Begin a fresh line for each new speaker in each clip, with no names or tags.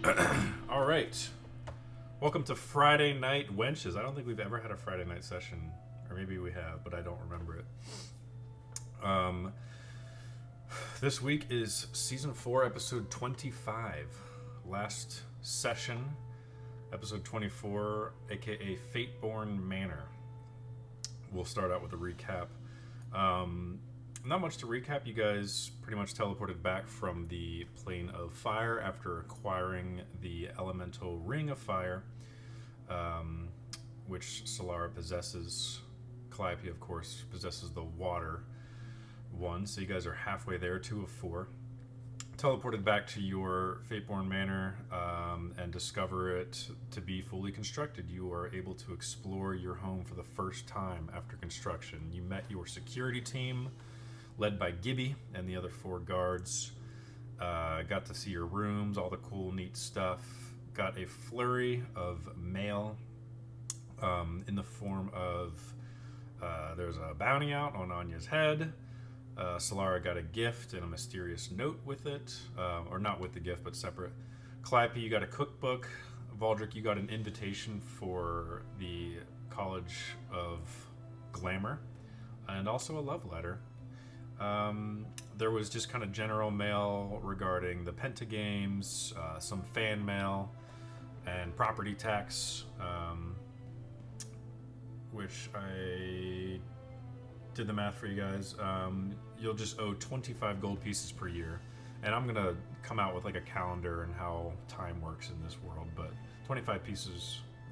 All right. Welcome to Friday Night Wenches. I don't think we've ever had a Friday night session, or maybe we have, but I don't remember it. This week is Season 4, Episode 25. Last session, Episode 24, aka Fateborn Manor. We'll start out with a recap. Not much to recap. You guys pretty much teleported back from the Plane of Fire after acquiring the elemental Ring of Fire, which Solara possesses. Calliope, of course, possesses the water one, so you guys are halfway there, 2 of 4. Teleported back to your Fateborn Manor and discover it to be fully constructed. You are able to explore your home for the first time after construction. You met your security team, led by Gibby and the other 4 guards. Got to see your rooms, all the cool, neat stuff. Got a flurry of mail in the form of there's a bounty out on Anya's head. Solara got a gift and a mysterious note with it, or not with the gift, but separate. Calliope, you got a cookbook. Valdrick, you got an invitation for the College of Glamour, and also a love letter. There was just kind of general mail regarding the Pentagames, some fan mail, and property tax, which I did the math for you guys. You'll just owe 25 gold pieces per year. And I'm going to come out with like a calendar and how time works in this world, but 25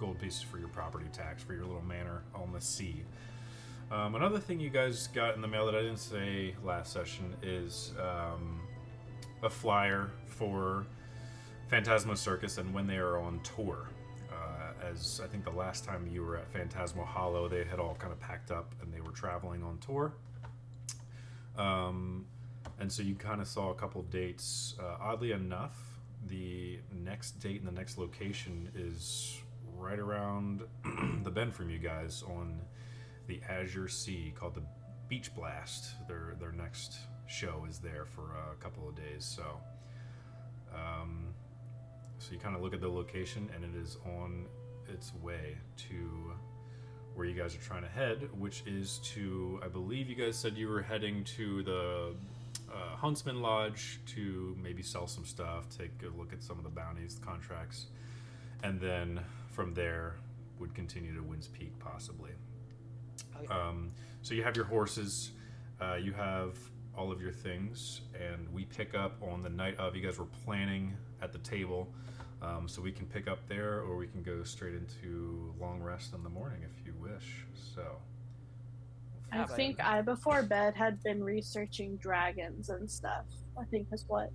gold pieces for your property tax, for your little manor on the sea. Another thing you guys got in the mail that I didn't say last session is a flyer for Phantasmo Circus and when they are on tour. As I think the last time you were at Phantasmo Hollow, they had all kind of packed up and they were traveling on tour. And so you kind of saw a couple dates. Oddly enough, the next date and the next location is right around the bend from you guys on the Azure Sea, called the Beach Blast. Their next show is there for a couple of days. So you kind of look at the location, and it is on its way to where you guys are trying to head, which is to, I believe you guys said you were heading to the Huntsman Lodge to maybe sell some stuff, take a look at some of the bounties, the contracts, and then from there would continue to Winds Peak possibly. So you have your horses, you have all of your things, and we pick up on the night of. You guys were planning at the table, so we can pick up there, or we can go straight into long rest in the morning if you wish. So
I think I, before bed, had been researching dragons and stuff. I think is what.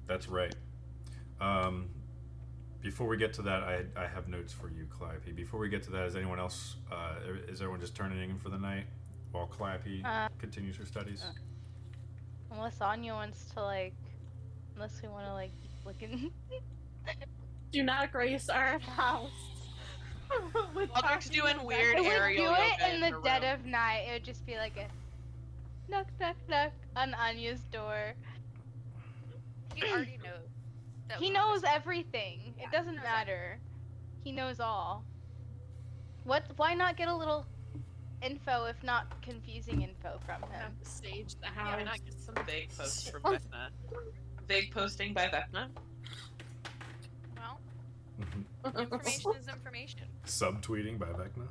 That's right. Before we get to that, I have notes for you, Calliope. Before we get to that, is anyone else, is everyone just turning in for the night while Calliope continues her studies?
Unless Anya wants to, unless we want to, keep looking.
Do not grace our house.
Valdrick's doing weird
It would
aerial
do
yoga
it in the
her
dead
room.
of night. It would just be like a knock, knock, knock on Anya's door.
He already knows.
He knows everything. It doesn't matter. He knows all. Why not get a little info, if not confusing info, from him?
Have to stage the house.
Yeah, why not get some vague posts from Vecna? Vague posting by Vecna? Well, information is information.
Subtweeting by Vecna?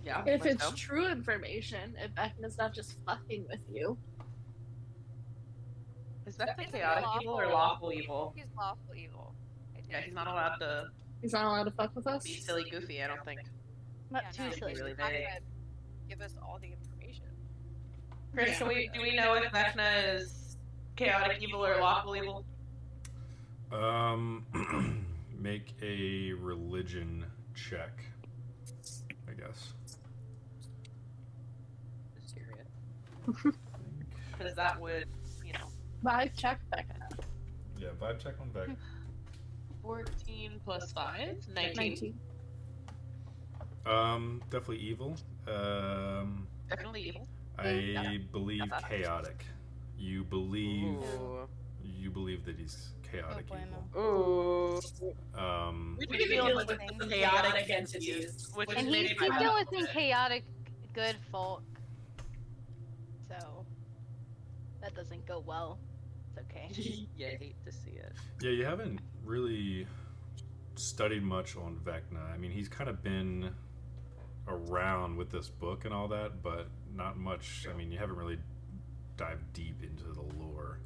Yeah.
If it's true information, if Vecna's not just fucking with you.
Is Vecna chaotic evil or lawful evil?
He's lawful evil.
Yeah, he's not allowed to
He's not allowed to fuck with us?
be silly goofy, I don't think.
Not
Yeah,
too
no,
silly.
he's
Really
not
vague.
gonna give us all the information.
Chris, do we know if Vecna is chaotic evil or lawful evil?
Make a religion check, I guess.
Just curious. Because that would,
Vibe check Vecna.
Yeah, vibe check on Vec.
14 plus 5? 19.
Definitely evil.
Definitely evil.
I believe
Got that.
chaotic. You believe
Ooh.
you believe that he's chaotic
Oh,
evil.
Ooh. We
What
can
do you
deal
do
with
with
the chaotic entities, which
And
is
he's
maybe
dealing with some chaotic good folk. So that doesn't go well. It's okay.
Yeah, I hate to see it.
Yeah, you haven't really studied much on Vecna. I mean, he's kind of been around with this book and all that, but not much. I mean, you haven't really dived deep into the lore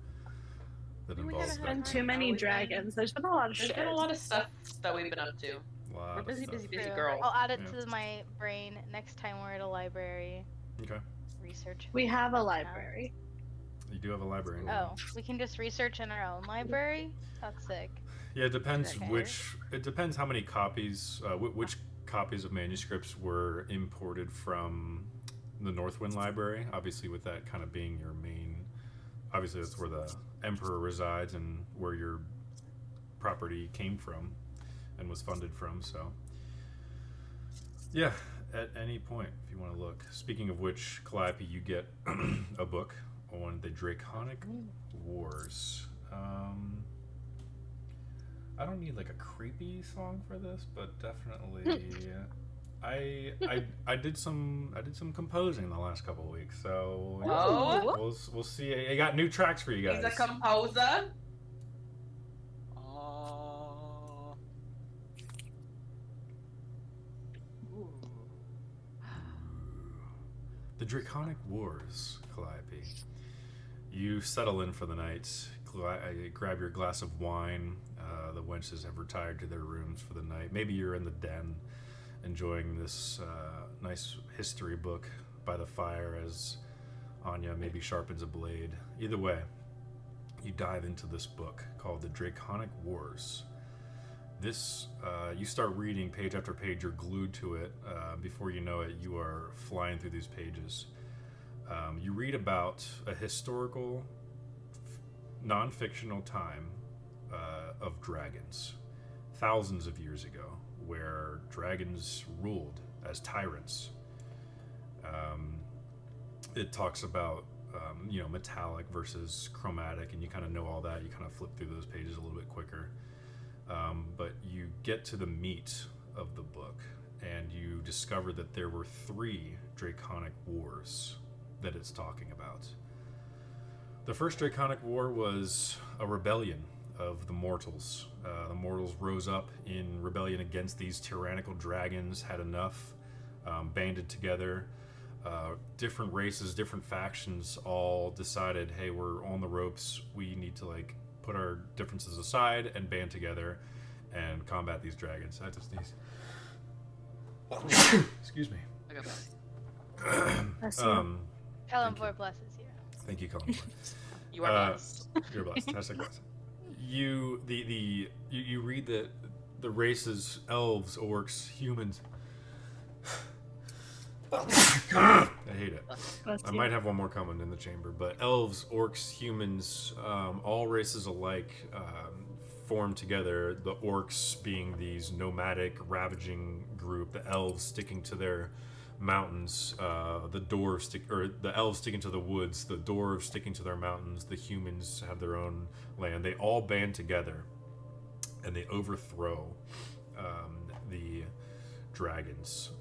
that involves
There's been
Vecna.
too many dragons. There's been a lot of
There's
shit.
been a lot of stuff that we've been up to.
Lot
We're
of
busy,
stuff.
busy, busy
True.
girls.
I'll add it
Yeah.
to my brain next time we're at a library.
Okay.
Research.
We have a library.
You do have a library now.
Oh, we can just research in our own library? That's sick.
Yeah, it depends
Okay.
It depends how many copies, which copies of manuscripts were imported from the Northwind Library. Obviously, with that kind of being your main, obviously that's where the Emperor resides and where your property came from and was funded from. So, yeah, at any point if you want to look. Speaking of which, Calliope, you get a book on the Draconic Wars. I don't need like a creepy song for this, but definitely I did some composing the last couple of weeks, so
Oh.
we'll see. I got new tracks for you guys.
He's a composer.
Oh.
The Draconic Wars, Calliope. You settle in for the night. Grab your glass of wine. The wenches have retired to their rooms for the night. Maybe you're in the den enjoying this nice history book by the fire as Anya maybe sharpens a blade. Either way, you dive into this book called The Draconic Wars. This, you start reading page after page, you're glued to it. Before you know it, you are flying through these pages. You read about a historical, non-fictional time of dragons, thousands of years ago, where dragons ruled as tyrants. It talks about, metallic versus chromatic, and you kind of know all that. You kind of flip through those pages a little bit quicker. But you get to the meat of the book, and you discover that there were 3 Draconic Wars that it's talking about. The first Draconic War was a rebellion of the mortals. The mortals rose up in rebellion against these tyrannical dragons, had enough, banded together. Different races, different factions all decided, hey, we're on the ropes. We need to put our differences aside and band together and combat these dragons. I have to sneeze. Excuse me.
I got that.
Kalimvor blesses you.
Thank you, Colin.
You are blessed.
You're blessed. Hashtag blessed. You read that the races, elves, orcs, humans. I hate it. I might have one more coming in the chamber, but elves, orcs, humans, all races alike form together. The orcs being these nomadic, ravaging group, the elves sticking to their mountains, the elves sticking to the woods, the dwarves sticking to their mountains, the humans have their own land. They all band together and they overthrow the dragons,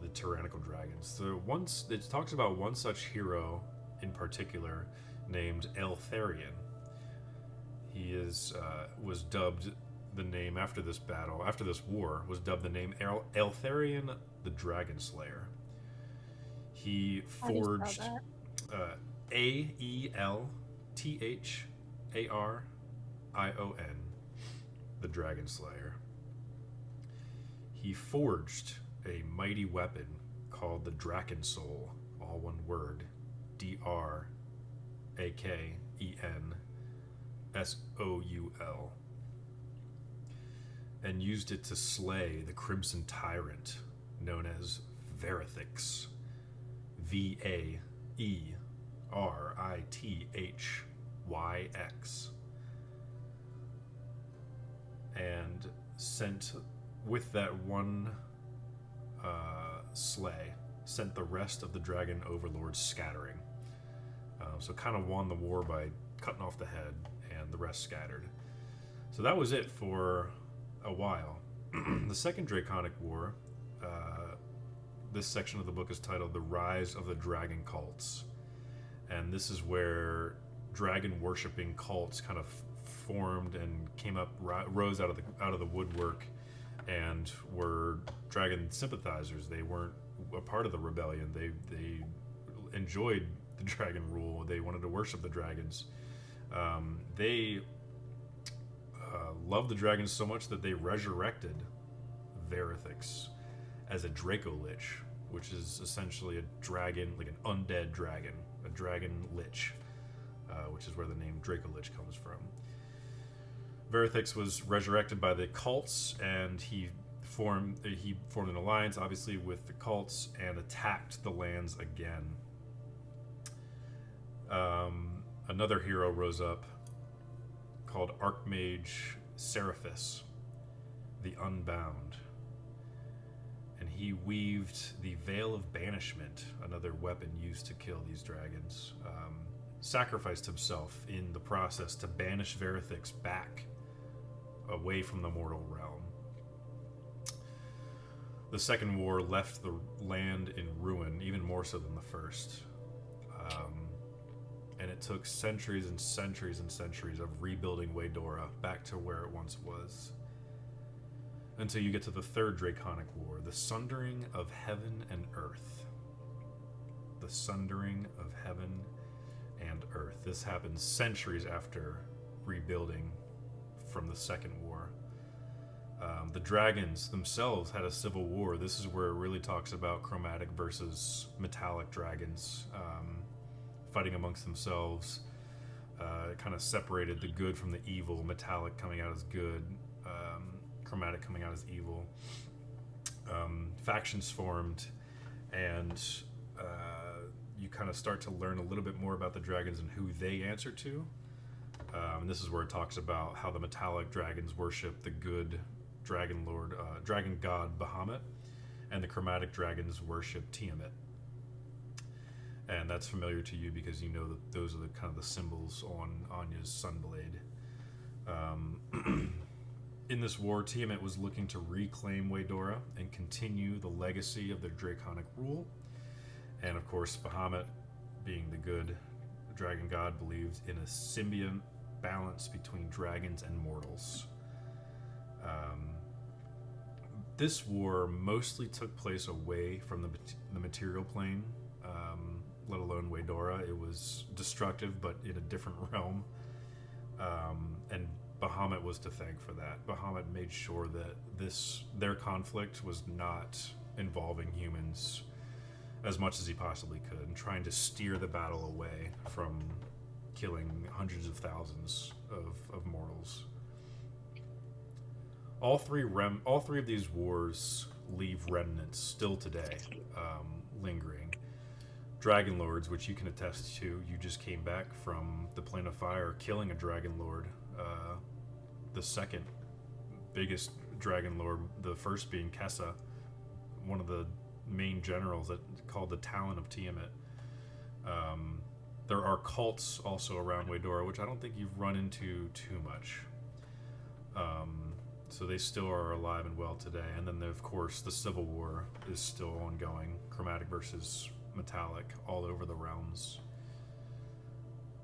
the tyrannical dragons. So it talks about one such hero in particular named Eltharion. He was dubbed the name after this battle, after this war, was dubbed the name Eltharion the Dragon Slayer. He forged Aeltharion, the Dragon Slayer. He forged a mighty weapon called the Draken Soul, all one word, Drakensoul, and used it to slay the Crimson Tyrant known as Varithix, Vaerithyx, and sent with that one slay, sent the rest of the dragon overlords scattering. So kind of won the war by cutting off the head, and the rest scattered. So that was it for a while. The Second Draconic War, this section of the book is titled The Rise of the Dragon Cults. And this is where dragon worshipping cults kind of formed and came up, rose out of the woodwork, and were dragon sympathizers. They weren't a part of the rebellion. They enjoyed the dragon rule. They wanted to worship the dragons. They loved the dragons so much that they resurrected Verithix as a Draco Lich, which is essentially a dragon, like an undead dragon, a dragon lich, which is where the name Draco Lich comes from. Verithix was resurrected by the cults, and he formed an alliance, obviously, with the cults and attacked the lands again. Another hero rose up called Archmage Seraphis, the Unbound. And he weaved the Veil of Banishment, another weapon used to kill these dragons. Sacrificed himself in the process to banish Verithix back away from the mortal realm. The Second War left the land in ruin, even more so than the first. And it took centuries and centuries and centuries of rebuilding Waydora back to where it once was. Until you get to the Third Draconic War, the Sundering of Heaven and Earth. The Sundering of Heaven and Earth. This happens centuries after rebuilding from the Second War. The dragons themselves had a civil war. This is where it really talks about chromatic versus metallic dragons fighting amongst themselves. It kind of separated the good from the evil, metallic coming out as good, chromatic coming out as evil. Factions formed, and you kind of start to learn a little bit more about the dragons and who they answer to. And this is where it talks about how the metallic dragons worship the good dragon lord, dragon god Bahamut, and the chromatic dragons worship Tiamat. And that's familiar to you because you know that those are the kind of the symbols on Anya's Sunblade. In this war, Tiamat was looking to reclaim Waydora and continue the legacy of their draconic rule. And of course, Bahamut, being the good dragon god, believed in a symbiont balance between dragons and mortals. This war mostly took place away from the material plane, let alone Waydora. It was destructive, but in a different realm. And Bahamut was to thank for that. Bahamut made sure that their conflict was not involving humans as much as he possibly could, and trying to steer the battle away from killing hundreds of thousands of mortals. All three of these wars leave remnants still today, lingering. Dragon Lords, which you can attest to, you just came back from the Plane of Fire, killing a Dragon Lord, the second biggest Dragon Lord, the first being Kessa, one of the main generals that called the Talon of Tiamat. There are cults also around Waydora, which I don't think you've run into too much. So they still are alive and well today. And then, of course, the Civil War is still ongoing. Chromatic versus metallic all over the realms.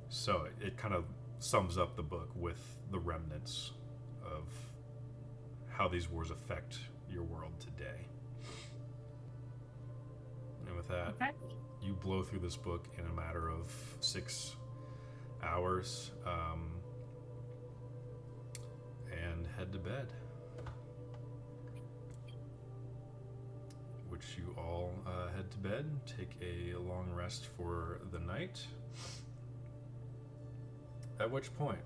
So it kind of sums up the book with the remnants of how these wars affect your world today. And with that, you blow through this book in a matter of 6 hours. And head to bed, which you all head to bed, take a long rest for the night, at which point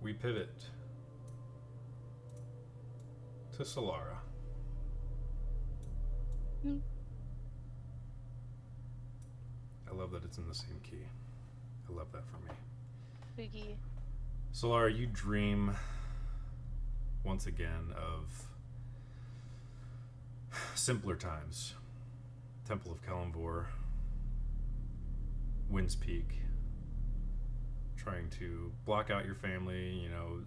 we pivot to Solara. I love that it's in the same key. I love that for me.
Spooky.
Solara, you dream once again of simpler times. Temple of Kalimvor, Wind's Peak, trying to block out your family, you know,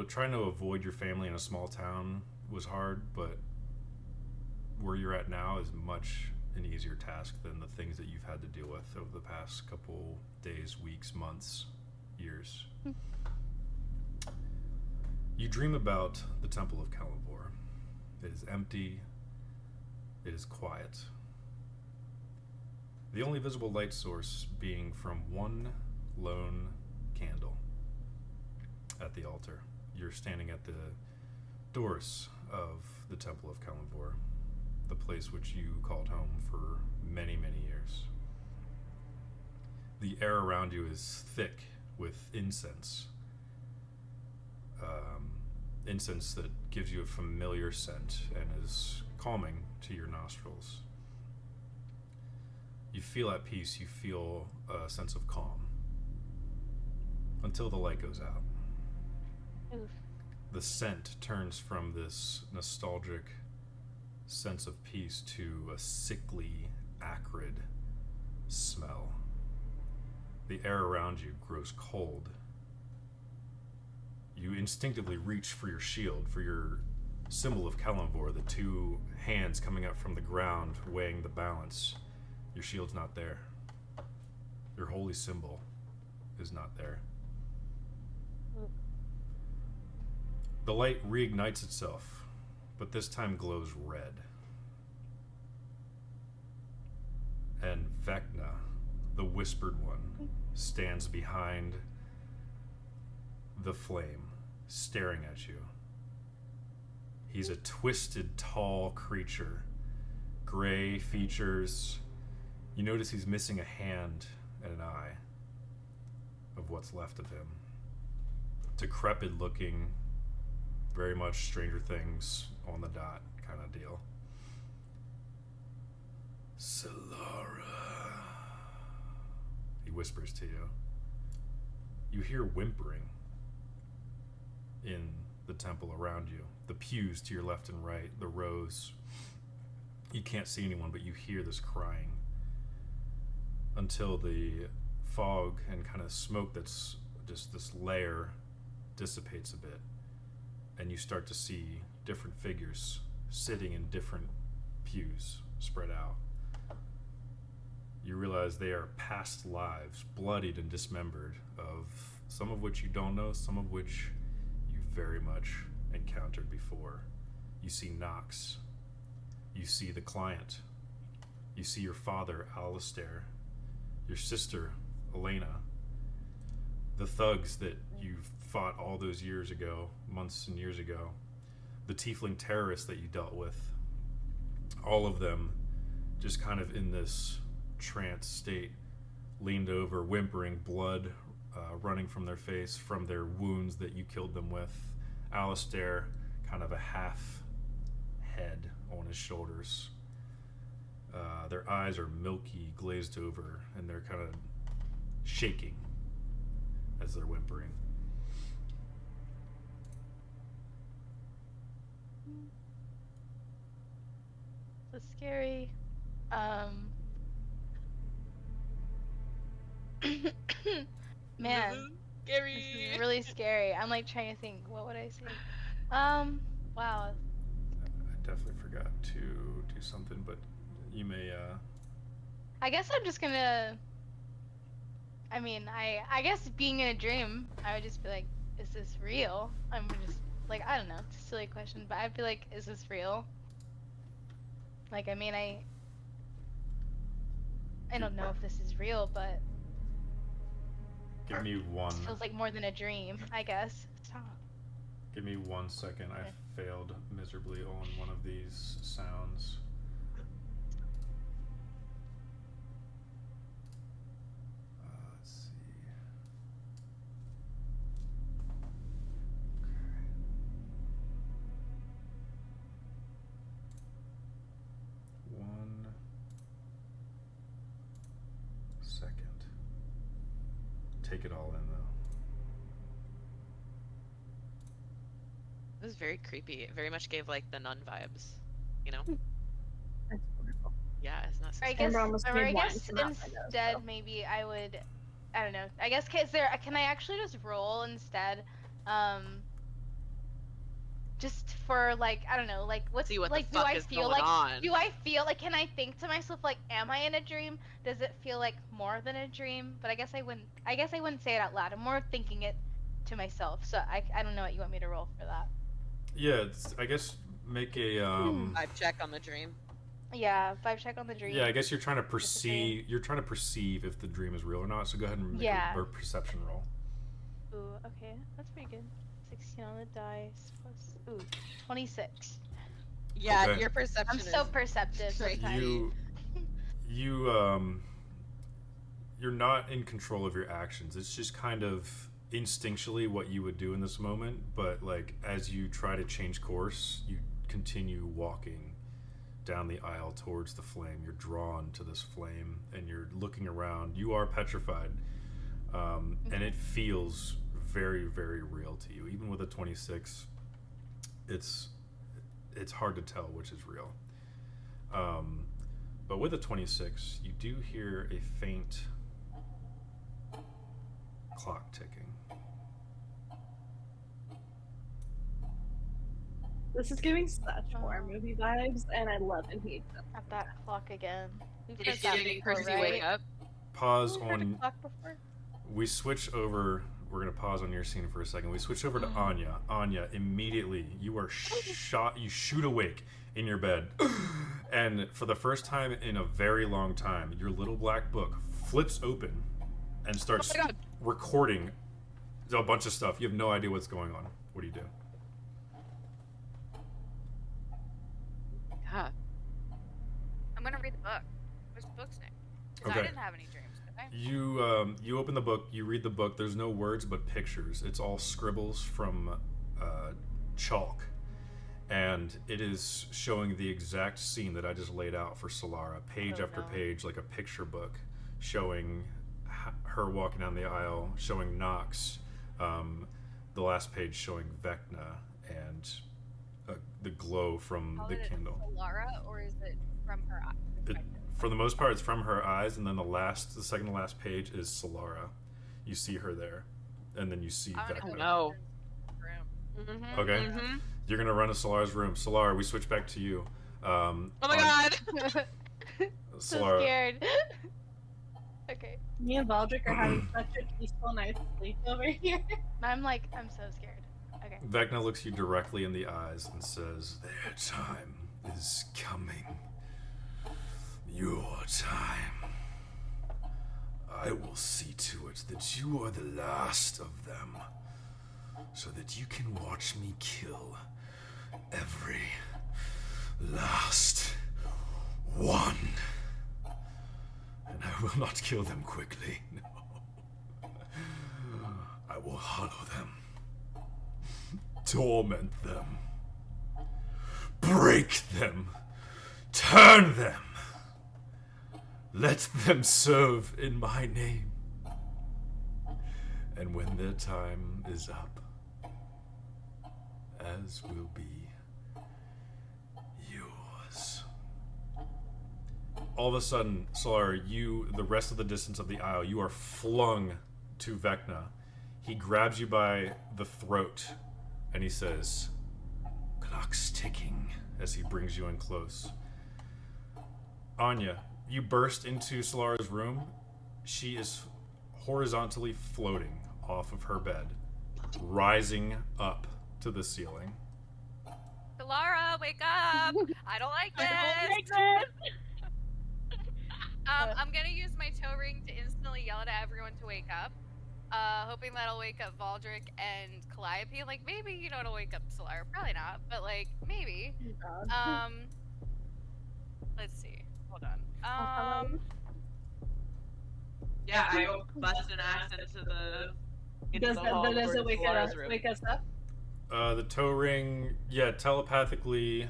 trying to avoid your family in a small town was hard, but where you're at now is much an easier task than the things that you've had to deal with over the past couple days, weeks, months, years. You dream about the Temple of Kalimvor. It is empty. It is quiet. The only visible light source being from one lone candle at the altar. You're standing at the doors of the Temple of Kalimvor, the place which you called home for many, many years. The air around you is thick with incense. Incense that gives you a familiar scent and is calming to your nostrils. You feel at peace, you feel a sense of calm until the light goes out.
Oof.
The scent turns from this nostalgic sense of peace to a sickly, acrid smell. The air around you grows cold. You instinctively reach for your shield, for your symbol of Kalimvor, the two hands coming up from the ground, weighing the balance. Your shield's not there. Your holy symbol is not there. The light reignites itself, but this time glows red. And Vecna, the Whispered One, stands behind the flame, staring at you. He's a twisted, tall creature, gray features. You notice he's missing a hand and an eye of what's left of him. Decrepit looking, very much Stranger Things on the dot kind of deal. Solara, he whispers to you. You hear whimpering in the temple around you. The pews to your left and right, the rows. You can't see anyone, but you hear this crying until the fog and kind of smoke that's just this layer dissipates a bit, and you start to see different figures sitting in different pews spread out. You realize they are past lives, bloodied and dismembered, of some of which you don't know, some of which you very much encountered before. You see Nox. You see the client. You see your father, Alistair. Your sister, Elena. The thugs that you fought all those years ago, months and years ago. The tiefling terrorists that you dealt with. All of them just kind of in this trance state, leaned over, whimpering, blood running from their face, from their wounds that you killed them with. Alistair, kind of a half head on his shoulders. Their eyes are milky, glazed over, and they're kind of shaking as they're whimpering.
So scary. Man,
Scary.
this is really scary. I'm like trying to think, what would I say? Wow.
I definitely forgot to do something, but you may,
I guess I'm just gonna. I mean, I guess being in a dream, I would just be like, is this real? I'm just like, I don't know, it's a silly question, but I'd be like, is this real? Like, I mean, I don't know if this is real, but
give me one.
it feels like more than a dream, I guess. Stop.
Give me 1 second.
Okay.
I failed miserably on one of these sounds. Let's see. Okay. 1 second. Take it all in, though.
This is very creepy. It very much gave like the nun vibes, you know?
That's wonderful.
Yeah, it's not so
I
scary.
guess,
almost
or
made
I
wine
guess
from that window,
instead,
so.
maybe I would I don't know. I guess can I actually just roll instead? Just for like I don't know, like what's
See what
like
the
do
fuck
I
is
feel
going
like
on.
do I feel like can I think to myself like am I in a dream? Does it feel like more than a dream? But I guess I wouldn't say it out loud. I'm more thinking it to myself. So I don't know what you want me to roll for that.
Yeah, I guess make a
Vibe check on the dream.
Yeah, 5 check on the dream.
yeah, I guess you're trying to perceive if the dream is real or not. So go ahead and make a perception roll.
Ooh, okay, that's pretty good. 16 on the dice plus 26.
Yeah,
Okay.
your perception
I'm so perceptive.
Right.
sometimes.
You're not in control of your actions. It's just kind of instinctually what you would do in this moment, but like as you try to change course, you continue walking down the aisle towards the flame. You're drawn to this flame and you're looking around. You are petrified, and it feels very, very real to you. Even with a 26, it's hard to tell which is real. But with a 26, you do hear a faint clock ticking.
This is giving such horror movie vibes, and I love and hate them.
At that clock again. We've
It's
heard that
getting
before,
Percy
right?
wake up.
Pause
We've heard a
on.
clock before.
We switch over. We're gonna pause on your scene for a second. We switch over to Anya. Anya, immediately you are shot. You shoot awake in your bed, and for the first time in a very long time, your little black book flips open and starts recording a bunch of stuff. You have no idea what's going on. What do you do?
Huh.
I'm gonna read the book. Where's the book's name? Because
Okay.
I didn't have any dreams, did I?
You open the book. You read the book. There's no words but pictures. It's all scribbles from chalk, and it is showing the exact scene that I just laid out for Solara, page after page, like a picture book, showing her walking down the aisle, showing Nox, the last page showing Vecna, and the glow from the candle.
Solara, or is it from her eye?
For the most part, it's from her eyes, and then the second to last page is Solara. You see her there, and then you see Vecna.
No.
Room.
Okay.
Mm-hmm.
You're gonna run to Solara's room. Solara, we switch back to you.
Oh my god!
So
Solara,
scared. Okay.
Me and Valdrick are having such a peaceful night's sleep over here.
I'm so scared. Okay.
Vecna looks you directly in the eyes and says, "Their time is coming. Your time. I will see to it that you are the last of them, so that you can watch me kill every last one. And I will not kill them quickly, no. I will hollow them, torment them, break them, turn them. Let them serve in my name. And when their time is up, as will be yours." All of a sudden, Solar, the rest of the distance of the aisle, you are flung to Vecna. He grabs you by the throat and he says, "Clock's ticking," as he brings you in close. Anya, you burst into Solara's room. She is horizontally floating off of her bed, rising up to the ceiling.
Solara, wake up! I don't like this. I'm gonna use my toe ring to instantly yell at everyone to wake up. Hoping that'll wake up Valdrick and Calliope. Like, maybe, it'll wake up Solara. Probably not, but, like, maybe. Let's see. Hold on.
Yeah, I go bust an ass into the
Does it
room.
wake us up?
The toe ring, yeah, telepathically.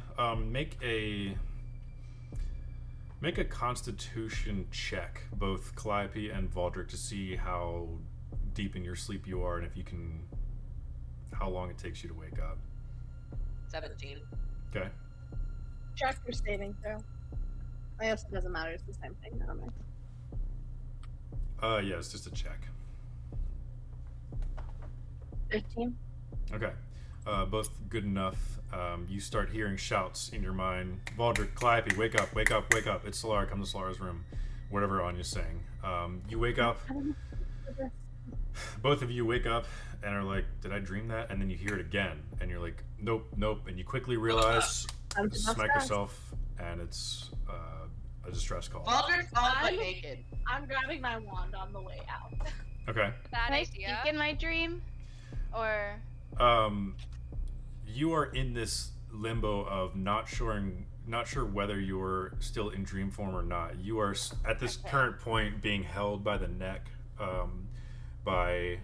Make a Constitution check, both Calliope and Valdrick, to see how deep in your sleep you are, and if you can, how long it takes you to wake up.
17.
Okay.
Check your saving throw. I guess it doesn't matter. It's the same thing. Never mind.
Yeah, it's just a check.
15.
Okay. Both good enough. You start hearing shouts in your mind. Valdric, Calliope, wake up, wake up, wake up. It's Solara, come to Solara's room. Whatever Anya's saying. You wake up. Both of you wake up and are like, did I dream that? And then you hear it again. And you're like, nope, nope. And you quickly realize, smack yourself, and it's a distress call.
Valdric's on but naked.
I'm grabbing my wand on the way out.
Okay.
Bad
Can I
idea.
speak in my dream? Or...
You are in this limbo of not sure whether you're still in dream form or not. You are at this current point being held by the neck by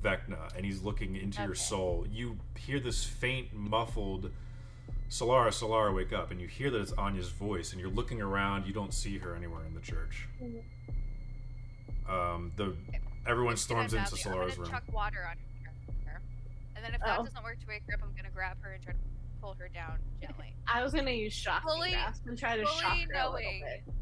Vecna, and he's looking into your soul. You hear this faint, muffled, Solara, Solara, wake up, and you hear that it's Anya's voice, and you're looking around. You don't see her anywhere in the church. Everyone storms into Solara's room.
I'm gonna chuck water on her, and then if that doesn't work to wake her up, I'm gonna grab her and try to pull her down gently.
I was gonna use shocking grasp and try to shock her a little
knowing
bit.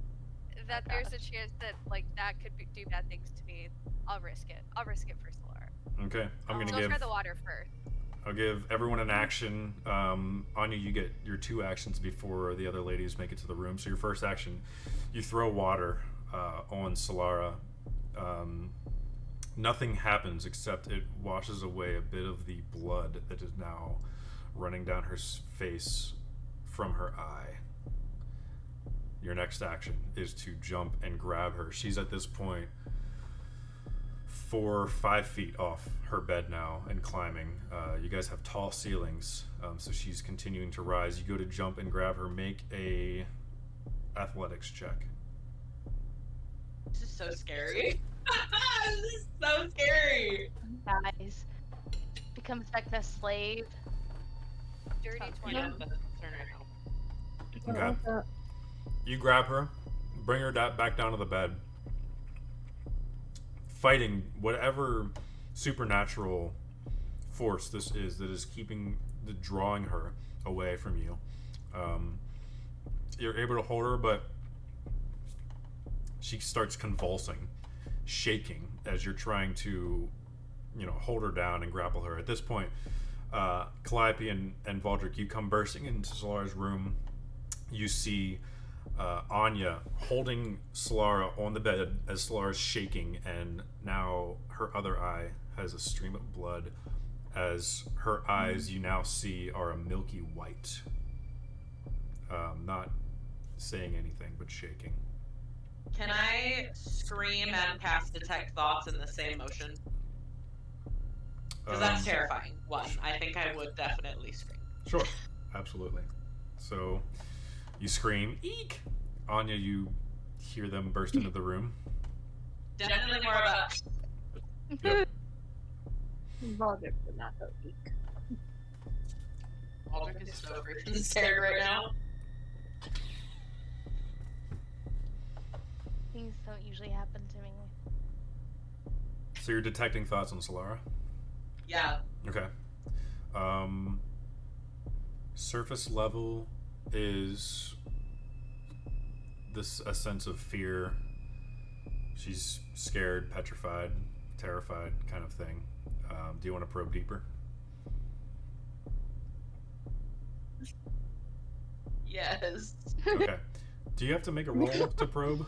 that there's a chance that like that could do bad things to me. I'll risk it. I'll risk it for Solara.
Okay, I'm gonna
try the water first.
I'll give everyone an action. Anya, you get your 2 actions before the other ladies make it to the room. So your first action, you throw water on Solara. Nothing happens except it washes away a bit of the blood that is now running down her face from her eye. Your next action is to jump and grab her. She's at this point 4 or 5 feet off her bed now and climbing. You guys have tall ceilings, so she's continuing to rise. You go to jump and grab her. Make a athletics check.
This is so scary. This is so scary.
Guys. Becomes Vecna's slave.
Dirty 20.
Yeah, that's a concern right now.
Okay. You grab her, bring her back down to the bed, fighting whatever supernatural force this is that is drawing her away from you. You're able to hold her, but she starts convulsing, shaking as you're trying to, hold her down and grapple her. At this point, Calliope and Valdric, you come bursting into Solara's room. You see Anya holding Solara on the bed as Solara's shaking, and now her other eye has a stream of blood as her eyes, you now see, are a milky white. Not saying anything, but shaking.
Can I scream and cast detect thoughts in the same motion? Because that's terrifying. One, I think I would definitely scream.
Sure, absolutely. So you scream, eek! Anya, you hear them burst into the room.
Definitely more of a...
Yep.
Valdric would not go eek.
Valdric is so freaking scared right now.
Things don't usually happen to me.
So you're detecting thoughts on Solara?
Yeah.
Okay. Surface level is a sense of fear. She's scared, petrified, terrified, kind of thing. Do you want to probe deeper?
Yes.
Okay. Do you have to make a roll to probe?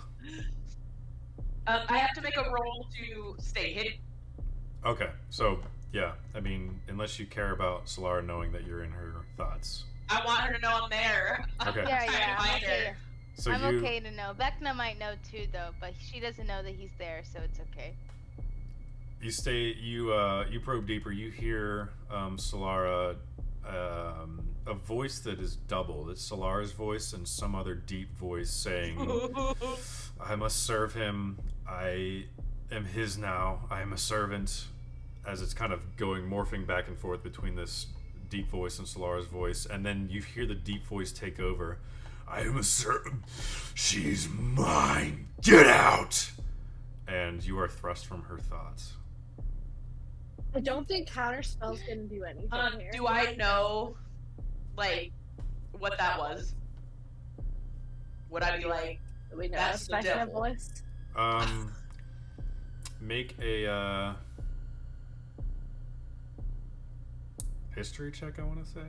I have to make a roll to stay hidden.
Okay, so yeah, I mean, unless you care about Solara knowing that you're in her thoughts.
I want her to know I'm there.
Okay.
Yeah,
I'm trying to
I'm
find
okay.
her.
So
I'm okay to know. Vecna might know too, though, but she doesn't know that he's there, so it's okay.
You probe deeper. You hear Solara, a voice that is doubled. It's Solara's voice and some other deep voice saying, "I must serve him. I am his now. I am a servant." As it's kind of morphing back and forth between this deep voice and Solara's voice, and then you hear the deep voice take over. "I am a servant. She's mine. Get out!" And you are thrust from her thoughts.
I don't think counterspell's gonna do anything here.
Do I know, what that was? Would I be like,
Do we know
that's
a
the
Vecna
devil?
voice?
make a history check, I want to say.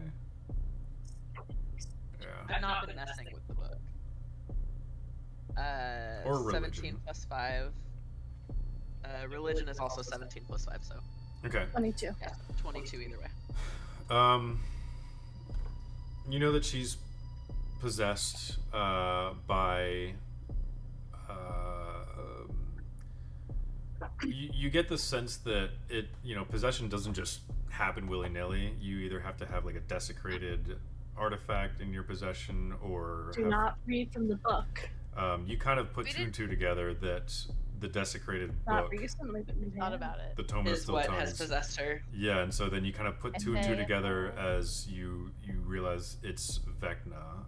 Yeah.
I've not been messing with the book.
Or
17
religion.
plus 5. Religion is also 17 plus 5, so
Okay.
22.
yeah, 22 either way.
You know that she's possessed by. You get the sense that possession doesn't just happen willy-nilly. You either have to have like a desecrated artifact in your possession, or
Do not read from the book.
you kind of put
We
two and two together that the desecrated
Not
book,
recently, but in
Thought about it.
the Tome of
Is
Still
what has
Tongues.
possessed her.
Yeah, and so then you kind of put
And
two and two
they-
together as you realize it's Vecna.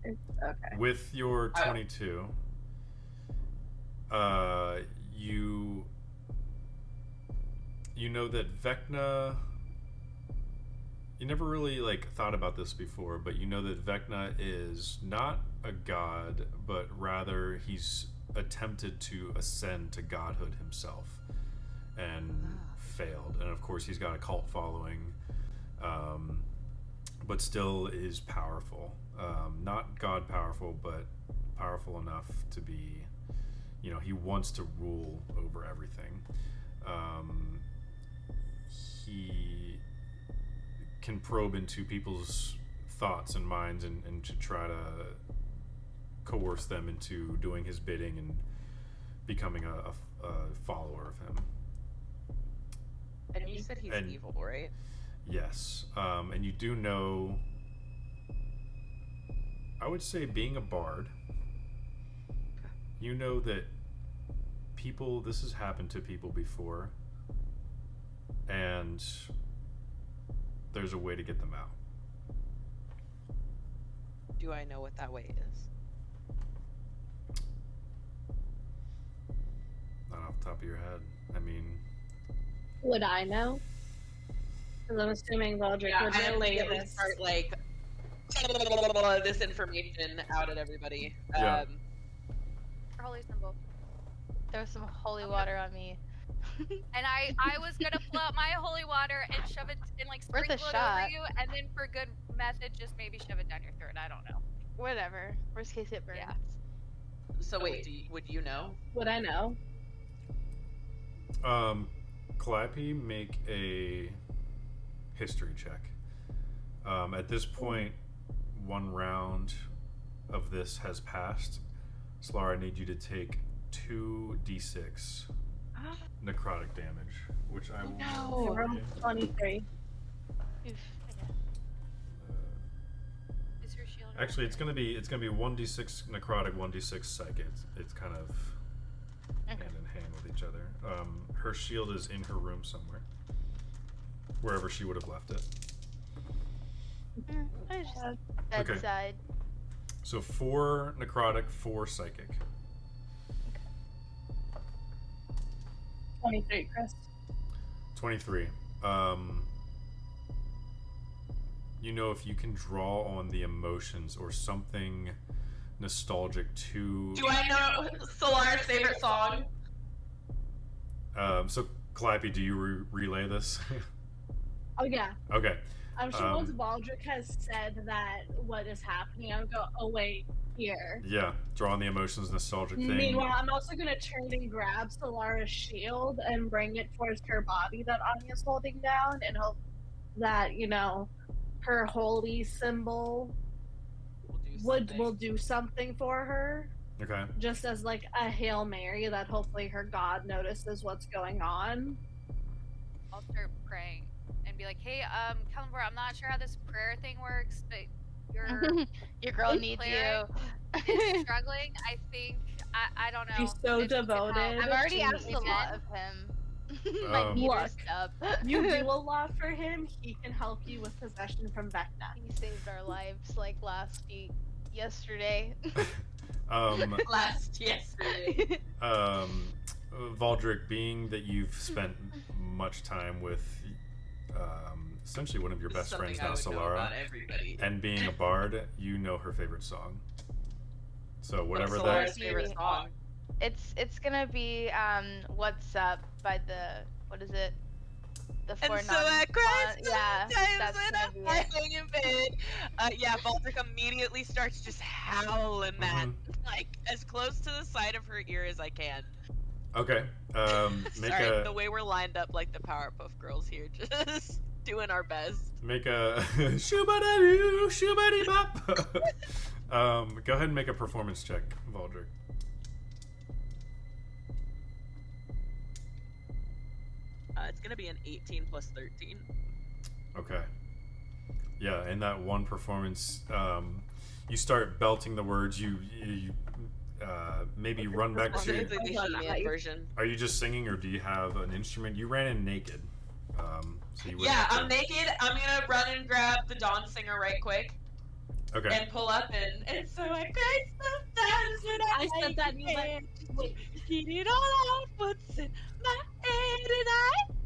Okay.
With your 22, you know that Vecna. You never really thought about this before, but you know that Vecna is not a god, but rather he's attempted to ascend to godhood himself and failed. And of course, he's got a cult following, but still is powerful. Not god powerful, but powerful enough to be, he wants to rule over everything. He can probe into people's thoughts and minds and to try to coerce them into doing his bidding and becoming a follower of him.
And you said he's evil, right?
Yes. And you do know, I would say, being a bard, you know that this has happened to people before, and there's a way to get them out.
Do I know what that way is?
Not off the top of your head. I mean,
Would I know? Because I'm assuming Valdrick would
I
relay
immediately
this.
start this information out at everybody.
Yeah.
Holy symbol.
There was some holy water on me.
And I was gonna pull out my holy water and shove it and
Worth a
sprinkle it
shot.
over you, and then for good method, just maybe shove it down your throat. I don't know.
Whatever. Worst case, it burns.
Yeah.
So wait, would you know?
Would I know?
Calliope, make a history check. At this point, one round of this has passed. Solara, I need you to take 2d6 necrotic damage, which I will.
I rolled 23.
Oof.
Is your shield?
Actually, it's gonna be 1d6 necrotic, 1d6 psychic. It's kind of hand in hand with each other. Her shield is in her room somewhere, wherever she would have left it.
I just bedside.
So 4 necrotic, 4 psychic.
23, Chris.
23. If you can draw on the emotions or something nostalgic to.
Do I know Solar's favorite song?
So Calliope, do you relay this?
Oh, yeah.
Okay.
I'm sure once Valdrick has said that what is happening, I'll go, oh, wait, here.
Yeah, draw on the emotions, nostalgic thing.
Meanwhile, I'm also going to turn and grab Solara's shield and bring it towards her body that Anya's holding down and hope that, her holy symbol will do something for her.
Okay.
Just as a Hail Mary that hopefully her god notices what's going on.
I'll start praying and be like, "Hey, Kellenbor, I'm not sure how this prayer thing works, but
Your girl needs
Claire
you.
is struggling. I think I don't know.
She's so
if you can help."
devoted.
I've already
She
asked a
needs
lot
it.
of him. My
Um,
meter
Look,
stub.
You do a lot for him, he can help you with possession from Vecna.
He saved our lives yesterday.
Last yesterday.
Valdrick, being that you've spent much time with essentially one of your best
Something
friends
I
now,
would know
Solara,
about everybody.
and being a bard, you know her favorite song. So whatever
What's
that.
Solara's favorite song?
It's gonna be what's up by the what is it? The four
And so I cried
yeah,
sometimes
that's
when
gonna
I'm
be it.
lying in bed. Yeah, Baldric immediately starts just howling that, like, as close to the side of her ear as I can.
Okay. Make
Sorry,
a
the way we're lined up like the Powerpuff Girls here, just doing our best.
make a shoobadoo shoobady bop. Go ahead and make a performance check, Valdric.
It's gonna be an 18 plus 13.
Okay. Yeah, in that one performance, you start belting the words. You maybe run back to.
Specifically the He-Man version.
Are you just singing, or do you have an instrument? You ran in naked. So you wouldn't
Yeah,
have to-
I'm naked. I'm gonna run and grab the Dawn Singer right quick
Okay.
and pull up and so I cried sometimes when
I said that and you went, wait.
Get it all out, what's in my head, and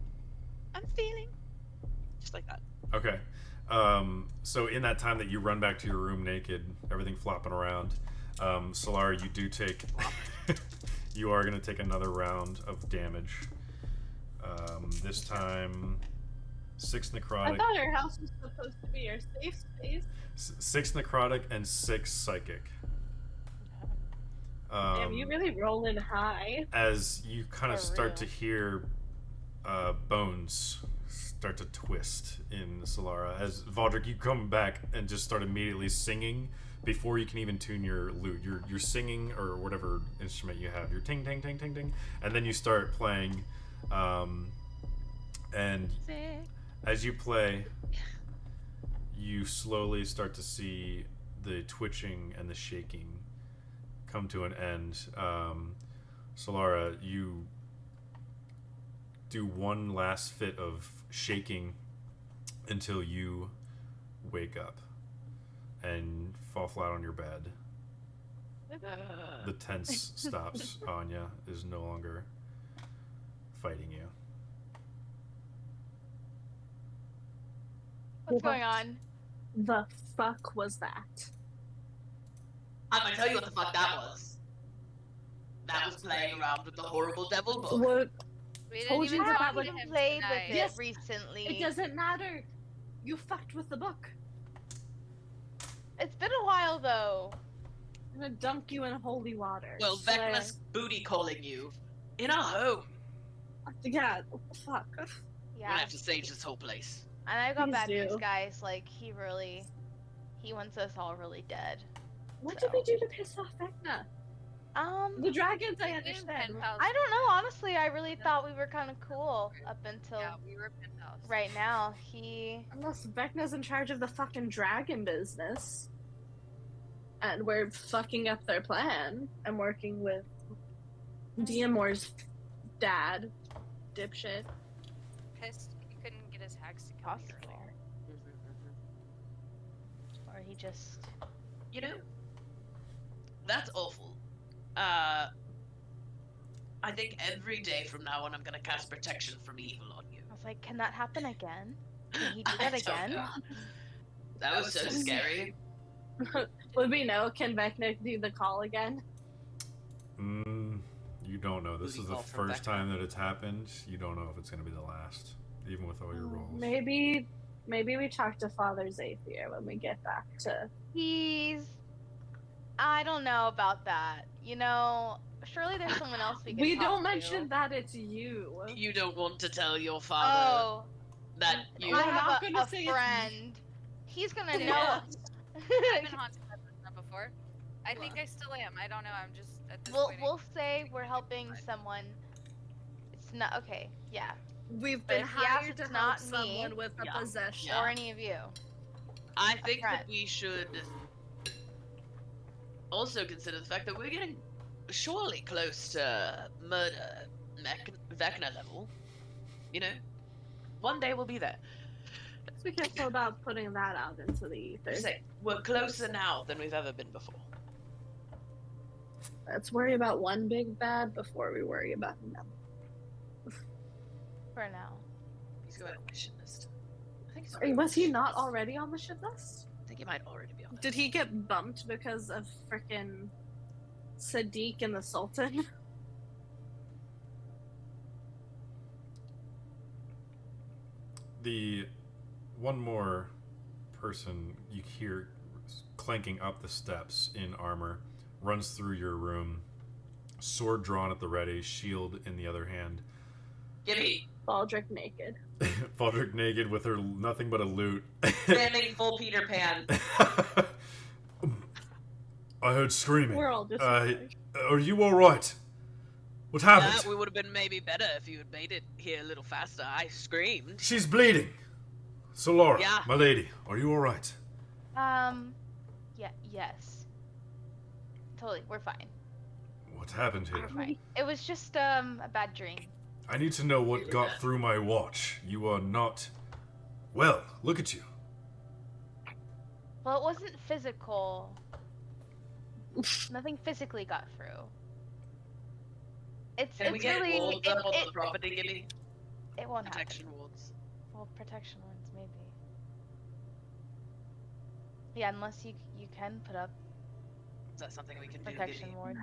I'm feeling just like that.
Okay. So in that time that you run back to your room naked, everything flopping around, Solara, you do take. You are going to take another round of damage. This time, 6
I
necrotic.
thought our house was supposed to be our safe space.
6 necrotic and 6 psychic.
Damn, you really rolling high.
As you kind of
For
start
real.
to hear bones start to twist in Solara. As Valdric, you come back and just start immediately singing before you can even tune your lute. You're singing, or whatever instrument you have. You're ting ting ting ting ting, and then you start playing. And as you play, you slowly start to see the twitching and the shaking come to an end. Solara, you do one last fit of shaking until you wake up and fall flat on your bed. The tense stops. Anya is no longer fighting you.
What's going on?
The fuck was that?
I'm gonna tell you what the fuck that was. That was playing around with the horrible devil book.
What?
We
Told
didn't
you
even
that
talk
would
to him
Played
tonight.
with it
Yes,
recently.
It doesn't matter. You fucked with the book.
It's been a while though.
I'm gonna dunk you in holy water.
Well, Vecna's booty calling you in our home.
Yeah, fuck.
We're
Yeah.
gonna have to stage this whole place.
And I got
Please
bad news,
do.
guys. Like he wants us all really dead.
What
So.
did we do to piss off Vecna? The dragons, I
We didn't
understand.
pen pals.
I don't know. Honestly, I really thought we were kind of cool up until
Yeah, we were pen pals.
right now. He
Unless Vecna's in charge of the fucking dragon business. And we're fucking up their plan. I'm working with Diamor's dad. Dipshit.
Pissed he couldn't get his hacks to come
possible,
here earlier.
or he just
You know, that's awful. I think every day from now on I'm gonna cast protection from evil on you.
I was like, can that happen again? Can he do
I
that
don't
again?
know. That was so scary.
Would we know? Can Vecna do the call again?
You don't know. This
Booty
is the
call from
first
Vecna.
time that it's happened. You don't know if it's going to be the last, even with all your rolls.
Maybe we talk to Father Zapier when we get back to.
I don't know about that. You know, surely there's someone else we can
We
talk
don't
to.
mention that it's you.
You don't want to tell your father
Oh,
that you.
We're
I
not
have
gonna
a
say it's-
friend. He's gonna know.
Yeah. I've been haunted by that before. I think I still am. I don't know. I'm just at this point.
We'll say we're helping someone. It's not okay. Yeah,
We've
But
been
if he asks,
hired to
it's
help
not me.
someone with a
Yeah.
possession.
Yeah.
or any of you.
I think
friend.
that we should also consider the fact that we're getting surely close to murder Vecna level. You know, one day we'll be there.
Let's be careful about putting that out into the ether.
Just say, we're closer now than we've ever been before.
Let's worry about one big bad before we worry about another.
For now.
He's going on my shit list. I think,
Was he not already on the shit list?
I think he might already be on it.
Did he get bumped because of frickin' Sadiq and the Sultan?
the one more person you hear clanking up the steps in armor runs through your room, sword drawn at the ready, shield in the other hand.
Gibby,
Baldric naked.
Baldric naked with her nothing but a lute.
standing full Peter Pan.
I heard screaming.
We're all just.
Are you all right? What happened?
We would have been maybe better if you had made it here a little faster. I screamed.
She's bleeding. So Laura,
Yeah.
my lady, are you all right?
Yeah, yes. Totally, we're fine.
What happened here?
We're fine. It was just a bad dream.
I need to know what got through my watch. You are not... Well, look at you.
Well, it wasn't physical. Nothing physically got through.
Can we
It's
get
really
walls up on the property, Gibby?
it won't happen.
Protection wards.
Well, protection ones maybe. Yeah, unless you can put up
Is that something we can do,
protection
Gibby?
wards.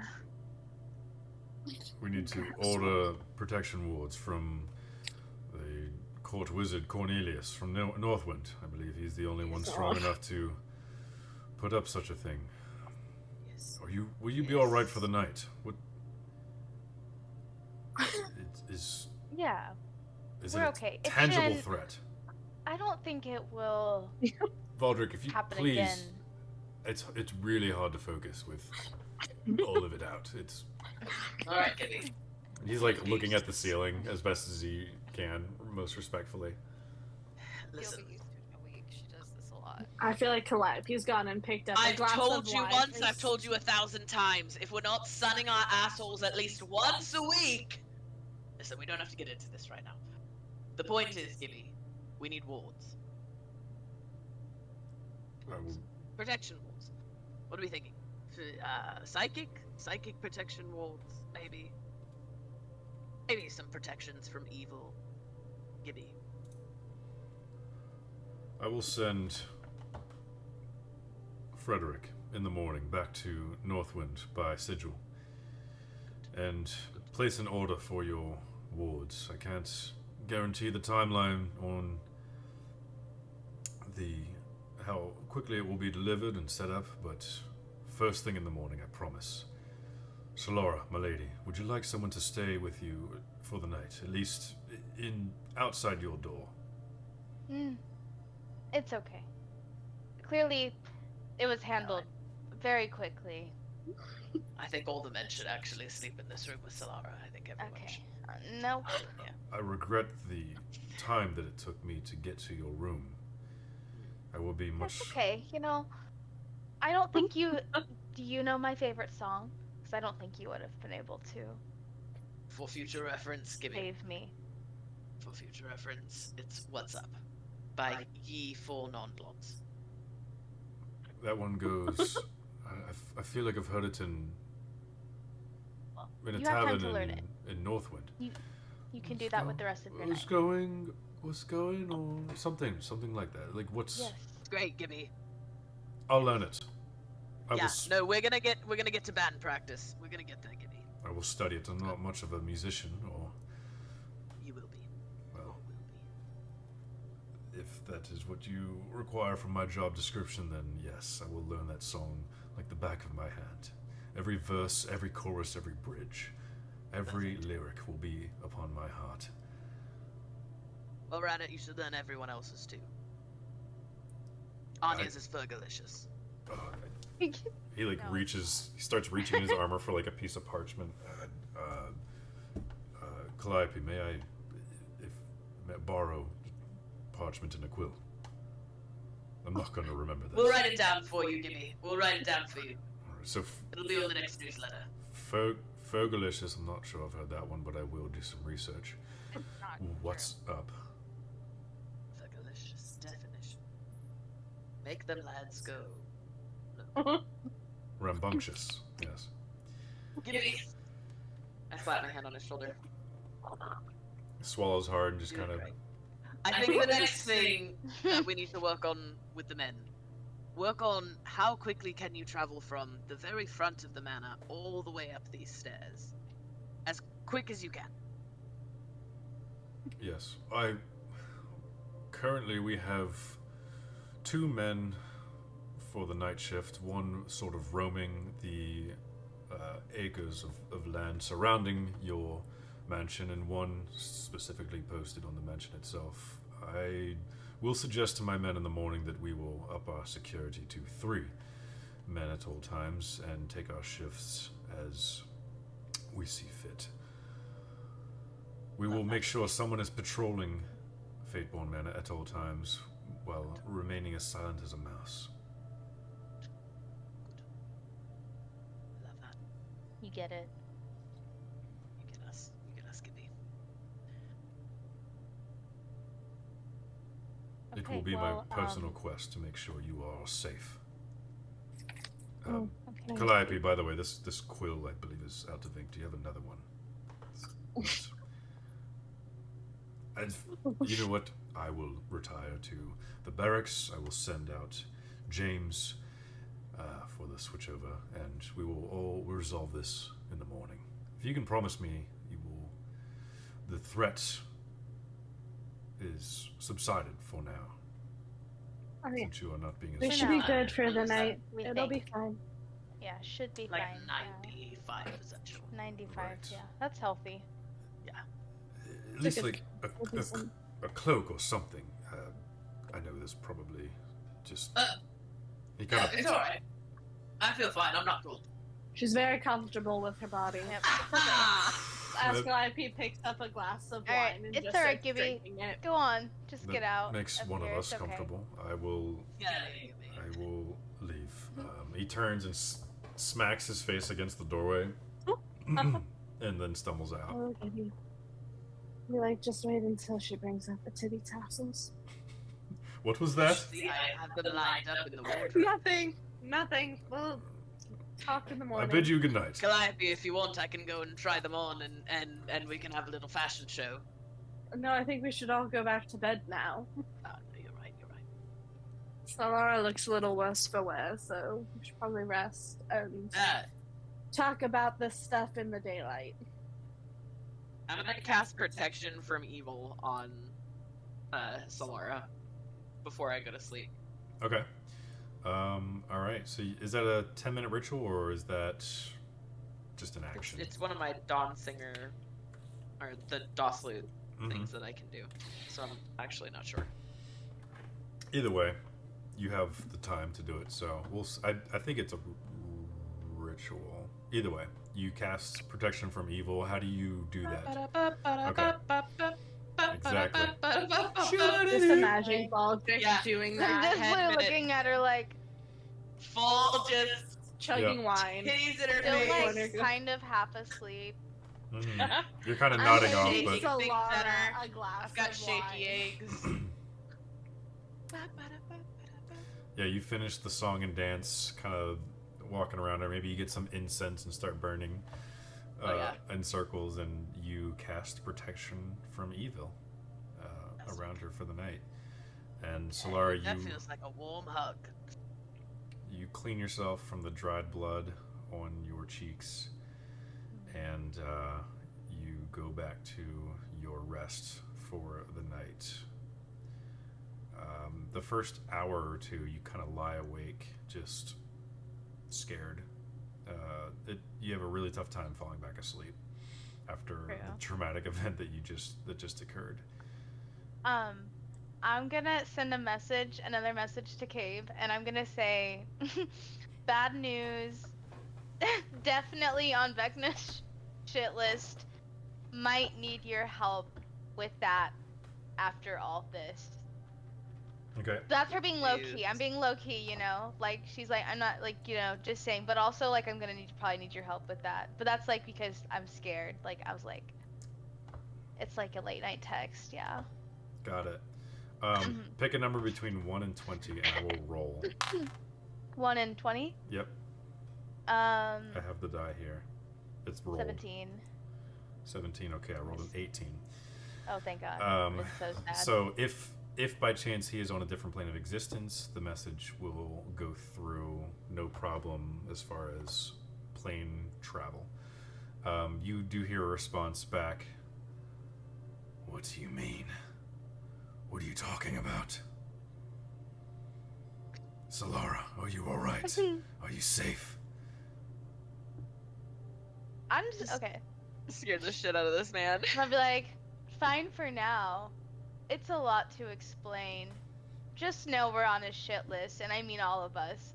We need to order protection wards from the court wizard Cornelius from Northwind. I believe he's the only one strong enough to put up such a thing.
Yes.
Will you be all right for the night? What is
Yeah,
it
we're
a
okay. It
tangible
shouldn't-
threat?
I don't think it will
Valdric, if you
happen
please,
again.
it's really hard to focus with all of it out. It's
Alright, Gibby.
he's like looking at the ceiling as best as he can, most respectfully.
Listen,
You'll be used to it in a week. She does this a lot.
I feel like Calliope's gone and picked up a
I've
glass
told
of
you
wine.
once, I've told you 1,000 times. If we're not sunning our assholes at least once a week... Listen, we don't have to get into this right now. The point is, Gibby, we need wards.
I will,
Protection wards. What are we thinking? Psychic? Psychic protection wards, maybe. Maybe some protections from evil. Gibby.
I will send Frederick in the morning back to Northwind by sigil and place an order for your wards. I can't guarantee the timeline on how quickly it will be delivered and set up, but first thing in the morning, I promise. So Laura, my lady, would you like someone to stay with you for the night, at least outside your door?
It's okay. Clearly, it was handled very quickly.
I think all the men should actually sleep in this room with Solara. I think everyone
Okay.
should.
No.
I regret the time that it took me to get to your room. I will be much...
That's okay. You know, I don't think you... Do you know my favorite song? Because I don't think you would have been able to
For future reference, Gibby.
save me.
For future reference, it's What's Up by Ye Four Non-Blondes.
That one goes... I feel like I've heard it in a
You have time
tavern
to learn it.
in Northwind.
You can do that with the rest of your
What's
night.
What's going on? Something like that. Like what's...
Yes.
It's great, Gibby.
I'll learn it.
No, we're gonna get to band practice. We're gonna get there, Gibby.
I will study it. I'm not much of a musician, or...
You will be.
Well, if that is what you require from my job description, then yes, I will learn that song like the back of my hand. Every verse, every chorus, every bridge, every lyric will be upon my heart.
Well, Ranit, you should learn everyone else's too. Anya's is Fergalicious.
He like
No.
he starts reaching in his armor for like a piece of parchment. Calliope, may I borrow parchment and a quill? I'm not going to remember this.
We'll write it down for you, Gibby. We'll write it down for you.
Alright, so
It'll be on the next newsletter.
Fergalicious, I'm not sure I've heard that one, but I will do some research.
It's not
What's up?
Fergalicious definition. Make them lads go.
Rambunctious, yes.
Gibby. I slap my hand on his shoulder.
Swallows hard and just
Doing
kind of...
great. I think the next thing
That we need to work on with the men. Work on how quickly can you travel from the very front of the manor all the way up these stairs. As quick as you can.
Yes, currently we have 2 men for the night shift, one sort of roaming the acres of land surrounding your mansion, and one specifically posted on the mansion itself. I will suggest to my men in the morning that we will up our security to 3 men at all times and take our shifts as we see fit. We will make sure someone is patrolling Fateborn Manor at all times while remaining as silent as a mouse.
Love that.
You get it.
You get us, Gibby.
It will
Okay,
be
well,
my personal quest to make sure you are all safe.
Oh, okay.
Calliope, by the way, this quill I believe is out of ink. Do you have another one? And you know what? I will retire to the barracks. I will send out James for the switchover, and we will all resolve this in the morning. If you can promise me you will, the threat is subsided for now.
Oh, yeah.
Since you are not being as
We should be good for the night.
We
It'll be
think.
fine.
Yeah, should be
Like
fine.
95 essentially.
95,
Right.
yeah. That's healthy.
at least
Like
like a cloak or something. I know this probably just. He kind of.
It's alright. I feel fine. I'm not cold.
She's very comfortable with her body.
Yep.
As Calliope picks up a glass of wine
Alright,
and
it's
just
alright,
starts
Gibby.
drinking it.
Go on. Just
That
get out.
makes
of
one of
here,
us
it's okay.
comfortable. I will leave. He turns and smacks his face against the doorway, and then stumbles out.
Oh, Gibby. We like just wait until she brings up the titty tassels.
What was that?
See, I have them lined up in the wardrobe.
Nothing. We'll talk in the
I
morning.
bid you good night.
Calliope, if you want, I can go and try them on, and we can have a little fashion show.
No, I think we should all go back to bed now.
Oh, no, you're right.
Solara looks a little worse for wear, so we should probably rest and
Uh,
talk about this stuff in the daylight.
I'm gonna cast protection from evil on Solara before I go to sleep.
Okay. All right. So is that a 10-minute ritual or is that just an action?
It's one of my Dawn Singer or the DOS loot
Mhm.
things that I can do. So I'm actually not sure.
Either way, you have the time to do it. So I think it's a ritual. Either way, you cast protection from evil. How do you do that? Exactly.
Just imagine Baldric
Yeah.
doing
I'm
that,
just
head minute.
looking at her like,
full just
chugging wine.
titties in her
still
face.
like kind of half asleep.
Mhm. You're kind of
I'm
nodding
gonna
off,
give
but
Think
Solara
better.
a glass
I've got
of
shaky
wine.
eggs.
yeah, you finish the song and dance, kind of walking around, or maybe you get some incense and start burning in circles, and you cast protection from evil around her for the night. And Solara,
That
you
feels like a warm hug.
you clean yourself from the dried blood on your cheeks, and you go back to your rest for the night. The first hour or two, you kind of lie awake, just scared. You have a really tough time falling back asleep after
Yeah.
the traumatic event that just occurred.
I'm gonna send another message to Cave, and I'm gonna say, bad news, definitely on Vecna's shit list, might need your help with that after all this.
Okay.
That's her being low key.
Yes.
I'm being low key, you know. Like she's like, I'm not like, you know, just saying. But also like, I'm gonna probably need your help with that. But that's like because I'm scared. Like I was like, it's like a late night text. Yeah.
Got it. Pick a number between 1 and 20, and I will roll.
1 and 20.
Yep,
Um,
I have the die here. It's rolled.
17.
17. Okay, I rolled an 18.
Oh, thank God.
Um,
It's so sad.
So if by chance he is on a different plane of existence, the message will go through no problem as far as plane travel. You do hear a response back. What do you mean? What are you talking about? Solara, are you alright? Are you safe?
I'm just okay.
Scared the shit out of this man.
I'll be like, fine for now. It's a lot to explain. Just know we're on a shit list, and I mean all of us.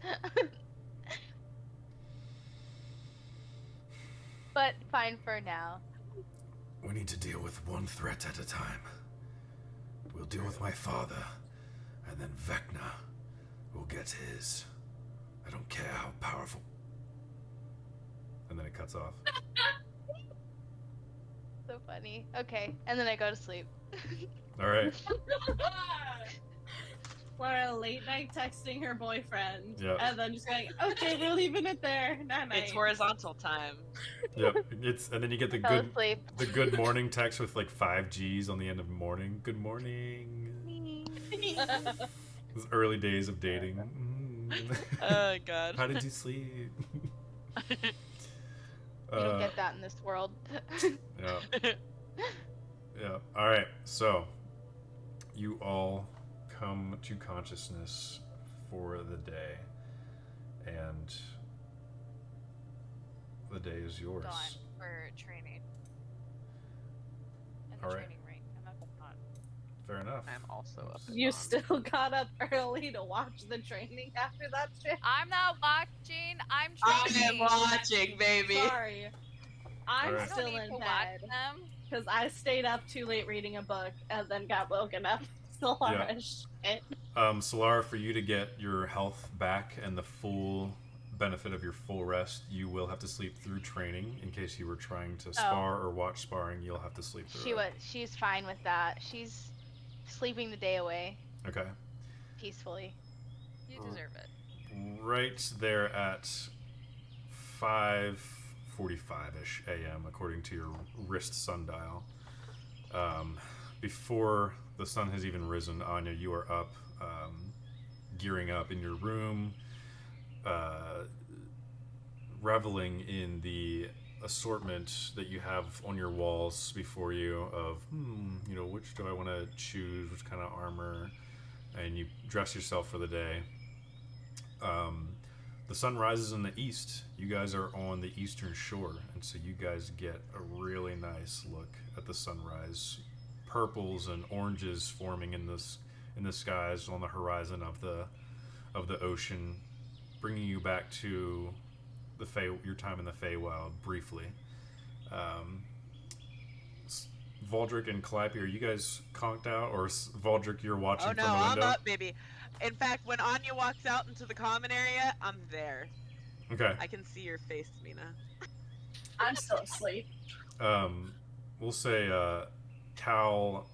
But fine for now.
We need to deal with one threat at a time. We'll deal with my father, and then Vecna will get his. I don't care how powerful. And then it cuts off.
So funny. Okay, and then I go to sleep.
All right.
Laura late night texting her boyfriend,
Yep.
and then just going, okay, we're leaving it there. Night night.
It's horizontal time.
Yep. And then you get the
Fell
good
asleep.
good morning text with like 5 G's on the end of morning. Good morning. Those early days of dating.
Oh god.
How did you sleep?
You don't get that in this world.
Yeah. Yeah. All right. So, you all come to consciousness for the day, and the day is yours.
Dawn for training. And the
All right.
training ring. I'm up at dawn.
Fair enough.
I'm also up. at
You
dawn.
still got up early to watch the training after that shit?
I'm not watching. I'm
I
training.
am watching, baby.
Sorry. I'm
Alright.
I don't
still
need
in
to watch
bed
them.
because I stayed up too late reading a book and then got woken up. So
Yeah.
shit.
Solara, for you to get your health back and the full benefit of your full rest, you will have to sleep through training. In case you were trying to spar or watch sparring, you'll have to sleep through it.
She's fine with that. She's sleeping the day away
Okay.
peacefully.
You deserve it.
Right there at 5:45ish a.m. according to your wrist sundial. Before the sun has even risen, Anya, you are up, gearing up in your room, reveling in the assortment that you have on your walls before you of, which do I want to choose, which kind of armor, and you dress yourself for the day. The sun rises in the east. You guys are on the eastern shore, and so you guys get a really nice look at the sunrise. Purples and oranges forming in the skies on the horizon of the ocean, bringing you back to your time in the Feywild briefly. Valdric and Calliope, are you guys conked out, or Valdric, you're watching
Oh no,
from the
I'm
window?
up, baby. In fact, when Anya walks out into the common area, I'm there.
Okay.
I can see your face, Mina.
I'm still asleep.
We'll say Cal,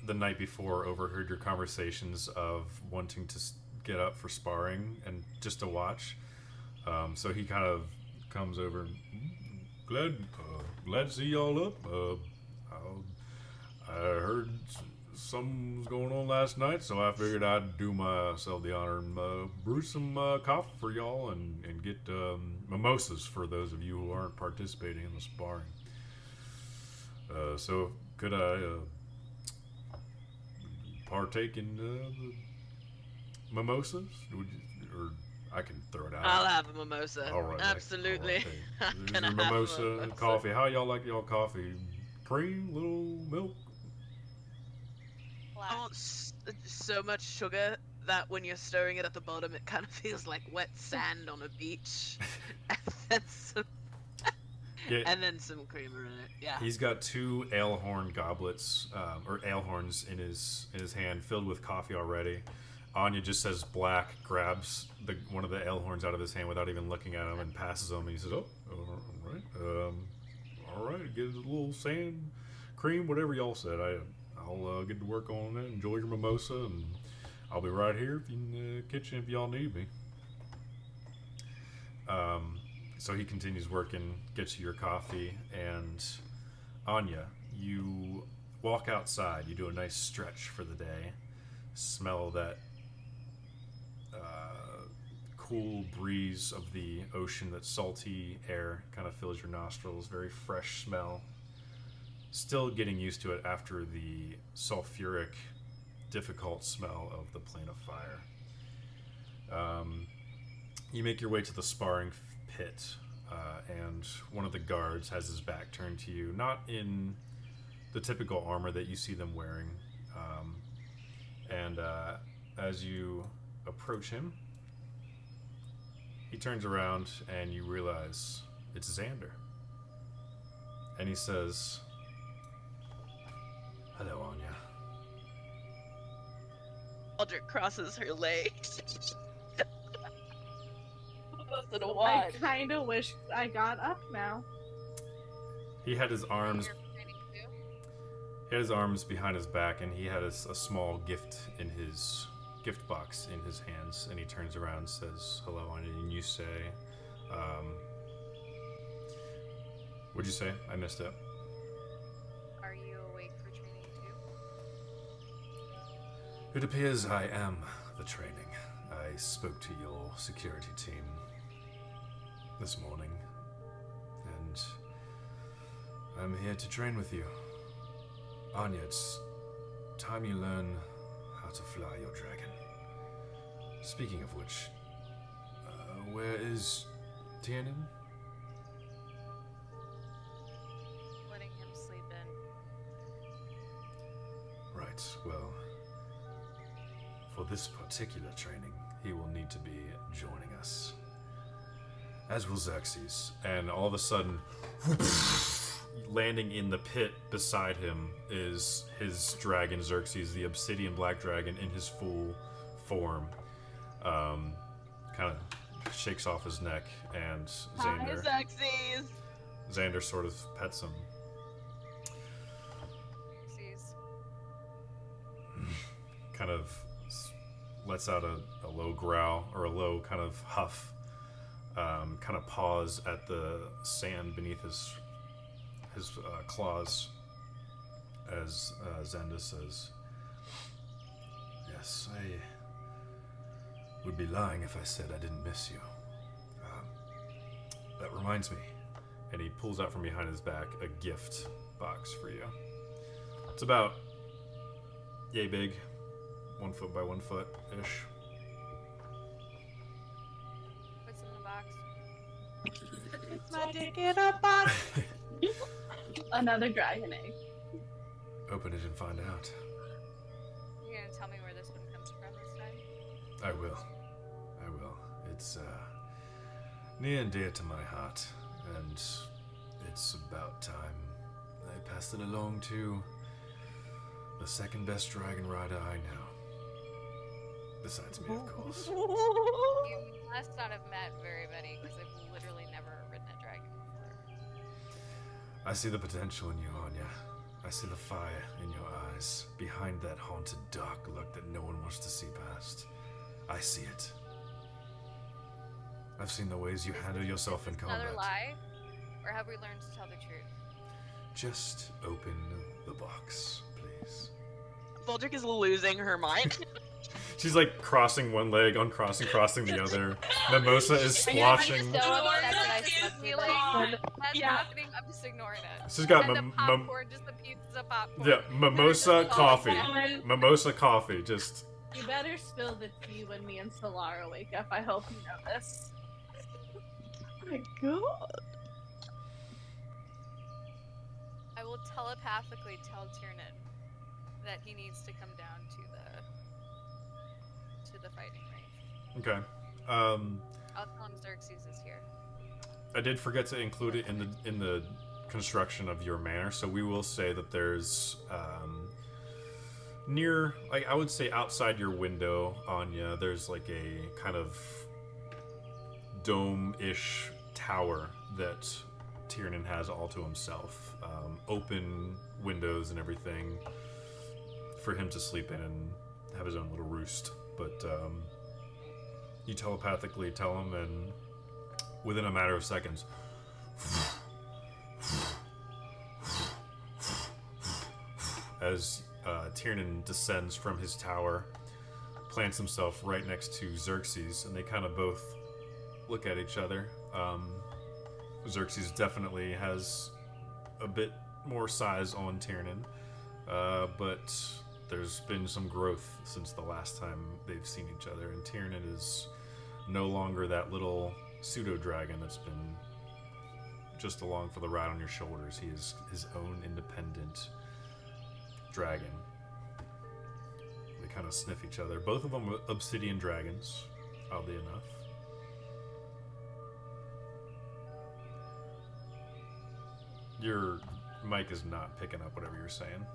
the night before, overheard your conversations of wanting to get up for sparring and just to watch. So he kind of comes over. Glad to see y'all up. I heard something was going on last night, so I figured I'd do myself the honor and brew some coffee for y'all and get mimosas for those of you who aren't participating in the sparring. So could I partake in the mimosas? Or I can throw it out.
I'll have a mimosa.
All right,
Absolutely.
all right,
I'm
There's
gonna
your
have a
mimosa and coffee. How y'all like y'all coffee? Cream, little milk?
I want so much sugar that when you're stirring it at the bottom, it kind of feels like wet sand on a beach. And then some creamer in it. Yeah.
He's got 2 ale horn goblets, or ale horns in his hand, filled with coffee already. Anya just says black, grabs one of the ale horns out of his hand without even looking at him, and passes him. And he says, "Oh, all right, get a little sand, cream, whatever y'all said. I'll get to work on it. Enjoy your mimosa, and I'll be right here in the kitchen if y'all need me." So he continues working, gets you your coffee, and Anya, you walk outside. You do a nice stretch for the day. Smell that cool breeze of the ocean, that salty air kind of fills your nostrils. Very fresh smell. Still getting used to it after the sulfuric difficult smell of the plane of fire. You make your way to the sparring pit, and one of the guards has his back turned to you, not in the typical armor that you see them wearing. And as you approach him, he turns around and you realize it's Xander. And he says, "Hello, Anya."
Aldrich crosses her legs.
I kind of wish I got up now.
He had his arms
You're training too?
He had his arms behind his back, and he had a small gift in his gift box in his hands. And he turns around and says, "Hello," and you say, "What'd you say? I missed it."
Are you awake for training too?
It appears I am the training. I spoke to your security team this morning, and I'm here to train with you. Anya, it's time you learn how to fly your dragon. Speaking of which, where is Tiernan?
Letting him sleep in.
Right, well, for this particular training, he will need to be joining us. As will Xerxes. And all of a sudden, landing in the pit beside him is his dragon, Xerxes, the obsidian black dragon in his full form. Kind of shakes off his neck, and
Hi, Xerxes.
Xander sort of pets him.
Sees.
Kind of lets out a low growl, or a low kind of huff, kind of paws at the sand beneath his claws, as Xander says, "Yes, I would be lying if I said I didn't miss you. That reminds me," and he pulls out from behind his back a gift box for you. It's about yay big, 1 foot by 1 foot ish.
What's in the box?
It's my dick in a box.
Another dragon egg.
Open it and find out.
You gonna tell me where this one comes from this time?
I will. It's near and dear to my heart, and it's about time I passed it along to the second best dragon rider I know. Besides me, of course.
You must not have met very many, because I've literally never ridden a dragon before.
I see the potential in you, Anya. I see the fire in your eyes, behind that haunted dark look that no one wants to see past. I see it. I've seen the ways you handle yourself in combat.
Another lie? Or have we learned to tell the truth?
Just open the box, please.
Aldrich is losing her mind.
She's like crossing one leg, uncrossing, crossing the other. Mimosa is splashing.
So upset that I slept
Feel
through
like
this.
that's
Yeah.
happening. I'm just ignoring it.
She's got
And the popcorn, just the pieces of popcorn.
yeah, mimosa coffee.
And
Mimosa coffee. Just
you better spill the tea when me and Solara wake up. I hope you know this.
Oh my god.
I will telepathically tell Tiernan that he needs to come down to the fighting range.
okay.
I'll tell him Xerxes is here.
I did forget to include it in the construction of your manor, so we will say that there's near, like I would say outside your window, Anya, there's like a kind of dome-ish tower that Tiernan has all to himself. Open windows and everything for him to sleep in and have his own little roost. But you telepathically tell him, and within a matter of seconds, as Tiernan descends from his tower, plants himself right next to Xerxes, and they kind of both look at each other. Xerxes definitely has a bit more size on Tiernan, but there's been some growth since the last time they've seen each other, and Tiernan is no longer that little pseudo-dragon that's been just along for the ride on your shoulders. He is his own independent dragon. They kind of sniff each other. Both of them obsidian dragons, oddly enough. Your mic is not picking up whatever you're saying.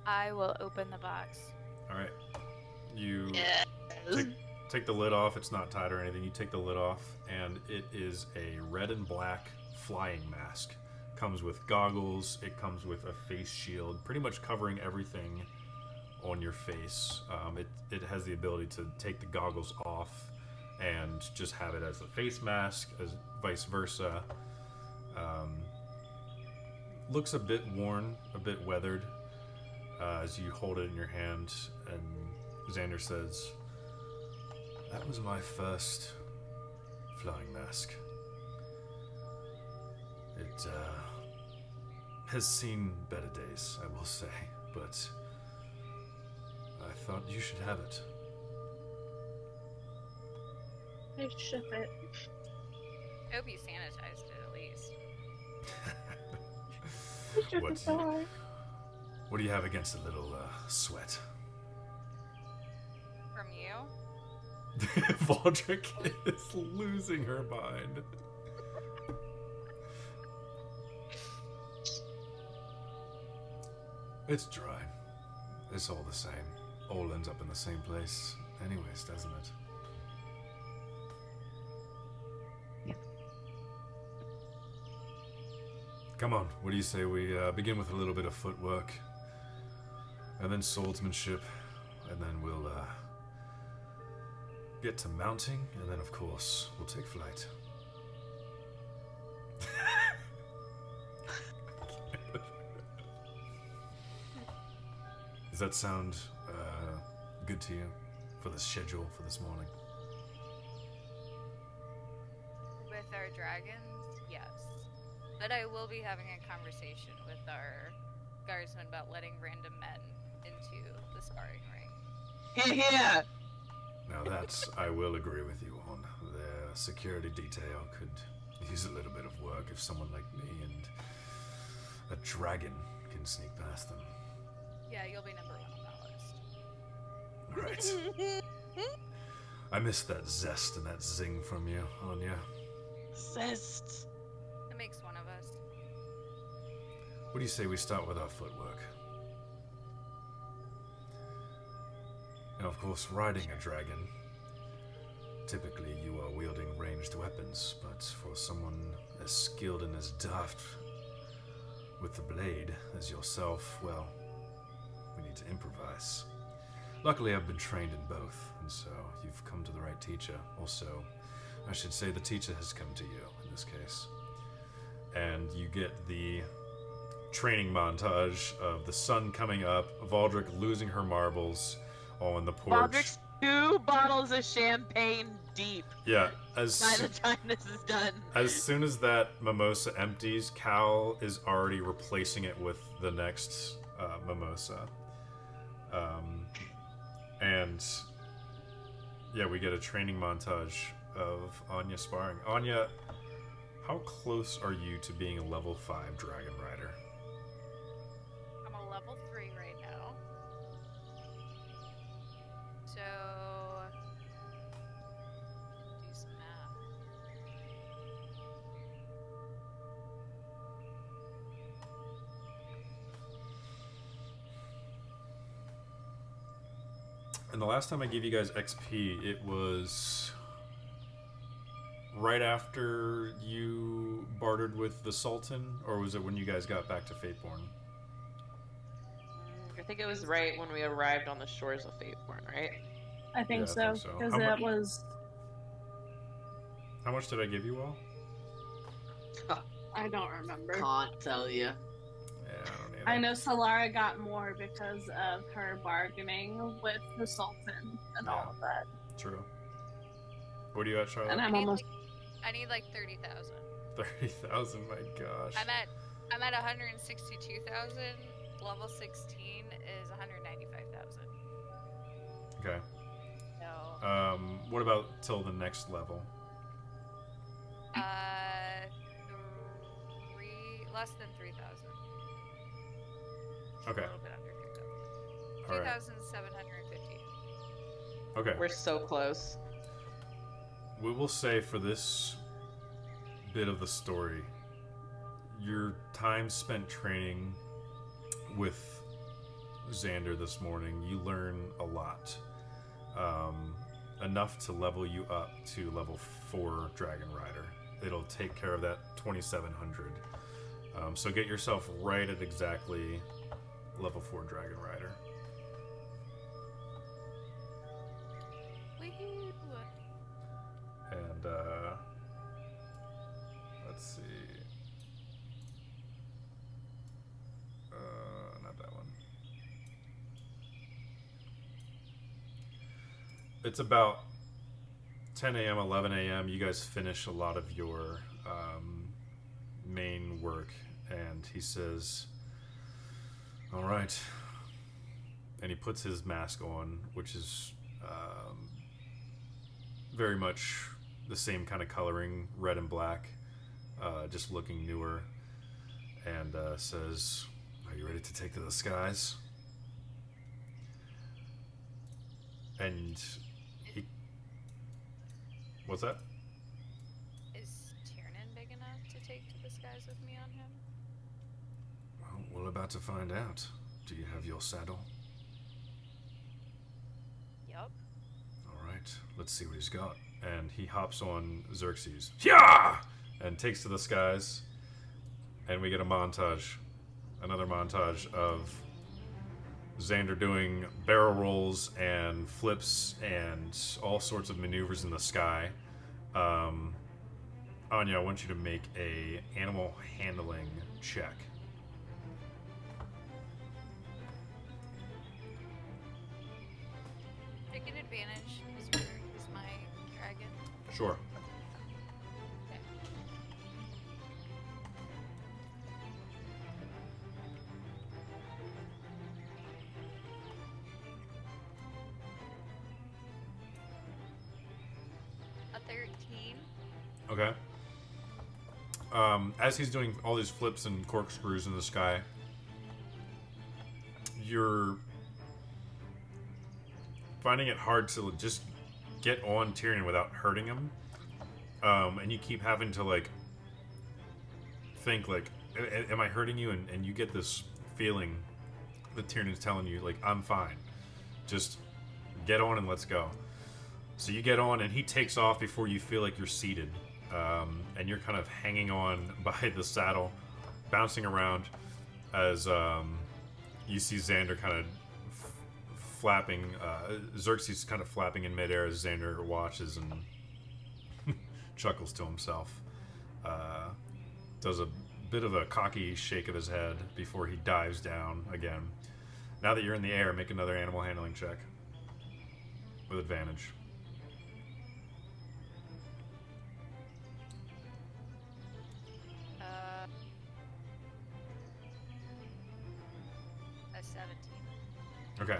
I will open the box.
All right. You take the lid off. It's not tied or anything. You take the lid off, and it is a red and black flying mask. Comes with goggles. It comes with a face shield, pretty much covering everything on your face. It has the ability to take the goggles off and just have it as a face mask, as vice versa. Looks a bit worn, a bit weathered, as you hold it in your hand, and Xander says, "That was my first flying mask. It has seen better days, I will say, but I thought you should have it."
I ship it.
I hope you sanitized it at least.
What do you have against a little sweat?
From you?
Valdrick is losing her mind. It's dry. It's all the same. All ends up in the same place anyways, doesn't it? Come on, what do you say we begin with a little bit of footwork, and then swordsmanship, and then we'll get to mounting, and then of course we'll take flight. Does that sound good to you for the schedule for this morning?
With our dragons, yes. But I will be having a conversation with our guardsmen about letting random men into the sparring ring.
Here.
Now that I will agree with you on. Their security detail could use a little bit of work if someone like me and a dragon can sneak past them.
Yeah, you'll be number 1 on that list.
Alright. I miss that zest and that zing from you, Anya.
Zest.
That makes one of us.
What do you say we start with our footwork? Now, of course, riding a dragon, typically you are wielding ranged weapons, but for someone as skilled and as daft with the blade as yourself, well, we need to improvise. Luckily, I've been trained in both, and so you've come to the right teacher. Also, I should say the teacher has come to you in this case. And you get the training montage of the sun coming up, Valdrick losing her marbles on the porch.
Valdrick's 2 bottles of champagne deep.
Yeah,
By the time this is done.
as soon as that mimosa empties, Cal is already replacing it with the next mimosa. And yeah, we get a training montage of Anya sparring. Anya, how close are you to being a level 5 dragon rider?
I'm a level 3 right now. So, do some math.
And the last time I gave you guys XP, it was right after you bartered with the Sultan, or was it when you guys got back to Fateborn?
I think it was right when we arrived on the shores of Fateborn, right?
I think
Yeah, I
so,
think so.
because
How
that
much-
was.
How much did I give you all?
I don't remember.
Can't tell you.
Yeah, I don't either.
I know Solara got more because of her bargaining with the Sultan and all of that.
True. What are you at, Charlotte?
And I'm
I need,
almost.
I need like 30,000.
30,000, my gosh.
I'm at 162,000. Level 16 is 195,000.
Okay.
No.
What about till the next level?
Less than 3,000.
Okay.
A little bit under 3,000.
All right.
2,750.
Okay.
We're so close.
We will say for this bit of the story, your time spent training with Xander this morning, you learn a lot. Enough to level you up to level 4 Dragon Rider. It'll take care of that 2,700. So get yourself right at exactly level 4 Dragon Rider.
Wee-hoo.
And let's see. Not that one. It's about 10 a.m., 11 a.m. You guys finish a lot of your main work, and he says, "All right." And he puts his mask on, which is very much the same kind of coloring, red and black, just looking newer, and says, "Are you ready to take to the skies?" And he... What's that?
Is Tiernan big enough to take to the skies with me on him?
Well, we're about to find out. Do you have your saddle?
Yup.
All right, let's see what he's got. And he hops on Xerxes. Yeah! And takes to the skies. And we get a montage. Another montage of Xander doing barrel rolls and flips and all sorts of maneuvers in the sky. Anya, I want you to make a animal handling check.
Take an advantage because he's my dragon.
Sure.
Okay. A 13.
Okay. As he's doing all these flips and corkscrews in the sky, you're finding it hard to just get on Tyrion without hurting him. And you keep having to, like, think, like, am I hurting you? And you get this feeling that Tyrion's telling you, like, I'm fine. Just get on and let's go. So you get on, and he takes off before you feel like you're seated. And you're kind of hanging on by the saddle, bouncing around as you see Xander kind of flapping, Xerxes kind of flapping in midair as Xander watches and chuckles to himself. Does a bit of a cocky shake of his head before he dives down again. Now that you're in the air, make another animal handling check with advantage.
A 17.
Okay.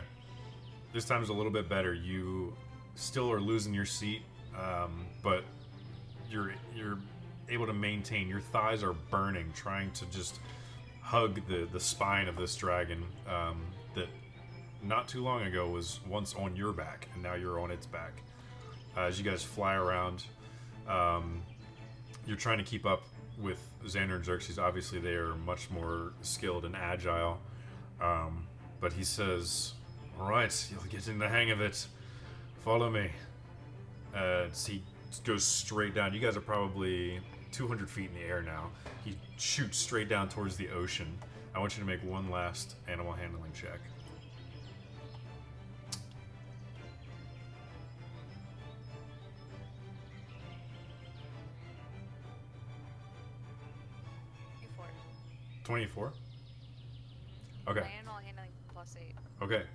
This time is a little bit better. You still are losing your seat, but you're able to maintain. Your thighs are burning, trying to just hug the spine of this dragon that not too long ago was once on your back, and now you're on its back. As you guys fly around, you're trying to keep up with Xander and Xerxes. Obviously, they are much more skilled and agile. But he says, "All right, you'll get in the hang of it. Follow me." He goes straight down. You guys are probably 200 feet in the air now. He shoots straight down towards the ocean. I want you to make one last animal handling check.
Before.
24? Okay.
My animal handling +8.
Okay.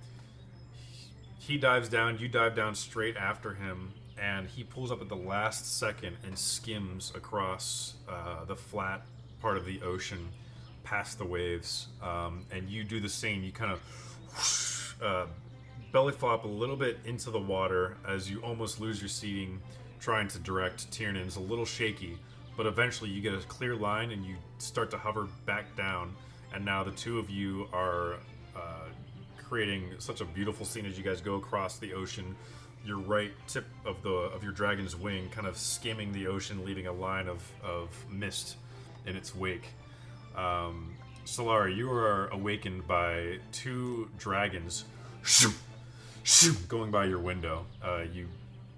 He dives down, you dive down straight after him, and he pulls up at the last second and skims across the flat part of the ocean past the waves. And you do the same. You kind of belly flop a little bit into the water as you almost lose your seating, trying to direct Tiernan. It's a little shaky, but eventually you get a clear line and you start to hover back down. And now the two of you are creating such a beautiful scene as you guys go across the ocean. Your right tip of your dragon's wing kind of skimming the ocean, leaving a line of mist in its wake. Solara, you are awakened by two dragons going by your window. You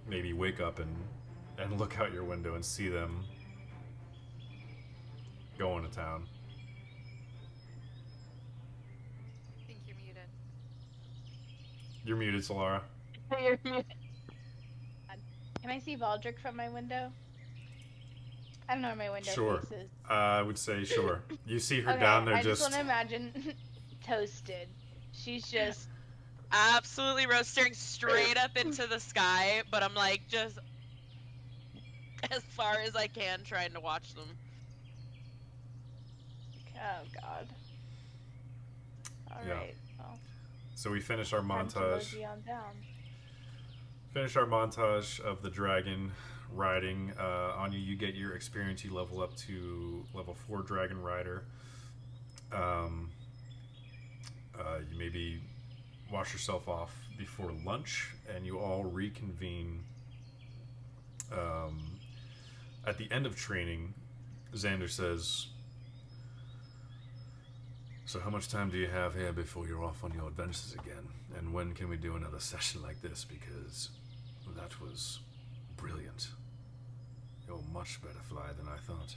maybe wake up and look out your window and see them going to town.
I think you're muted.
You're muted, Solara.
You're muted. Can I see Valdrick from my window? I don't know where my window
Sure.
faces.
I would say sure. You see her
Okay,
down there
I
just...
want to imagine toasted. She's just...
Absolutely, Rose staring straight up into the sky, but I'm like just as far as I can trying to watch them.
Oh, God.
Yeah.
Alright, well,
So we finish our
time to
montage.
mosey on down.
Finish our montage of the dragon riding. Anya, you get your experience. You level up to level 4 dragon rider. You maybe wash yourself off before lunch, and you all reconvene. At the end of training, Xander says, "So how much time do you have here before you're off on your adventures again? And when can we do another session like this? Because that was brilliant. You're a much better fly than I thought."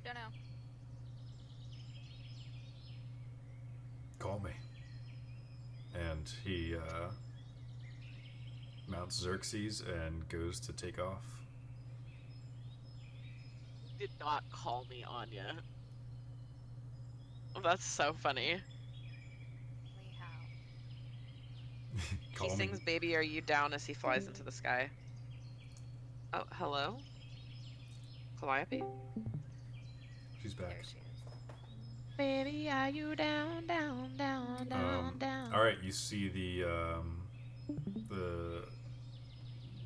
Don't know.
Call me. And he mounts Xerxes and goes to take off.
Did not call me Anya. Oh, that's so funny.
Lee how?
Call
He
me.
sings "Baby, Are You Down" as he flies into the sky. Oh, hello? Calliope?
She's back.
There she is.
Baby, are you down, down, down, down, down?
All right, you see the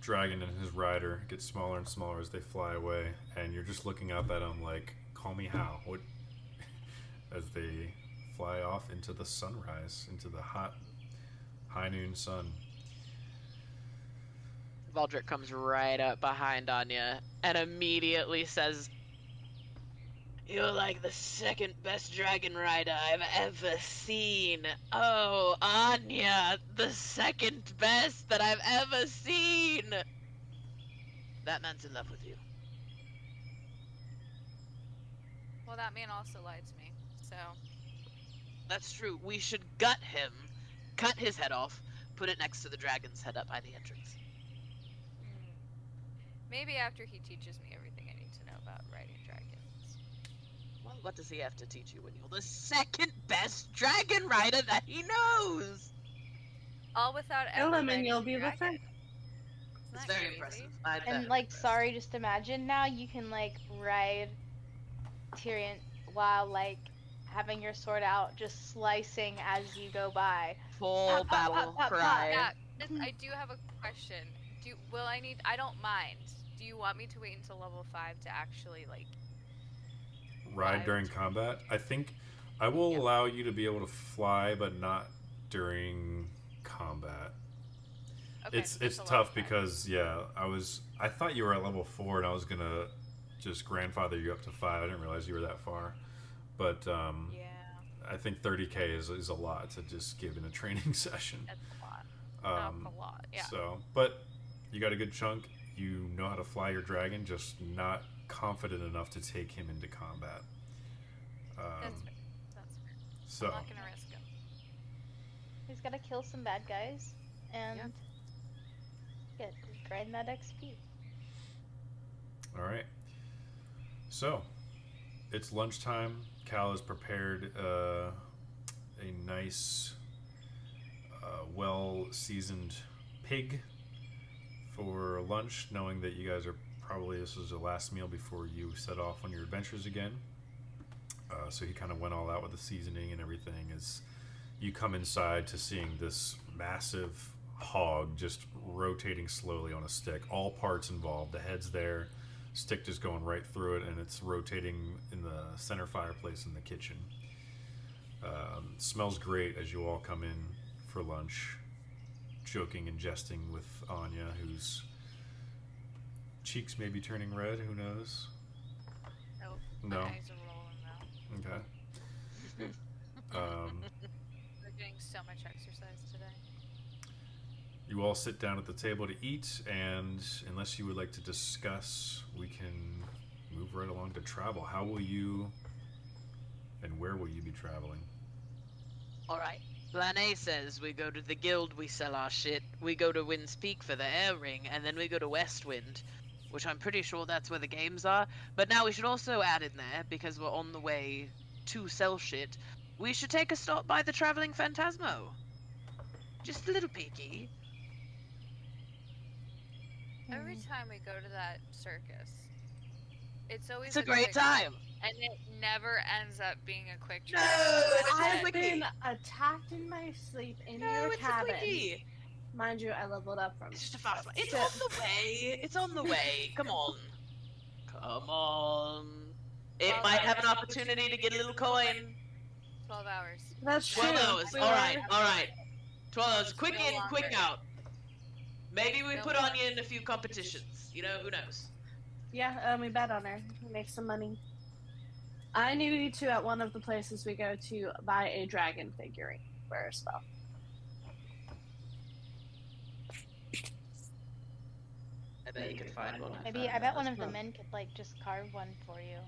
dragon and his rider get smaller and smaller as they fly away, and you're just looking up at them like, "Call me how?" What? As they fly off into the sunrise, into the hot high noon sun.
Valdrick comes right up behind Anya and immediately says, "You're like the second best dragon rider I've ever seen. Oh, Anya, the second best that I've ever seen. That man's in love with you."
Well, that man also lied to me, so
That's true. We should gut him, cut his head off, put it next to the dragon's head up by the entrance.
maybe after he teaches me everything I need to know about riding dragons.
Well, what does he have to teach you when you're the second best dragon rider that he knows?
All without
Kill
ever
him and
riding
you'll
a
be the
dragon.
first.
Isn't
It's
that
very
crazy?
impressive. I'm
And
very
like,
impressed.
sorry, just imagine now you can like ride Tyrion while like having your sword out, just slicing as you go by.
Full
Pop, pop,
battle
pop, pop, pop.
cry.
Yeah, I do have a question. I don't mind. Do you want me to wait until level 5 to actually like
Ride
Fly
during
with-
combat. I think I will
Yeah.
allow you to be able to fly, but not during combat.
okay,
It's
just a level
tough
5.
because I thought you were at level 4 and I was gonna just grandfather you up to 5. I didn't realize you were that far, but
Yeah,
I think 30k is a lot to just give in a training session.
that's a lot.
Um,
That's a lot. Yeah.
So, but you got a good chunk. You know how to fly your dragon, just not confident enough to take him into combat.
That's fair. That's fair.
So
I'm not gonna risk him.
He's gotta kill some bad guys and grind that XP.
all right. So it's lunchtime. Cal has prepared a nice, well-seasoned pig for lunch, knowing that you guys are probably this is the last meal before you set off on your adventures again. So he kind of went all out with the seasoning and everything. As you come inside to seeing this massive hog just rotating slowly on a stick, all parts involved. The head's there, stick just going right through it, and it's rotating in the center fireplace in the kitchen. Smells great as you all come in for lunch, joking and jesting with Anya, whose cheeks may be turning red. Who knows?
Nope.
No.
My eyes are rolling though.
Okay.
We're doing so much exercise today.
You all sit down at the table to eat, and unless you would like to discuss, we can move right along to travel. How will you and where will you be traveling?
Alright. Plan A says we go to the guild, we sell our shit, we go to Wind's Peak for the air ring, and then we go to Westwind, which I'm pretty sure that's where the games are. But now we should also add in there, because we're on the way to sell shit, we should take a stop by the Traveling Phantasmo. Just a little peeky.
Every time we go to that circus, it's always
It's a great
quick-
time.
and it never ends up being a quick trip.
I've
quickie.
been attacked in my sleep in
No,
your
it's a
cabin.
quickie.
Mind you, I leveled up from.
It's just a fast one. It's on the way. It's on the way. Come on. Come on. It
Well,
might
no.
have an opportunity to get a little coin.
12 hours.
That's true.
12 hours.
We
Alright,
were-
alright. 12 hours. Quick
No
in, quick
longer.
out. Maybe we
No
put
longer.
Anya in a few competitions. You know, who knows?
Yeah, we bet on her. We make some money. I need you to at one of the places we go to buy a dragon figurine for a spell.
I bet you can find one.
Maybe I bet one of the men could like just carve one for you.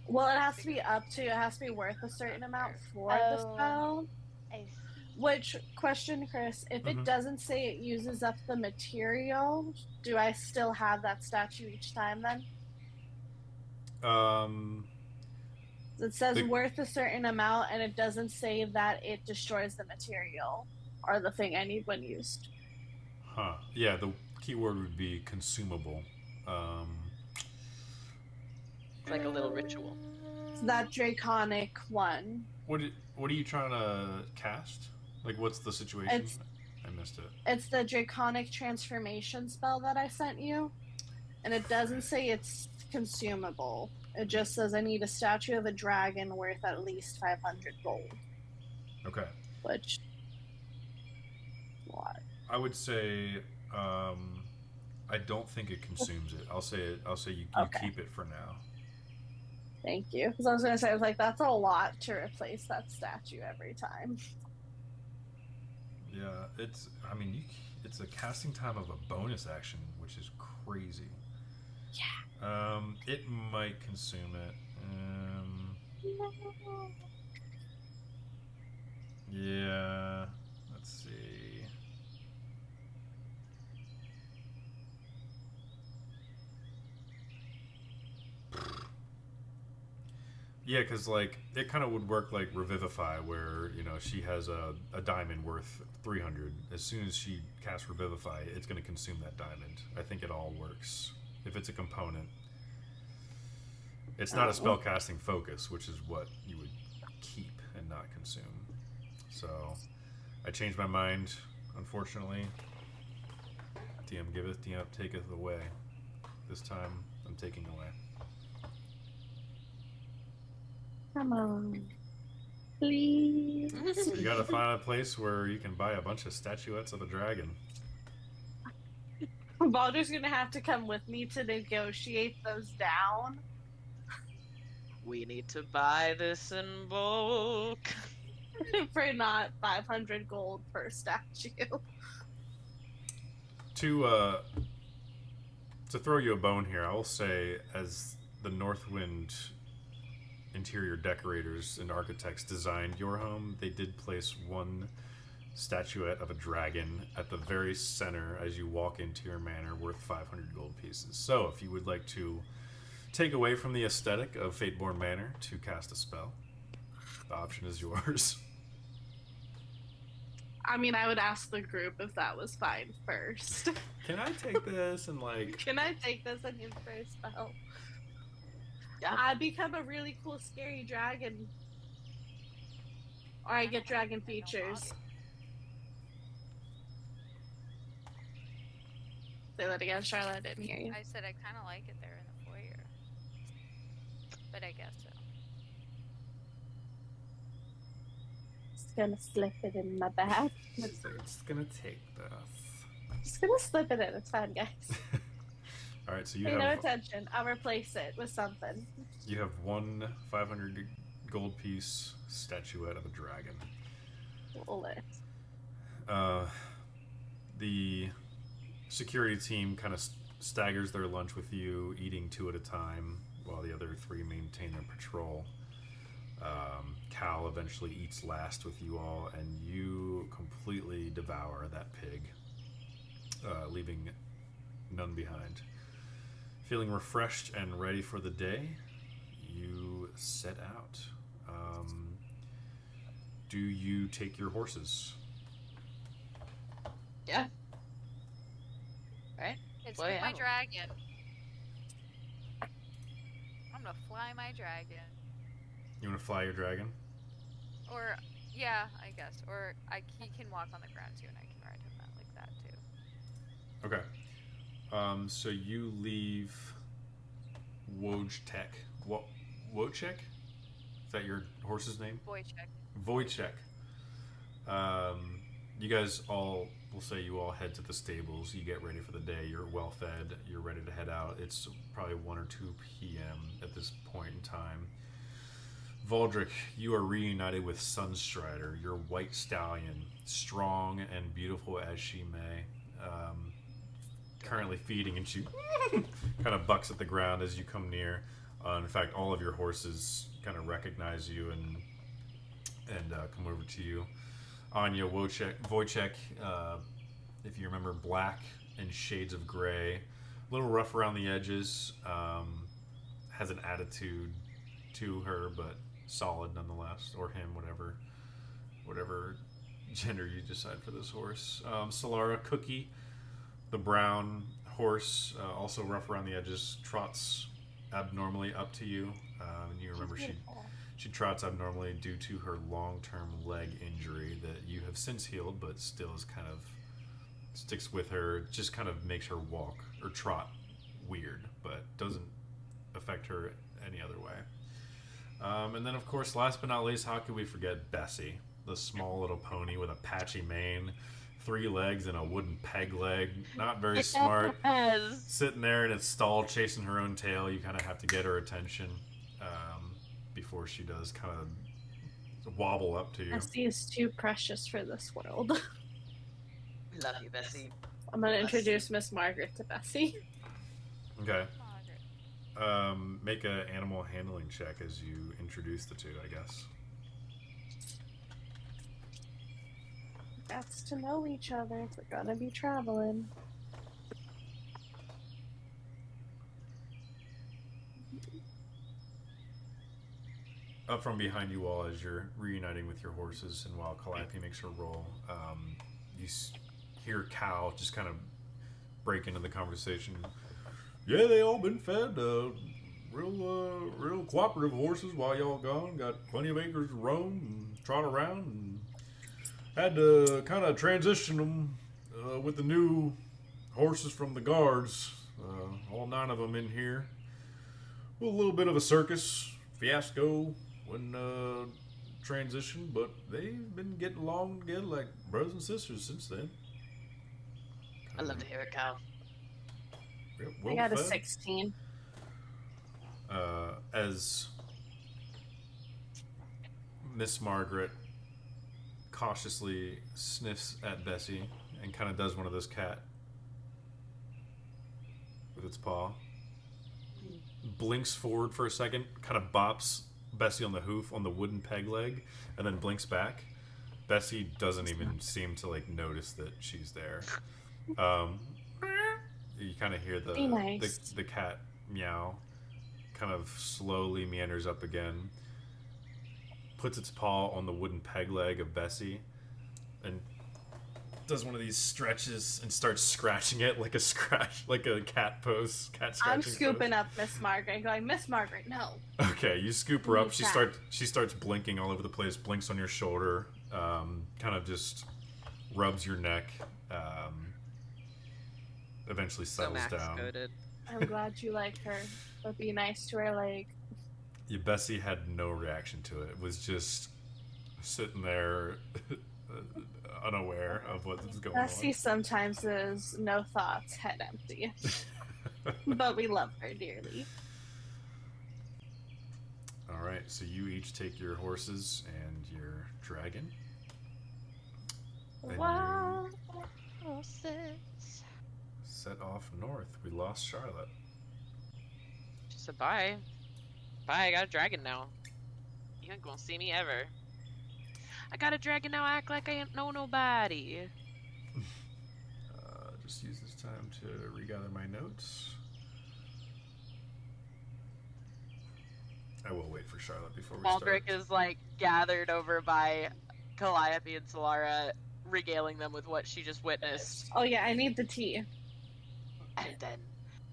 Well, it has to be up to. It has to be worth a certain amount for the
Oh.
spell.
I see.
Which question, Chris? If
Mhm.
it doesn't say it uses up the material, do I still have that statue each time then? It says
The-
worth a certain amount, and it doesn't say that it destroys the material or the thing I need when used.
Huh. Yeah, the keyword would be consumable.
It's like a little ritual.
It's that draconic one.
What are you trying to cast? Like, what's the situation?
It's-
I missed it.
It's the draconic transformation spell that I sent you, and it doesn't say it's consumable. It just says I need a statue of a dragon worth at least 500 gold.
Okay.
Which, what?
I would say I don't think it consumes it. I'll say you
Okay.
keep it for now.
Thank you. Because I was gonna say, I was like, that's a lot to replace that statue every time.
Yeah, it's it's a casting time of a bonus action, which is crazy. Yeah. It might consume it. Yeah. Let's see. Yeah, because like it kind of would work like Revivify, where she has a diamond worth 300. As soon as she casts Revivify, it's going to consume that diamond. I think it all works if it's a component. It's not a spell casting focus, which is what you would keep and not consume. So I changed my mind, unfortunately. DM giveth, DM taketh away. This time I'm taking away.
Come on. Please.
You gotta find a place where you can buy a bunch of statuettes of a dragon.
Baldur's gonna have to come with me to negotiate those down.
We need to buy this in bulk.
For not 500 gold per statue.
To throw you a bone here, I will say, as the Northwind interior decorators and architects designed your home, they did place one statuette of a dragon at the very center as you walk into your manor, worth 500 gold pieces. So if you would like to take away from the aesthetic of Fateborn Manor to cast a spell, the option is yours.
I mean, I would ask the group if that was fine first.
Can I take this and like...
Can I take this and use for a spell?
Yeah.
I become a really cool, scary dragon. Or I get dragon features. Say that again, Charlotte. I didn't hear you.
I said I kind of like it there in the foyer. But I guess so.
Just gonna slip it in my bag.
It's gonna take this.
Just gonna slip it in. It's fine, guys.
All right, so you
Pay no
have
attention. I'll replace it with something.
you have one 500 gold piece statuette of a dragon.
Lit.
The security team kind of staggers their lunch with you, eating 2 at a time, while the other 3 maintain their patrol. Cal eventually eats last with you all, and you completely devour that pig, leaving none behind. Feeling refreshed and ready for the day, you set out. Do you take your horses?
Yeah. Right?
It's
Well,
with my
yeah.
dragon. I'm gonna fly my dragon.
You want to fly your dragon?
Or, yeah, I guess. Or he can walk on the ground too, and I can ride him out like that too.
Okay. So you leave Wojtek. Wojtek? Is that your horse's name?
Boy check.
Wojtek. You guys all, we'll say you all head to the stables. You get ready for the day. You're well fed. You're ready to head out. It's probably 1 or 2 p.m. at this point in time. Valdric, you are reunited with Sunstrider, your white stallion, strong and beautiful as she may. Currently feeding, and she kind of bucks at the ground as you come near. In fact, all of your horses kind of recognize you and come over to you. Anya Wojciech, if you remember, black and shades of gray, a little rough around the edges, has an attitude to her, but solid nonetheless, or him, whatever gender you decide for this horse. Solara, Cookie, the brown horse, also rough around the edges, trots abnormally up to you. And you remember she trots abnormally due to her long-term leg injury that you have since healed, but still is kind of sticks with her. Just kind of makes her walk or trot weird, but doesn't affect her any other way. And then, of course, last but not least, how could we forget Bessie, the small little pony with a patchy mane, 3 legs and a wooden peg leg. Not very smart. Sitting there in its stall chasing her own tail. You kind of have to get her attention before she does kind of wobble up to you.
Bessie is too precious for this world.
We love you, Bessie.
I'm gonna introduce Miss Margaret to Bessie.
Okay.
Margaret.
Make an animal handling check as you introduce the 2, I guess.
Gets to know each other if we're gonna be traveling.
Up from behind you all as you're reuniting with your horses, and while Calliope makes her roll, you hear Cal just kind of break into the conversation. Yeah, they all been fed. Real cooperative horses while y'all gone. Got plenty of acres to roam and trot around, and had to kind of transition them with the new horses from the guards. All 9 of them in here. Well, a little bit of a circus fiasco when transition, but they've been getting along together like brothers and sisters since then.
I love to hear it, Kyle.
Yep,
I
well
got a
fed.
16.
As Miss Margaret cautiously sniffs at Bessie and kind of does one of those cat with its paw, blinks forward for a second, kind of bops Bessie on the hoof on the wooden peg leg, and then blinks back. Bessie doesn't even seem to like notice that she's there. You kind of hear
Be nice.
the cat meow, kind of slowly meanders up again, puts its paw on the wooden peg leg of Bessie, and does one of these stretches and starts scratching it like a cat pose. Cat scratching
I'm scooping
pose.
up Miss Margaret, going, Miss Margaret, no.
Okay, you scoop her up. She
Cat.
starts blinking all over the place. Blinks on your shoulder. Kind of just rubs your neck. Eventually
So
settles
max
down.
coded.
I'm glad you like her, but be nice to her, like.
Yeah, Bessie had no reaction to it. It was just sitting there, unaware of what was going
Bessie sometimes is no thoughts, head empty.
on.
But we love her dearly.
All right, so you each take your horses and your dragon. And
Wow.
Horses.
set off north. We lost Charlotte.
She said bye. Bye, I got a dragon now. You ain't gonna see me ever. I got a dragon now, act like I ain't know nobody.
Just use this time to regather my notes. I will wait for Charlotte before we
Baldric
start.
is like gathered over by Calliope and Solara, regaling them with what she just witnessed.
Oh yeah, I need the tea.
And then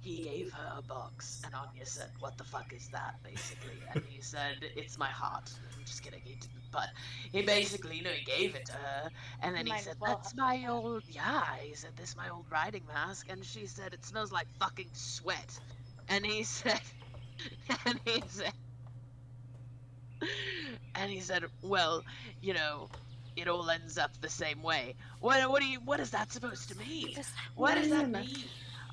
he gave her a box, and Anya said, "What the fuck is that?" Basically, and he said, "It's my heart." I'm just kidding, he didn't. But he basically, he gave it to her, and then he
Might
said,
as well
"That's my old." Yeah, he said, "This is my old riding mask," and she said, "It smells like fucking sweat," and he said, and he said, and he said, "Well, it all ends up the same way." What is that supposed to mean? What does that mean?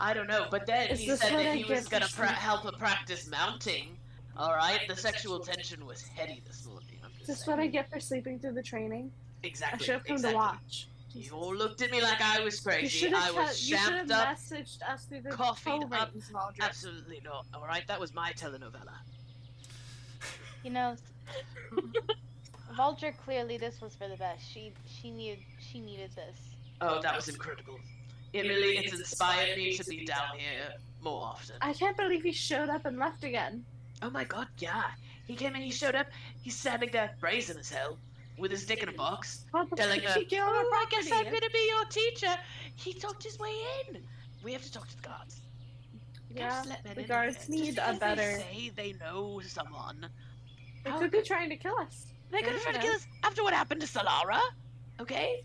I don't know, but then
Is
he
this
said
what
that
I
he
get
was gonna
for
help her practice mounting. All right, the sexual tension was heady this morning. I'm
Is
just
this
saying.
what I get for sleeping through the training?
Exactly.
I should have come
exactly.
to watch.
You all looked at me like I was
You
crazy.
should
I
have
was
you should
shamped
have
up,
messaged us through the
coffeeed
toe
up.
rings, Valdric.
Absolutely not. All right, that was my telenovela.
You know, Valdric, clearly this was for the best. She needed this.
Oh, that was incredible. It's inspired me to be down here more often.
I can't believe he showed up and left again.
Oh my god, yeah. He came in, he showed up, he's standing there brazen as hell, with his dick in a box,
What the
telling
fuck?
her,
She get on
"Oh,
our
I guess I'm
property.
gonna be your teacher." He talked his way in. We have to talk to the guards. You can't
Yeah,
just let men
the
in
guards
here.
need
Just
a
because
better.
They say they know someone.
They
How
could be trying to kill us.
They could have tried to kill us after what happened to Solara. Okay?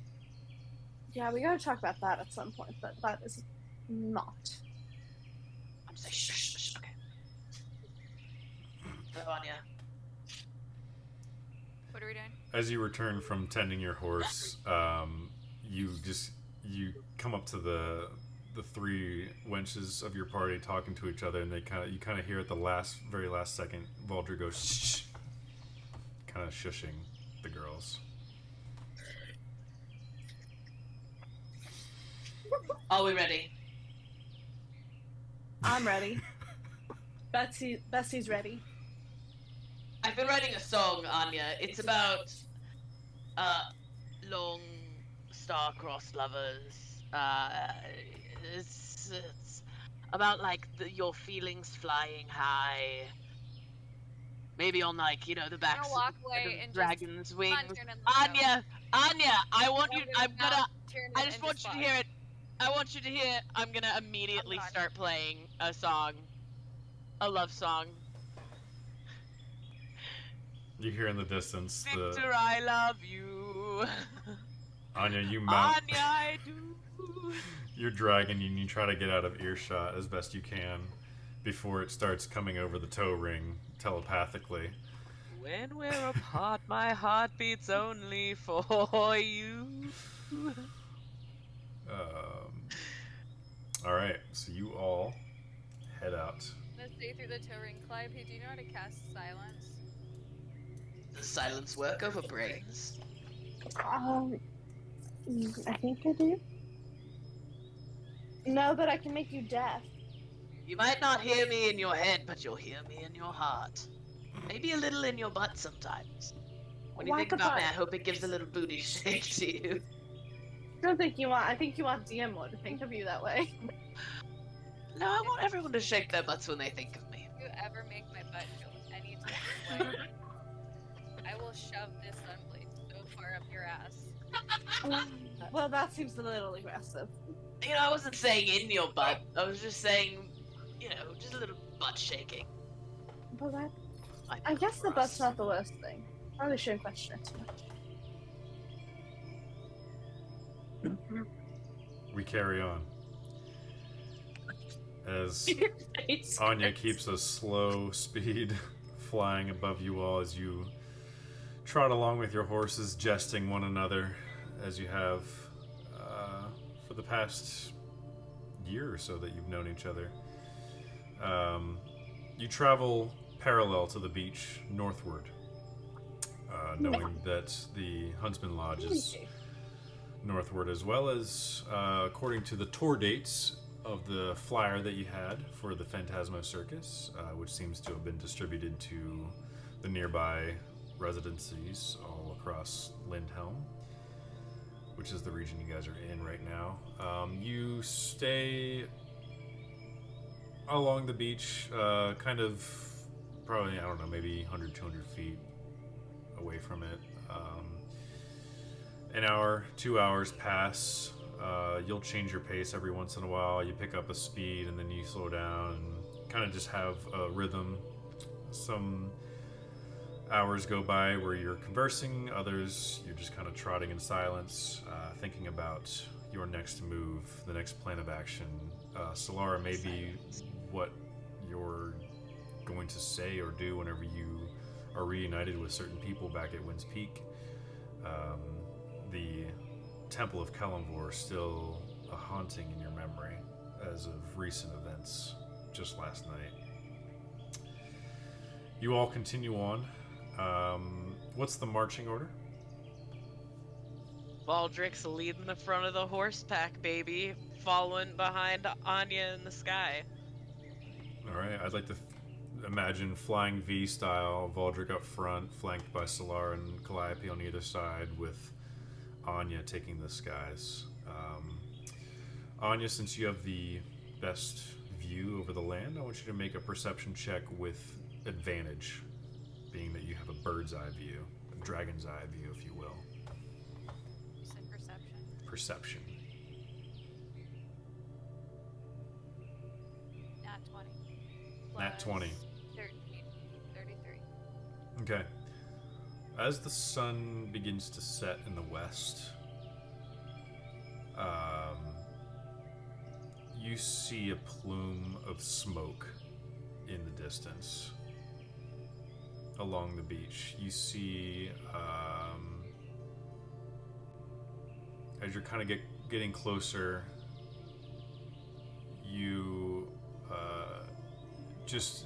Yeah, we gotta talk about that at some point, but that is not.
I'm saying shh. Okay. Hello, Anya.
What are we doing?
As you return from tending your horse, you come up to the three wenches of your party talking to each other, and you kind of hear at the very last second, Valdric goes shh, kind of shushing the girls.
Are we ready?
I'm ready. Bessie's ready.
I've been writing a song, Anya. It's about long star-crossed lovers. It's about like your feelings flying high. Maybe on like the backs
I'll walk
of
away
the
and
dragon's
just
wings.
turn in the
Anya, I want you.
I'm
I just want you to hear it. I want you to hear. I'm gonna immediately
not.
start playing a song, a love song.
You hear in the distance
Victor, I love you.
Anya, you mount
Anya, I do.
your dragon, and you try to get out of earshot as best you can before it starts coming over the toe ring telepathically.
When we're apart, my heart beats only for you.
All right, so you all head out.
Let's stay through the toe ring. Calliope, do you know how to cast silence?
Does silence work over brains?
I think I do. No, but I can make you deaf.
You might not hear me in your head, but you'll hear me in your heart. Maybe a little in your butt sometimes. When you
Whack
think
a
about me,
butt.
I hope it gives a little booty shake to you.
I think you want DMO to think of you that way.
No, I want everyone to shake their butts when they think of me.
If you ever make my butt feel any type of way, I will shove this sunblade so far up your ass.
Well, that seems a little aggressive.
You know, I wasn't saying in your butt. I was just saying, you know, just a little butt shaking.
But that,
I
I
know,
guess the
for
butt's
us.
not the worst thing. Probably shouldn't question it too much.
We carry on. As
It's
Anya
great.
keeps a slow speed flying above you all as you trot along with your horses, jesting one another as you have for the past year or so that you've known each other. You travel parallel to the beach northward, knowing that the Huntsman Lodge is northward, as well as according to the tour dates of the flyer that you had for the Phantasmo Circus, which seems to have been distributed to the nearby residencies all across Lindhelm, which is the region you guys are in right now. You stay along the beach, kind of probably, I don't know, maybe 100, 200 feet away from it. An hour, 2 hours pass. You'll change your pace every once in a while. You pick up a speed and then you slow down and kind of just have a rhythm. Some hours go by where you're conversing, others you're just kind of trotting in silence, thinking about your next move, the next plan of action. Solara, maybe what you're going to say or do whenever you are reunited with certain people back at Wind's Peak. The Temple of Kalimvor still a haunting in your memory as of recent events just last night. You all continue on. What's the marching order?
Baldrick's leading the front of the horse pack, baby, following behind Anya in the sky.
All right, I'd like to imagine flying V style, Valdrick up front, flanked by Solar and Calliope on either side, with Anya taking the skies. Anya, since you have the best view over the land, I want you to make a perception check with advantage, being that you have a bird's eye view, a dragon's eye view, if you will.
You said perception.
Perception.
Nat 20.
Nat 20.
13. 33.
Okay. As the sun begins to set in the west, you see a plume of smoke in the distance along the beach. You see, as you're kind of getting closer, you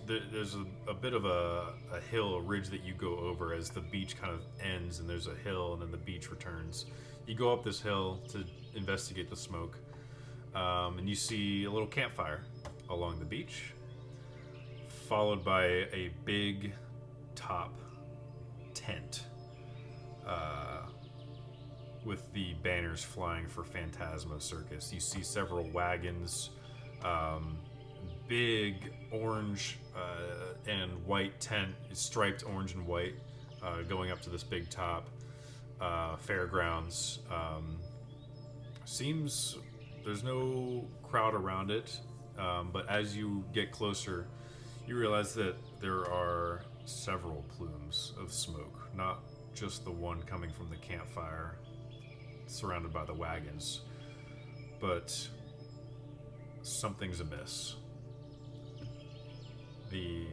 there's a bit of a hill, a ridge that you go over as the beach kind of ends, and there's a hill, and then the beach returns. You go up this hill to investigate the smoke, and you see a little campfire along the beach, followed by a big top tent with the banners flying for Phantasmo Circus. You see several wagons, big orange and white tent, striped orange and white, going up to this big top. Fairgrounds. Seems there's no crowd around it, but as you get closer, you realize that there are several plumes of smoke, not just the one coming from the campfire surrounded by the wagons, but something's amiss. The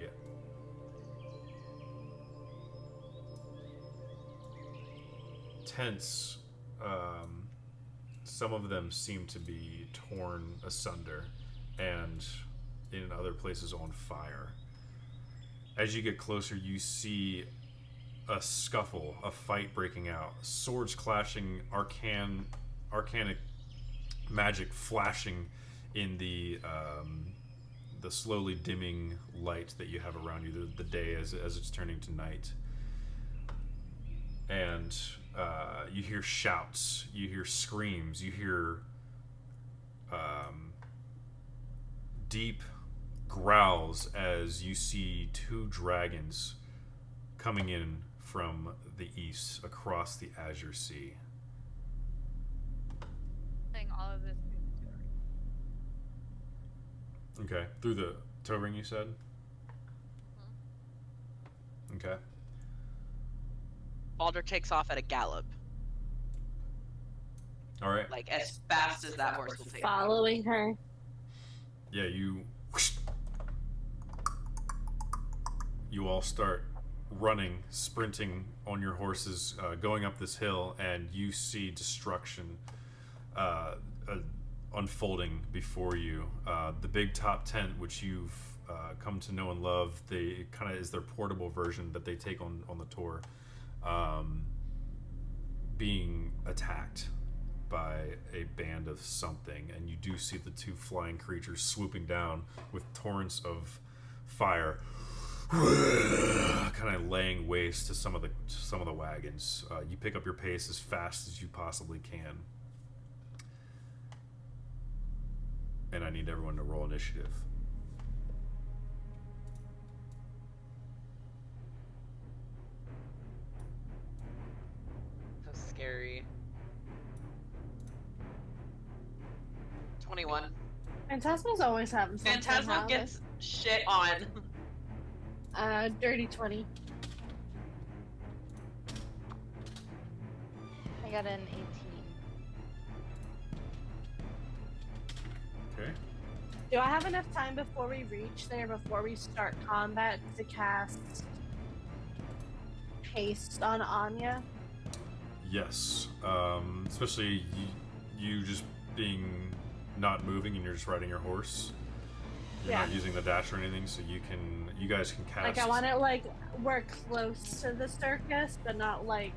tents, some of them seem to be torn asunder and in other places on fire. As you get closer, you see a scuffle, a fight breaking out, swords clashing, arcanic magic flashing in the slowly dimming light that you have around you, the day as it's turning to night. And you hear shouts, you hear screams, you hear deep growls as you see two dragons coming in from the east across the Azure Sea.
all of this through the door.
Okay, through the toe ring, you said. Okay.
Balder takes off at a gallop.
All right.
Like
As fast as that horse will take.
Following her.
Yeah, you all start running, sprinting on your horses, going up this hill, and you see destruction unfolding before you. The big top tent, which you've come to know and love, it kind of is their portable version that they take on the tour, being attacked by a band of something, and you do see the two flying creatures swooping down with torrents of fire, kind of laying waste to some of the wagons. You pick up your pace as fast as you possibly can, and I need everyone to roll initiative.
so scary. 21.
Phantasma's always having something.
Phantasma gets shit on.
Dirty 20.
I got an 18.
Okay.
Do I have enough time before we reach there, before we start combat, to cast haste on Anya?
Yes. Especially you just being not moving and you're just riding your horse. You're not using the dash or anything, so you guys can cast.
Like, I want to, like, we're close to the circus, but not, like,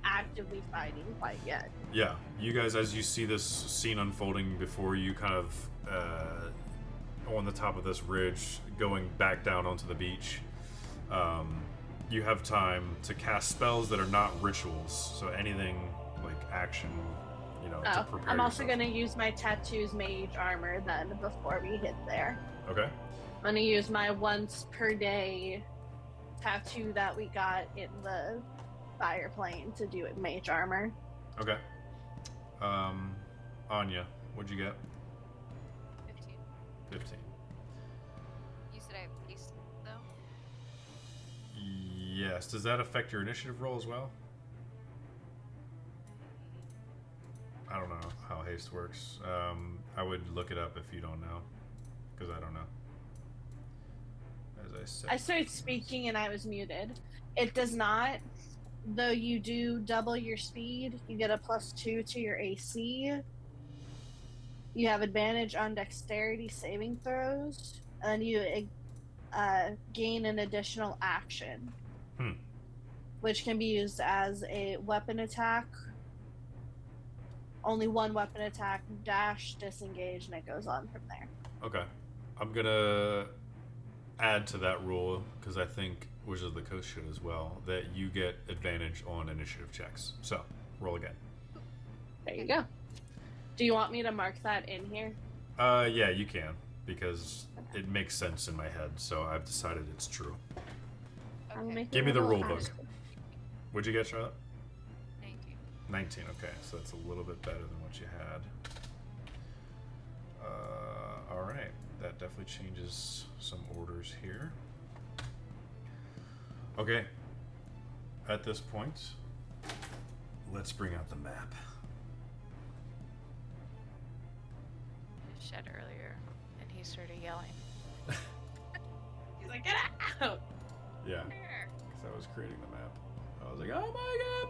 actively fighting quite yet.
Yeah, you guys, as you see this scene unfolding before you, kind of on the top of this ridge, going back down onto the beach, you have time to cast spells that are not rituals. So anything like action, to prepare
I'm also
yourself.
going to use my tattoos mage armor then before we hit there.
Okay.
I'm going to use my once per day tattoo that we got in the fire plane to do it mage armor.
Okay. Anya, what'd you get?
15.
15.
You said I have haste, though?
Yes. Does that affect your initiative roll as well? I don't know how haste works. I would look it up if you don't know, because I don't know. As I said.
I started speaking and I was muted. It does not. Though you do double your speed, you get a +2 to your AC. You have advantage on dexterity saving throws, and you gain an additional action, which can be used as a weapon attack. Only one weapon attack, dash, disengage, and it goes on from there.
Okay. I'm gonna add to that rule, because I think Wizards of the Coast should as well, that you get advantage on initiative checks. So, roll again.
There you go. Do you want me to mark that in here?
Yeah, you can, because it makes sense in my head, so I've decided it's true.
I'll make
Give
a
me the
little
rule book.
asterisk.
What'd you get, Charlotte?
19.
19, okay, so that's a little bit better than what you had. Alright, that definitely changes some orders here. Okay, at this point, let's bring out the map.
I shed earlier, and he started yelling.
He's like, get out!
Yeah, because I was creating the map. I was like, oh my god!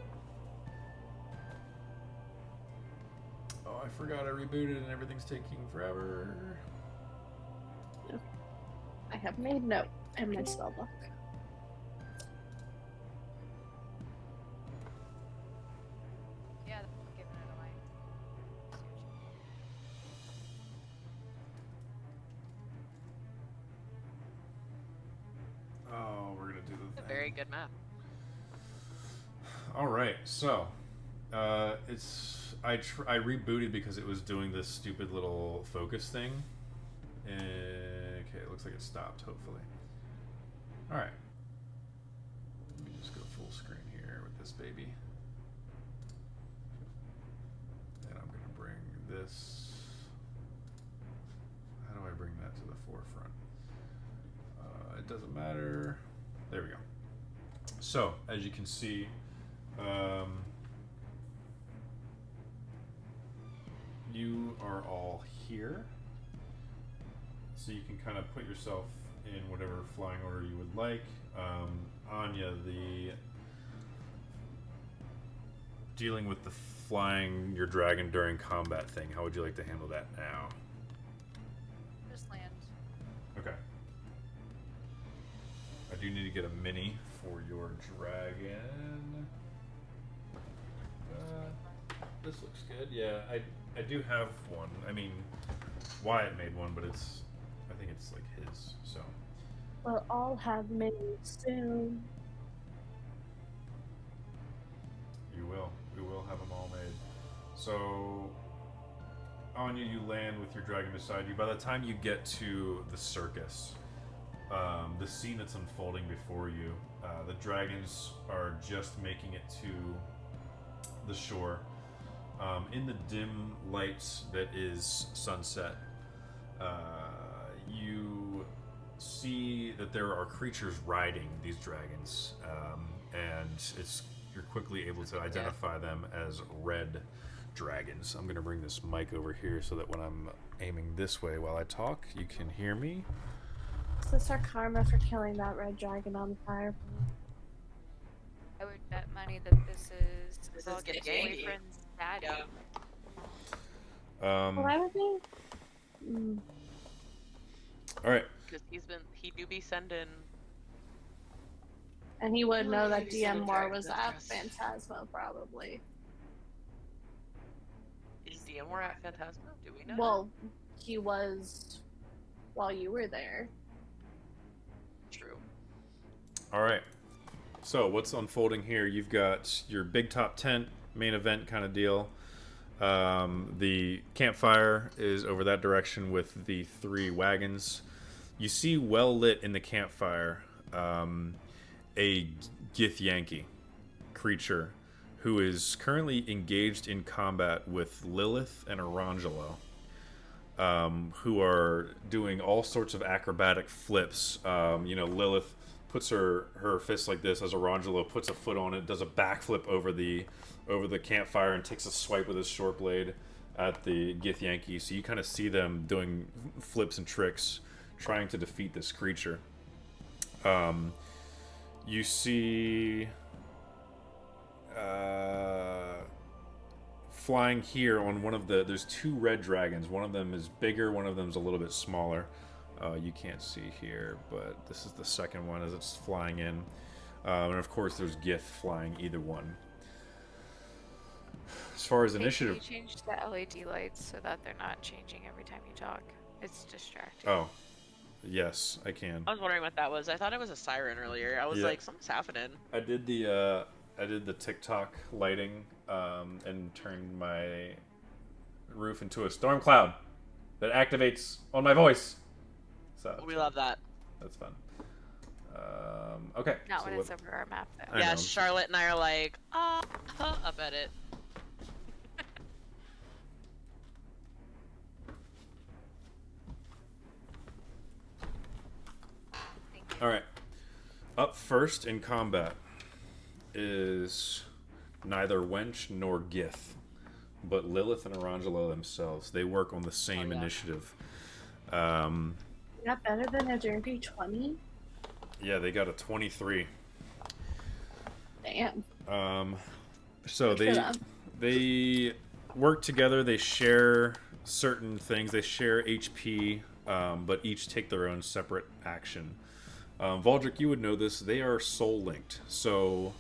Oh, I forgot I rebooted and everything's taking forever.
I have made note in my spell book.
Yeah, I'm giving it away.
Oh, we're gonna do the
A
thing.
very good map.
All right, so I rebooted because it was doing this stupid little focus thing. Okay, it looks like it stopped. Hopefully. All right. Let me just go full screen here with this baby, and I'm gonna bring this. How do I bring that to the forefront? It doesn't matter. There we go. So, as you can see, you are all here. So you can kind of put yourself in whatever flying order you would like. Anya, the dealing with the flying your dragon during combat thing, how would you like to handle that now?
Just land.
Okay. I do need to get a mini for your dragon. This looks good. Yeah, I do have one. I mean, Wyatt made one, but I think it's like his. So.
We'll all have minis soon.
You will. We will have them all made. So, Anya, you land with your dragon beside you. By the time you get to the circus, the scene that's unfolding before you, the dragons are just making it to the shore. In the dim lights that is sunset, you see that there are creatures riding these dragons, and you're quickly able to identify them as red dragons. I'm going to bring this mic over here so that when I'm aiming this way while I talk, you can hear me.
Is this our karma for killing that red dragon on the fire?
I would bet money that this is Vulcan's
Genji.
boyfriend's daddy.
Yeah.
Well, that would be.
All right.
Because he do be sending.
And he would know that
Maybe some
DM War
dragons
was
that
at
dress.
Phantasma, probably.
Is DMR at Phantasma? Do we know?
Well, he was while you were there.
True.
All right. So what's unfolding here? You've got your big top tent, main event kind of deal. The campfire is over that direction with the 3 wagons. You see well lit in the campfire a Githyanki creature who is currently engaged in combat with Lilith and Arangelo, who are doing all sorts of acrobatic flips. Lilith puts her fist like this as Arangelo puts a foot on it, does a backflip over the campfire and takes a swipe with his short blade at the Githyanki. So you kind of see them doing flips and tricks trying to defeat this creature. You see flying here on one of there's 2 red dragons. One of them is bigger, one of them is a little bit smaller. You can't see here, but this is the second one as it's flying in. And of course there's Gith flying either one. As far as initiative...
Can you change the LED lights so that they're not changing every time you talk? It's distracting.
Oh, yes, I can.
I was wondering what that was. I thought it was a siren earlier. I was
Yeah.
like, something's happening.
I did the TikTok lighting and turned my roof into a storm cloud that activates on my voice. So
We love that.
that's fun. Okay.
Not
so
when
what-
it's over our map, though.
I
Yeah,
know.
Charlotte and I are like, up at it.
All right. Up first in combat is neither Wench nor Gith, but Lilith and Arangelo themselves. They work on the same initiative.
Is that better than a Derby 20?
Yeah, they got a 23.
Damn.
So
Good for them.
they work together. They share certain things. They share HP, but each take their own separate action. Valdrick, you would know this. They are soul linked. So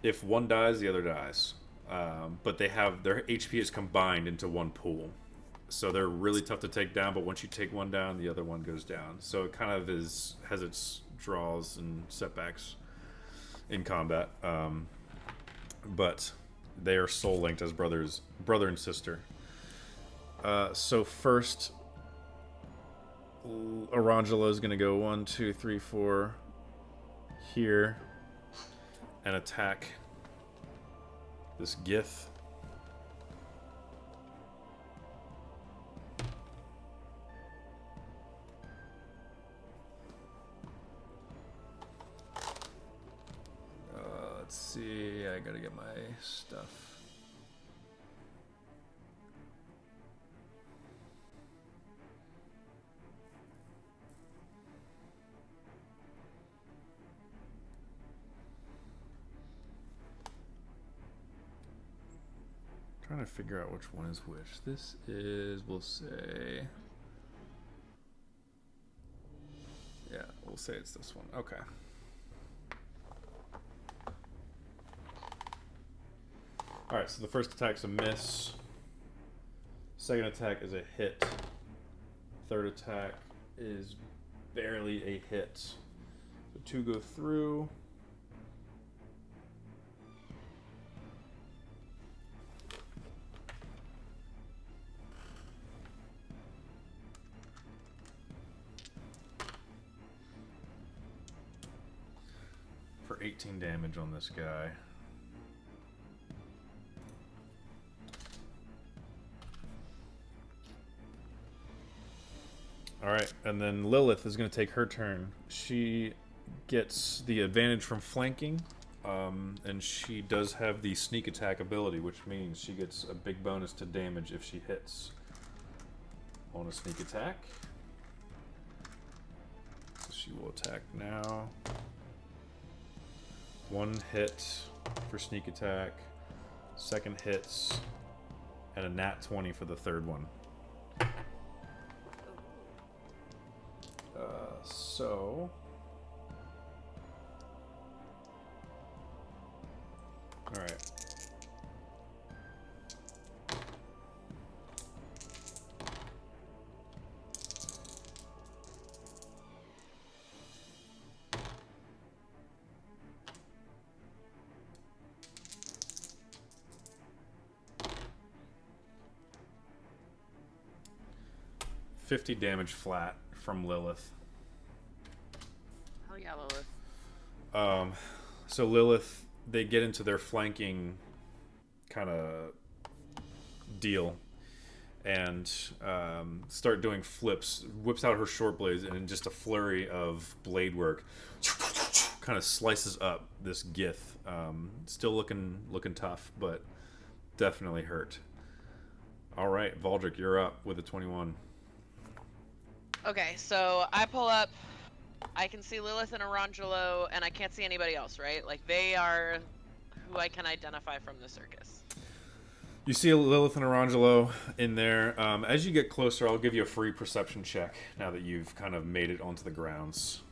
if one dies, the other dies. But they have their HP is combined into one pool. So they're really tough to take down. But once you take one down, the other one goes down. So it kind of has its draws and setbacks in combat. But they are soul linked as brother and sister. So first, Arangelo is going to go 1, 2, 3, 4 here and attack this Gith. get my stuff. Trying to figure out which one is which. This is, we'll say, yeah, we'll say it's this one. Okay. All right, so the first attack's a miss. Second attack is a hit. Third attack is barely a hit. So 2 go through. For 18 damage on this guy. Alright, and then Lilith is going to take her turn. She gets the advantage from flanking, and she does have the sneak attack ability, which means she gets a big bonus to damage if she hits on a sneak attack. So she will attack now. 1 hit for sneak attack, second hits, and a nat 20 for the third one. So all right. $50 damage flat from Lilith.
Hell yeah, Lilith.
So Lilith, they get into their flanking kind of deal and start doing flips, whips out her short blades, and in just a flurry of blade work, kind of slices up this Gith. Still looking tough, but definitely hurt. All right, Valdrick, you're up with a 21.
Okay, so I pull up. I can see Lilith and Arangelo, and I can't see anybody else, right? Like, they are who I can identify from the circus.
You see Lilith and Arangelo in there. As you get closer, I'll give you a free perception check now that you've kind of made it onto the grounds.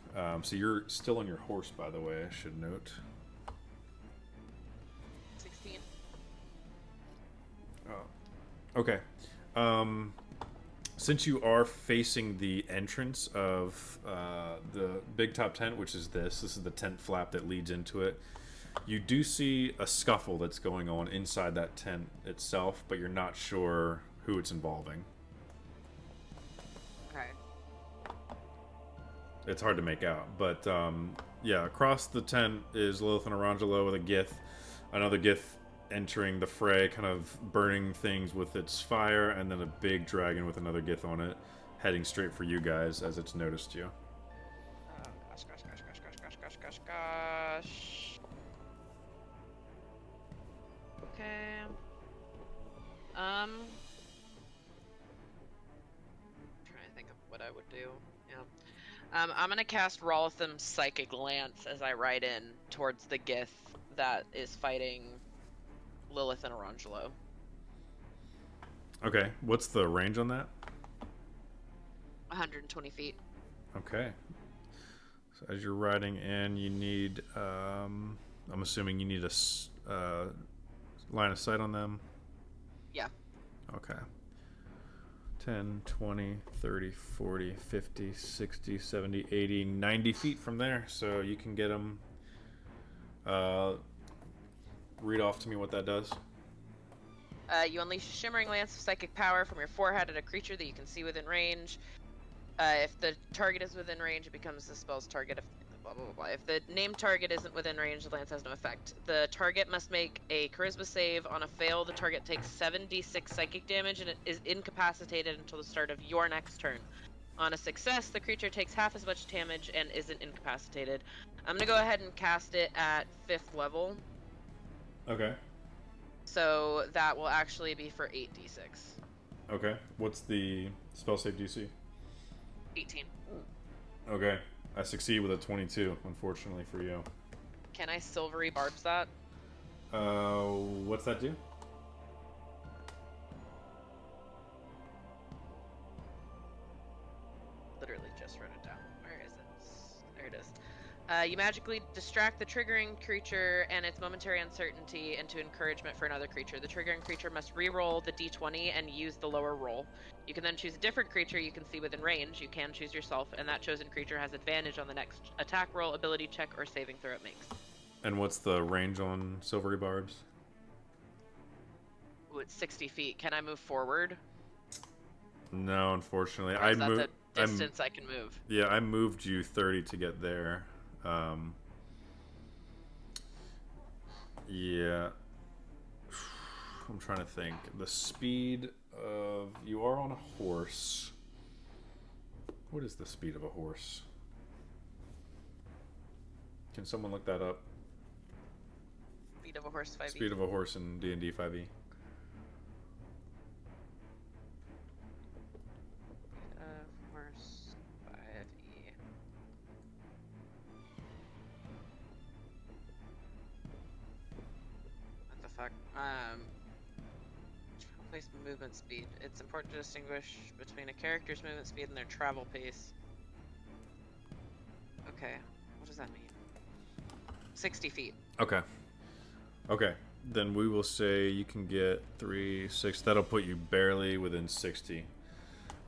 So you're still on your horse, by the way, I should note.
16.
Oh, okay. Since you are facing the entrance of the big top tent, which is this is the tent flap that leads into it, you do see a scuffle that's going on inside that tent itself, but you're not sure who it's involving.
Okay.
It's hard to make out, but yeah, across the tent is Lilith and Arangelo with a Gith, another Gith entering the fray, kind of burning things with its fire, and then a big dragon with another Gith on it, heading straight for you guys as it's noticed you.
Gosh. Okay. Trying to think of what I would do. Yeah. I'm gonna cast Rolitham's Psychic Lance as I ride in towards the Gith that is fighting Lilith and Arangelo.
Okay, what's the range on that?
120 feet.
Okay. So as you're riding in, you need, I'm assuming you need a line of sight on them?
Yeah.
Okay. 10, 20, 30, 40, 50, 60, 70, 80, 90 feet from there. So you can get them. Read off to me what that does.
You unleash a shimmering lance of psychic power from your forehead at a creature that you can see within range. If the target is within range, it becomes the spell's target. Blah, blah, blah, blah. If the named target isn't within range, the lance has no effect. The target must make a charisma save. On a fail, the target takes 7d6 psychic damage and it is incapacitated until the start of your next turn. On a success, the creature takes half as much damage and isn't incapacitated. I'm going to go ahead and cast it at 5th level.
Okay.
So that will actually be for 8d6.
Okay. What's the spell save DC?
18.
Okay. I succeed with a 22, unfortunately for you.
Can I silvery barbs that?
What's that do?
Literally just wrote it down. Where is it? There it is. You magically distract the triggering creature and its momentary uncertainty into encouragement for another creature. The triggering creature must re-roll the d20 and use the lower roll. You can then choose a different creature you can see within range. You can choose yourself, and that chosen creature has advantage on the next attack roll, ability check, or saving throw it makes.
And what's the range on silvery barbs?
Ooh, it's 60 feet. Can I move forward?
No, unfortunately.
Or is that the distance I can move?
Yeah, I moved you 30 to get there. Yeah. I'm trying to think. The speed of... You are on a horse. What is the speed of a horse? Can someone look that up?
Speed of a horse 5e.
Speed of a horse in D&D 5e.
Horse 5e. What the fuck? Place movement speed. It's important to distinguish between a character's movement speed and their travel pace. Okay, what does that mean? 60 feet.
Okay. Okay. Then we will say you can get 3, 6. That'll put you barely within 60.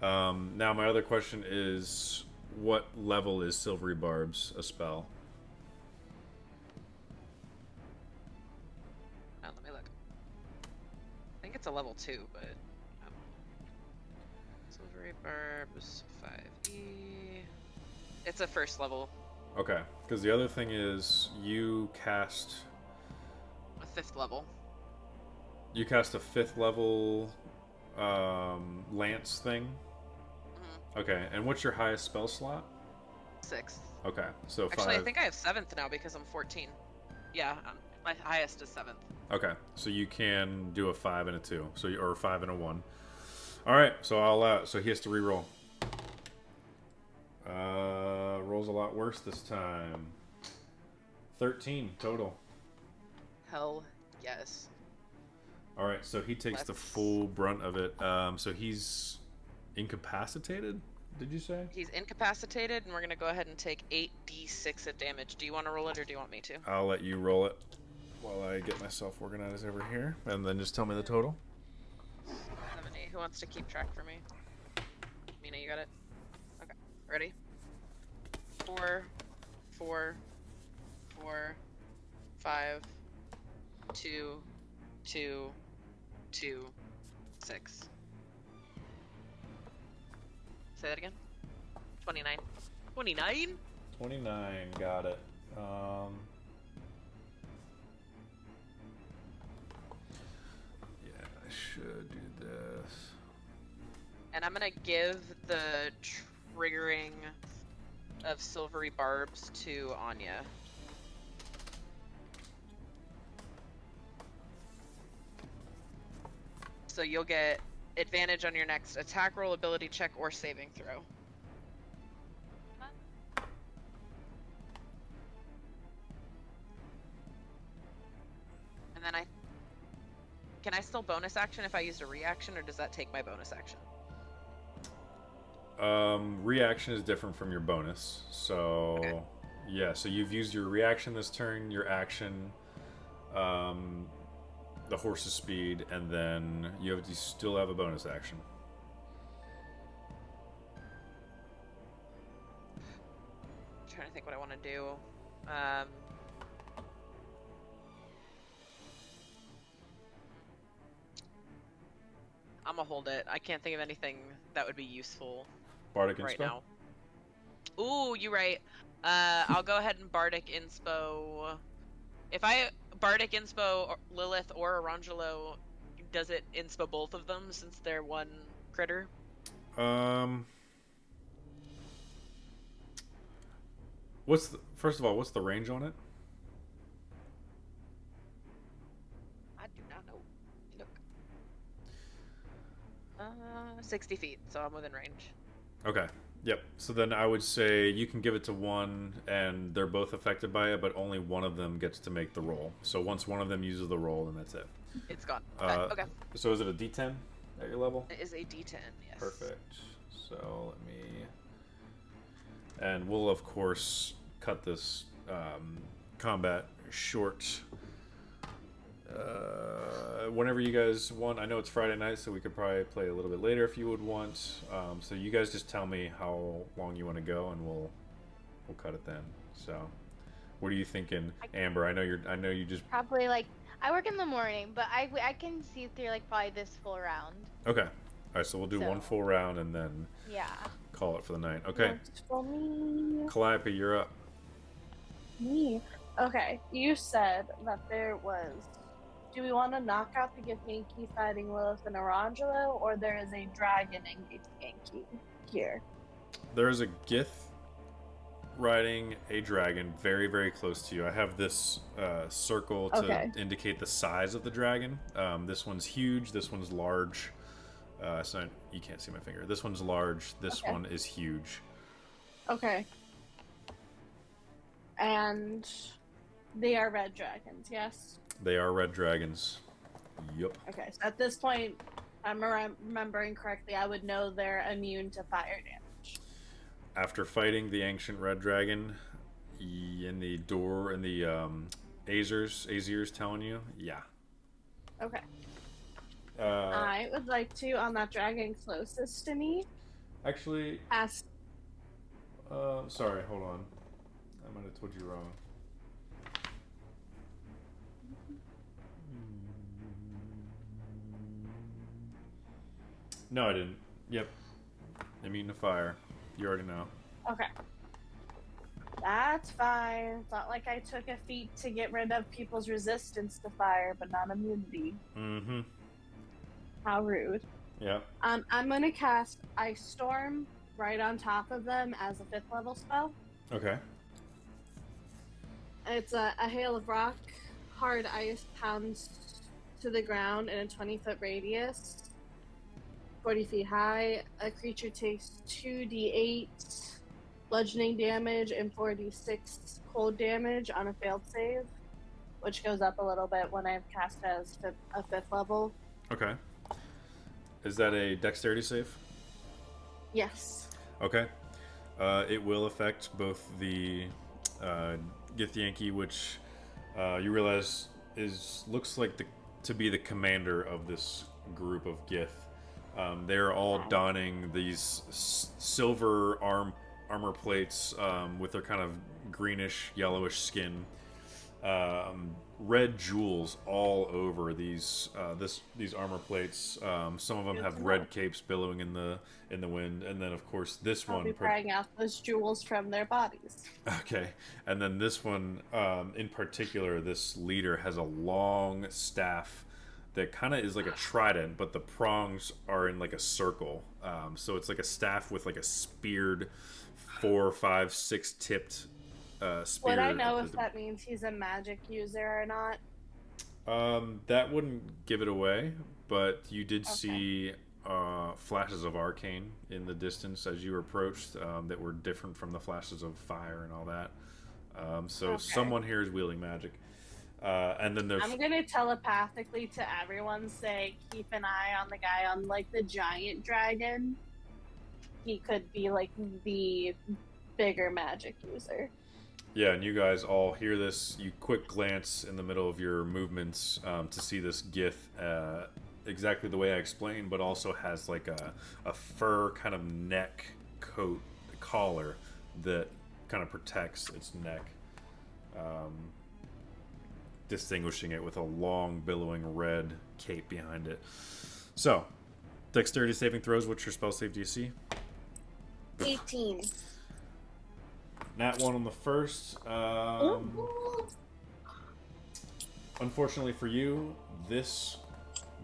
Now my other question is, what level is Silvery Barbs a spell?
Oh, let me look. I think it's a level 2, but... Silvery Barbs 5e... It's a first level.
Okay, because the other thing is you cast...
A 5th level.
You cast a 5th level lance thing?
Mm-hmm.
Okay, and what's your highest spell slot?
6th.
Okay, so 5.
Actually, I think I have 7th now because I'm 14. Yeah, my highest is 7th.
Okay, so you can do a 5 and a 2, so or a 5 and a 1. All right, so I'll so he has to re-roll. Rolls a lot worse this time. 13 total.
Hell yes.
All right, so he takes the full brunt of it. So he's incapacitated, did you say?
He's incapacitated, and we're going to go ahead and take 8d6 of damage. Do you want to roll it, or do you want me to?
I'll let you roll it while I get myself organized over here, and then just tell me the total.
70. Who wants to keep track for me? Mina, you got it? Okay. Ready? 4, 4, 4, 5, 2, 2, 2, 6. Say that again. 29. 29?
29, got it. Yeah, I should do this.
And I'm gonna give the triggering of Silvery Barbs to Anya. So you'll get advantage on your next attack roll, ability check, or saving throw. And then can I still bonus action if I used a reaction, or does that take my bonus action?
Reaction is different from your bonus. So, okay. Yeah, so you've used your reaction this turn, your action, the horse's speed, and then you still have a bonus action.
I'm trying to think what I want to do. I'm gonna hold it. I can't think of anything that would be useful
Bardic
right
Inspo?
now. Ooh, you're right. I'll go ahead and Bardic Inspo. If I Bardic Inspo Lilith or Orangelo, does it Inspo both of them since they're one critter?
First of all, what's the range on it?
Look. 60 feet, so I'm within range.
Okay. Yep. So then I would say you can give it to one, and they're both affected by it, but only one of them gets to make the roll. So once one of them uses the roll, then that's it.
It's gone. Okay.
So is it a D10 at your level?
It is a D10, yes.
Perfect. So let me... And we'll, of course, cut this combat short whenever you guys want. I know it's Friday night, so we could probably play a little bit later if you would want. So you guys just tell me how long you want to go, and we'll cut it then. So, what are you thinking, Amber? I know you just
Probably like I work in the morning, but I can see through like probably this full round.
okay. All right, so we'll do one full round and then
Yeah.
call it for the night. Okay,
Works for me.
Calliope, you're up.
Me. Okay, you said that there was. Do we want to knock out the Githyanki fighting Lilith and Arangelo, or there is a dragon in Githyanki here?
There is a Gith riding a dragon very, very close to you. I have this circle to indicate the size of the dragon. This one's huge. This one's large. So you can't see my finger. This one's large. This one is huge.
Okay. And they are red dragons, yes?
They are red dragons. Yup.
Okay, so at this point, I'm remembering correctly, I would know they're immune to fire damage.
After fighting the ancient red dragon in the door, in the Azir's telling you, yeah.
Okay. I would like to, on that dragon closest to me,
actually,
ask.
Sorry, hold on. I might have told you wrong. No, I didn't. Yep. Immune to fire. You already know.
Okay. That's fine. It's not like I took a feat to get rid of people's resistance to fire, but not immunity.
Mm-hmm.
How rude.
Yeah.
I'm gonna cast Ice Storm right on top of them as a 5th level spell.
Okay.
It's a hail of rock, hard ice pounds to the ground in a 20-foot radius, 40 feet high. A creature takes 2d8 bludgeoning damage and 4d6 cold damage on a failed save, which goes up a little bit when I've cast as a 5th level.
Okay. Is that a dexterity save?
Yes.
Okay. It will affect both the Githyanki, which you realize looks like to be the commander of this group of Gith. They're all donning these silver armor plates with their kind of greenish, yellowish skin. Red jewels all over these armor plates. Some of them have red capes billowing in the wind, and then of course this
I'll
one.
be prying out those jewels from their bodies.
Okay, and then this one in particular, this leader has a long staff that kind of is like a trident, but the prongs are in like a circle. So it's like a staff with like a speared 4, 5, 6 tipped. Spear.
Would I know if that means he's a magic user or not?
That wouldn't give it away, but you did see flashes of arcane in the distance as you approached that were different from the flashes of fire and all that. So someone here is wielding magic. And then there's...
I'm gonna telepathically to everyone say, keep an eye on the guy on like the giant dragon. He could be like the bigger magic user.
Yeah, and you guys all hear this. You quick glance in the middle of your movements to see this Gith exactly the way I explained, but also has like a fur kind of neck coat collar that kind of protects its neck, distinguishing it with a long billowing red cape behind it. So, dexterity saving throws. What's your spell save DC?
18.
Nat 1 on the first. Unfortunately for you, this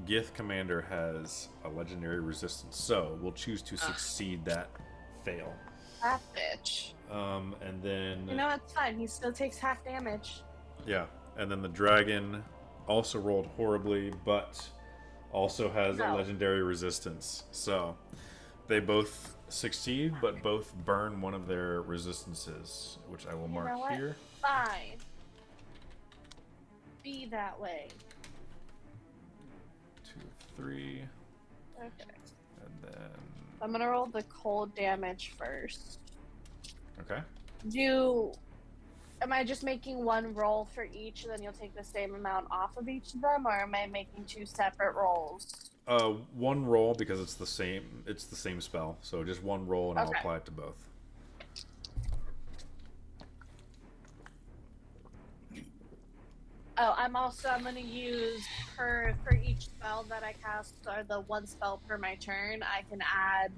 Gith commander has a legendary resistance, so we'll choose to succeed that fail.
That bitch.
And then...
You know, it's fine. He still takes half damage.
Yeah, and then the dragon also rolled horribly, but also has a
No.
legendary resistance. So they both succeed, but both burn one of their resistances, which I will
You
mark
know what?
here.
Fine. Be that way.
2 of 3,
Okay.
and then
I'm gonna roll the cold damage first.
okay.
Am I just making one roll for each, and then you'll take the same amount off of each of them, or am I making 2 separate rolls?
One roll because it's the same. It's the same spell, so just one roll, and I'll
Okay.
apply it to both.
Oh, I'm gonna use for each spell that I cast, or the one spell per my turn, I can add,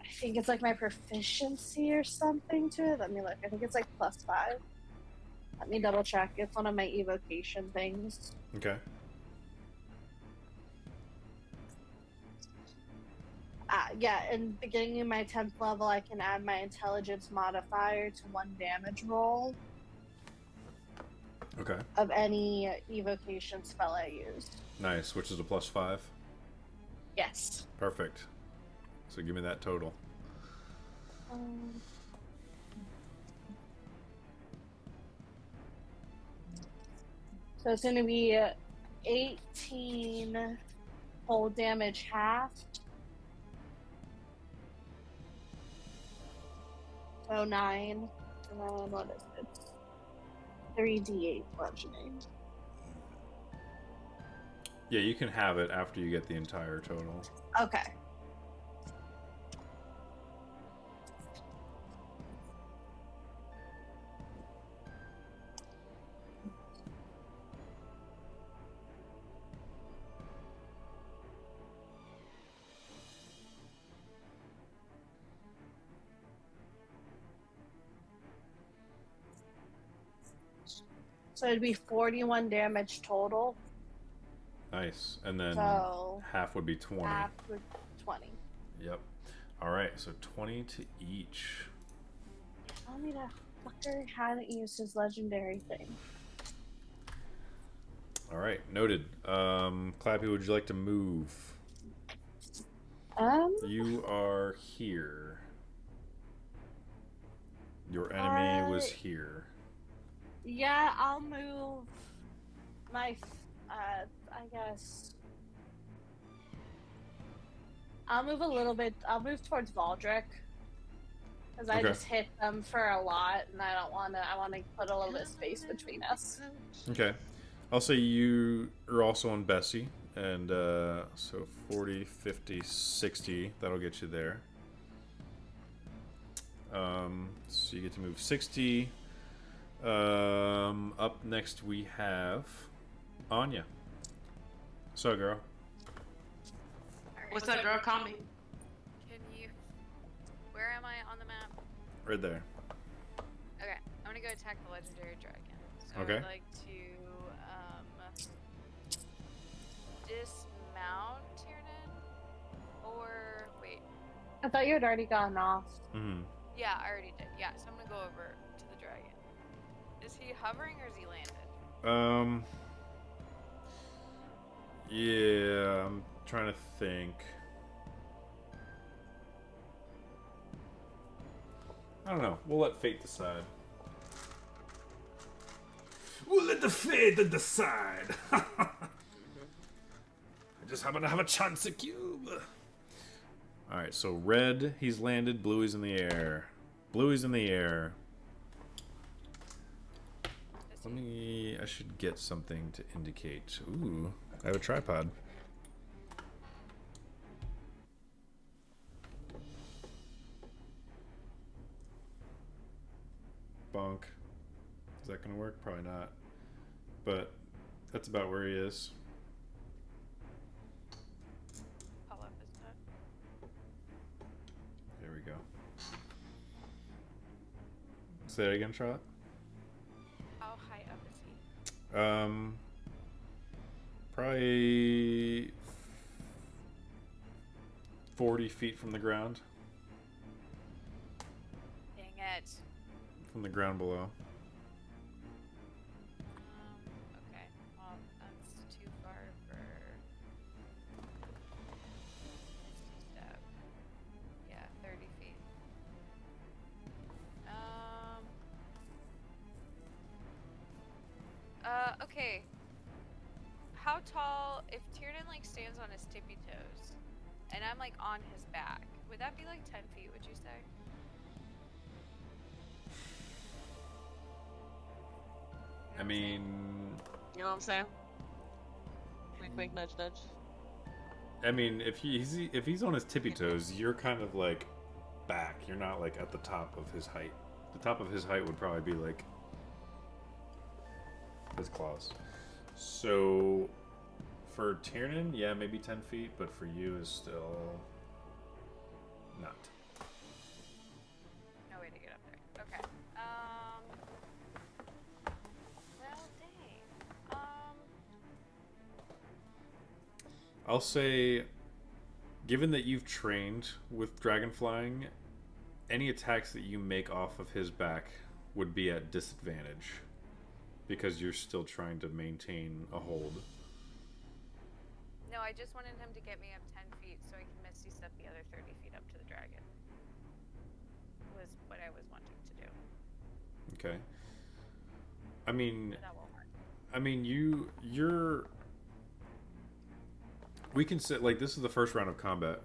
I think it's like my proficiency or something to it. Let me look. I think it's like +5. Let me double check. It's one of my evocation things.
Okay.
Yeah, in beginning of my 10th level, I can add my intelligence modifier to 1 damage roll
Okay.
of any evocation spell I use.
Nice. Which is a +5.
Yes.
Perfect. So give me that total.
So it's going to be 18 whole damage halved. So 9. And then what is it? 3d8 bludgeoning.
Yeah, you can have it after you get the entire total.
Okay. So it'd be 41 damage total.
Nice. And then
So
half would be 20.
half with 20.
Yep. All right, so 20 to each.
Tell me that fucker hadn't used his legendary thing.
All right, noted. Clappy, would you like to move? You are here. Your enemy was here.
Yeah, I'll move my, I guess. I'll move a little bit. I'll move towards Valdric. Because I
Okay.
just hit them for a lot, and I don't want to, I want to put a little bit of space between us.
Okay. I'll say you are also on Bessie. And so 40, 50, 60. That'll get you there. So you get to move 60. Up next we have Anya. So, girl.
Alright,
What's that, girl? Call me.
Can you? Where am I on the map?
Right there.
Okay, I'm gonna go attack the legendary dragon. So
Okay.
I'd like to dismount Tiernan, or wait,
I thought you had already gone off.
Mm-hmm.
yeah, I already did. Yeah, so I'm gonna go over to the dragon. Is he hovering or is he landed?
Yeah, I'm trying to think. I don't know. We'll let fate decide. We'll let the fate decide. I just happen to have a chance at cube. Alright, so red, he's landed. Blue, he's in the air. Blue, he's in the air. I should get something to indicate. Ooh, I have a tripod. Bonk. Is that gonna work? Probably not. But that's about where he is.
How up is that?
There we go. Say that again, Charlotte.
How high up is he?
Probably 40 feet from the ground.
Dang it.
From the ground below.
Okay. Well, that's too far for how tall, if Tiernan like stands on his tippy toes, and I'm like on his back, would that be like 10 feet, would you say?
I mean,
You know what I'm saying? Wink, wink, nudge, nudge.
I mean, if he's on his tippy toes, you're kind of like back. You're not like at the top of his height. The top of his height would probably be like his claws. So for Tiernan, yeah, maybe 10 feet, but for you is still not.
No way to get up there. Okay. Well, dang.
I'll say, given that you've trained with dragon flying, any attacks that you make off of his back would be at disadvantage because you're still trying to maintain a hold.
No, I just wanted him to get me up 10 feet so I can Misty Step the other 30 feet up to the dragon. Was what I was wanting to do.
Okay. I mean,
But that won't work.
I mean, you're. We can say like this is the first round of combat.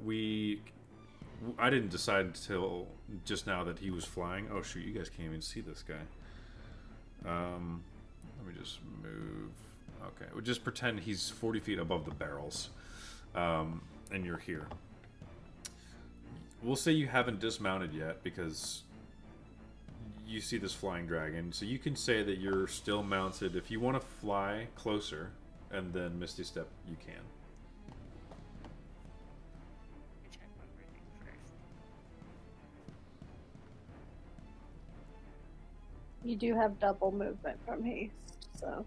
I didn't decide until just now that he was flying. Oh shoot, you guys can't even see this guy. Let me just move. Okay, we'll just pretend he's 40 feet above the barrels, and you're here. We'll say you haven't dismounted yet because you see this flying dragon. So you can say that you're still mounted. If you want to fly closer and then Misty Step, you can.
Let me check one more thing first.
You do have double movement from haste, so.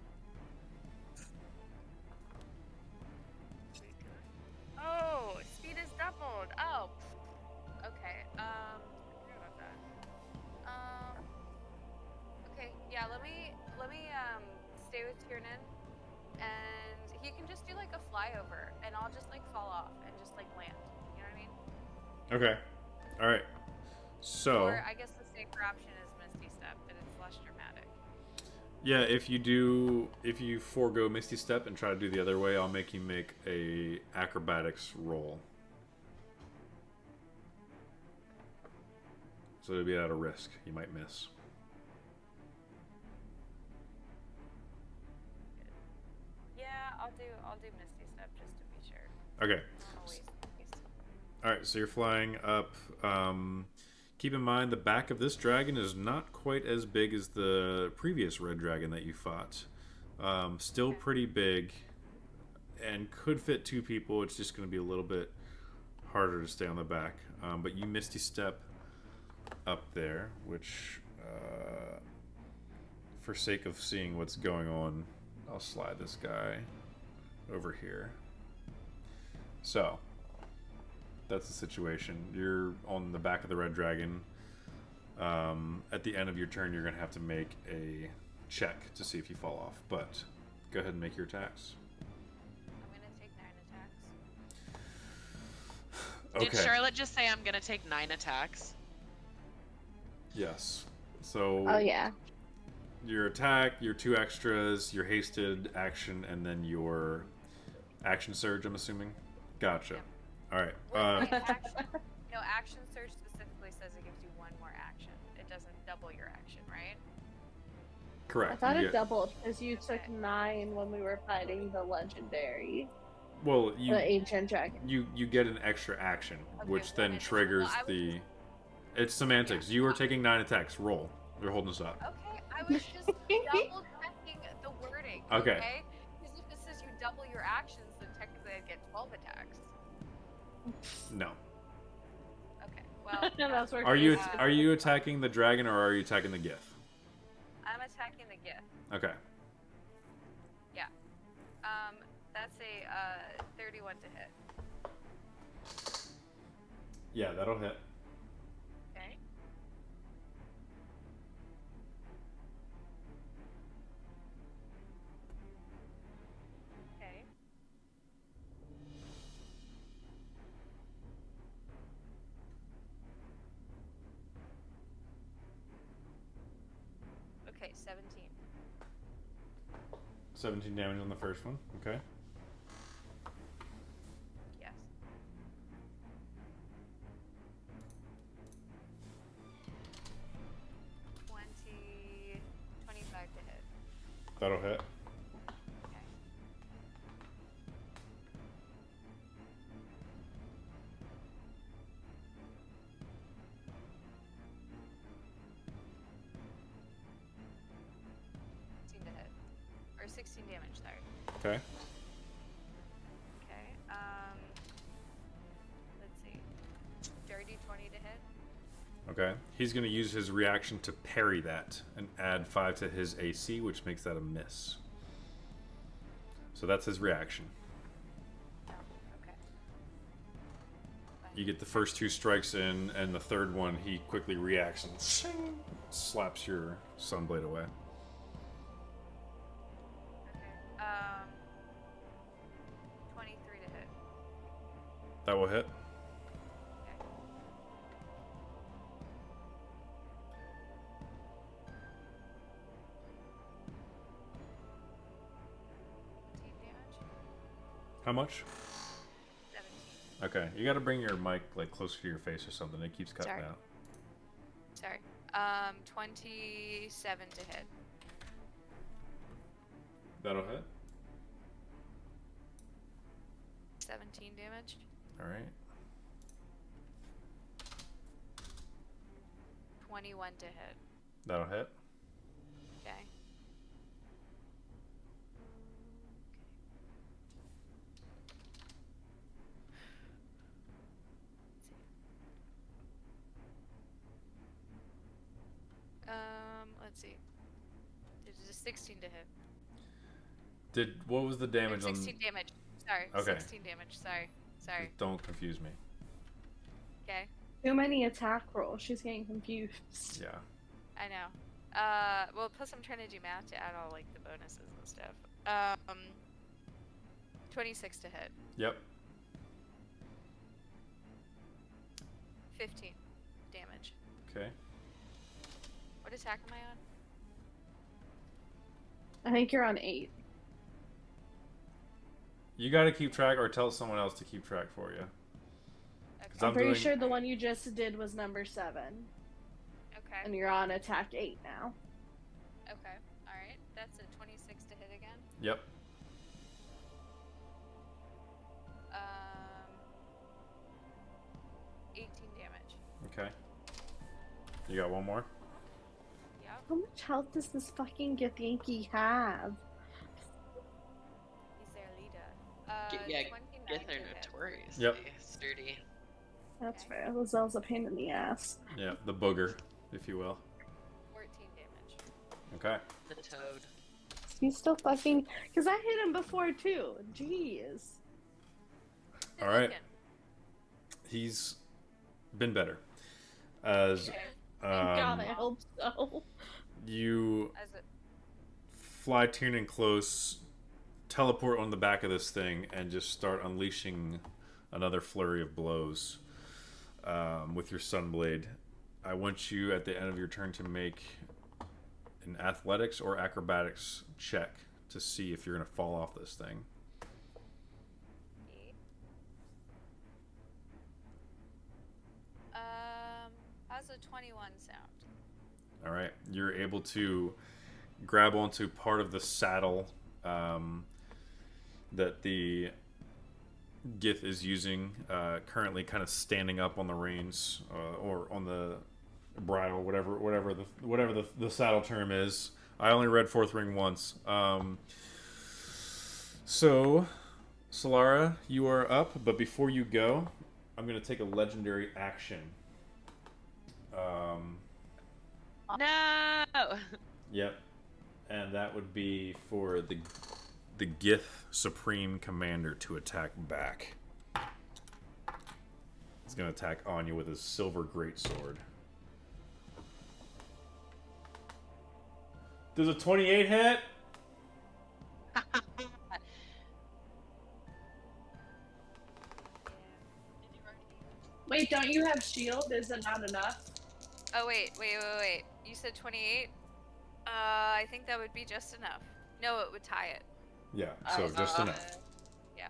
Oh, speed is doubled. Oh, okay. I forgot about that. Okay, yeah. Let me stay with Tiernan, and he can just do like a flyover, and I'll just like fall off and just like land. You know what I mean?
Okay. All right. So.
Or I guess the safer option is Misty Step, but it's less dramatic.
Yeah, if you forego Misty Step and try to do the other way, I'll make you make a acrobatics roll. So it'll be at a risk. You might miss.
Yeah, I'll do Misty Step just to be sure.
Okay.
I don't wanna waste these.
All right. So you're flying up. Keep in mind the back of this dragon is not quite as big as the previous red dragon that you fought. Still pretty big, and could fit 2 people. It's just going to be a little bit harder to stay on the back. But you Misty Step up there, which, for sake of seeing what's going on, I'll slide this guy over here. So. That's the situation. You're on the back of the red dragon. At the end of your turn, you're going to have to make a check to see if you fall off. But go ahead and make your attacks.
I'm gonna take 9 attacks.
Did Charlotte just say I'm gonna take 9 attacks?
Yes. So.
Oh yeah.
Your attack, your 2 extras, your hasted action, and then your action surge. I'm assuming. Gotcha.
Yep.
All right.
Wait, action surge specifically says it gives you 1 more action. It doesn't double your action, right?
Correct.
I thought
You
it
get-
doubled because you took 9 when we were fighting the legendary,
Well,
the ancient dragon.
you get an extra action,
Okay,
which
one
then
additional-
triggers
I was
the. It's semantics. You are taking 9 attacks. Roll. They're holding us up.
Okay, I was just double checking the wording.
Okay.
Because if it says you double your actions, then technically I'd get 12 attacks.
No.
Okay, well,
That's where
Are you
Uh,
are you attacking the dragon or are you attacking the gith?
I'm attacking the gift.
Okay.
That's a 31 to hit.
Yeah, that'll hit.
Okay. Okay. Okay, 17.
17 damage on the first one. Okay.
16 damage, sorry.
Okay.
Okay, let's see. Dirty 20 to hit.
Okay. He's going to use his reaction to parry that and add 5 to his AC, which makes that a miss. So that's his reaction.
Oh, okay.
You get the first 2 strikes in, and the third one he quickly reacts and slaps your sunblade away.
Okay, 23 to hit.
That will hit.
Okay. Damage?
How much?
17.
Okay. You got to bring your mic like closer to your face or something. It keeps cutting
Sorry.
out.
Sorry. 27 to hit.
That'll hit.
17 damage.
All right.
21 to hit.
That'll hit.
Okay. Let's see. There's a 16 to hit.
What was the damage on?
16 damage. Sorry.
Okay.
16 damage. Sorry.
Don't confuse me.
Okay.
Too many attack rolls. She's getting confused.
Yeah.
I know. Well, plus I'm trying to do math to add all like the bonuses and stuff. 26 to hit.
Yep.
15 damage.
Okay.
What attack am I on?
I think you're on 8.
You got to keep track, or tell someone else to keep track for you.
Okay.
I'm pretty
doing-
sure the one you just did was number 7.
Okay.
And you're on attack 8 now.
Okay. All right. That's a 26 to hit again.
Yep.
18 damage.
Okay. You got one more?
Yep.
How much health does this fucking Githyanki have?
He's their leader.
Yeah,
29
Gith
to
are
hit.
notoriously
Yep.
sturdy.
That's
Okay.
fair. Lazelle's a pain in the ass.
Yeah, the booger, if you will.
14 damage.
Okay.
The toad.
He's still fucking. Because I hit him before too. Jeez.
All right.
Again.
He's been better. As
Okay.
Thank God, I hope so.
you
As it.
fly Tiernan close, teleport on the back of this thing, and just start unleashing another flurry of blows with your Sunblade. I want you at the end of your turn to make an athletics or acrobatics check to see if you're going to fall off this thing.
How's a 21 sound?
All right, you're able to grab onto part of the saddle that the Gith is using, currently kind of standing up on the reins or on the bridle, whatever the saddle term is. I only read Fourth Ring once. So, Solara, you are up, but before you go, I'm going to take a legendary action.
No!
Yep, and that would be for the Gith Supreme Commander to attack back. He's going to attack Anya with his silver greatsword. Does a 28 hit?
Wait, don't you have shield? Is it not enough?
Oh, wait. You said 28? I think that would be just enough. No, it would tie it.
Yeah, so just enough.
Yeah.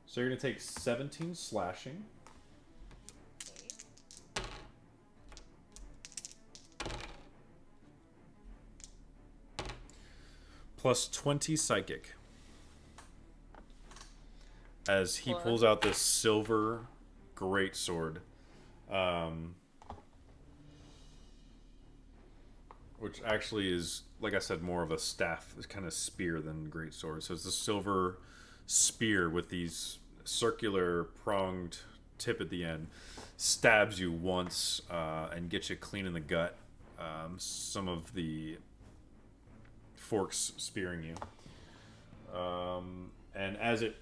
So you're going to take 17 slashing. Plus 20 psychic. As he pulls out this silver greatsword. which actually is, like I said, more of a staff, it's kind of spear than great sword. So it's a silver spear with these circular pronged tip at the end. Stabs you once and gets you clean in the gut. Some of the forks spearing you. And as it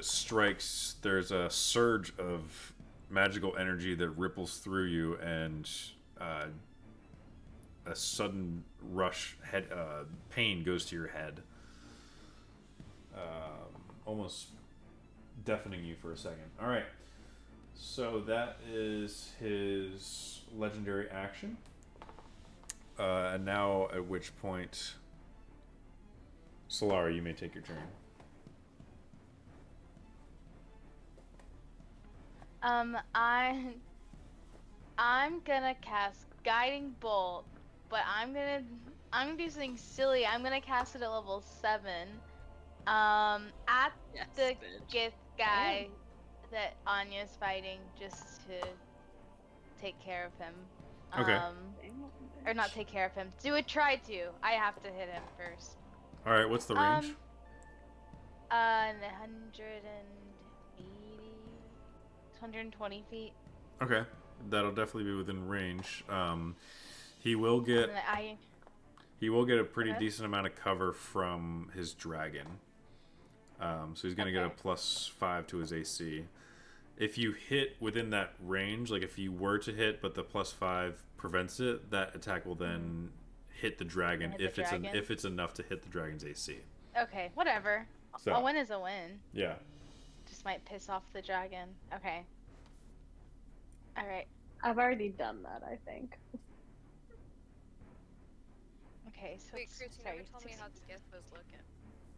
strikes, there's a surge of magical energy that ripples through you, and a sudden rush pain goes to your head, almost deafening you for a second. All right, so that is his legendary action. And now, at which point, Solara, you may take your turn.
I'm gonna cast Guiding Bolt, but I'm gonna do something silly. I'm gonna cast it at level 7. At the Gith guy that Anya's fighting, just to take care of him.
Okay.
Or not take care of him. Try to. I have to hit him first.
All right, what's the range?
120 feet.
Okay, that'll definitely be within range. He will get a pretty decent amount of cover from his dragon. So he's gonna get a +5 to his AC. If you hit within that range, like if you were to hit, but the +5 prevents it, that attack will then hit the dragon if it's enough to hit the dragon's AC.
Okay, whatever.
So,
a win is a win.
Yeah.
Just might piss off the dragon. Okay. All right.
I've already done that, I think.
Okay, so
Wait, Chris, you never told me how Gith was looking.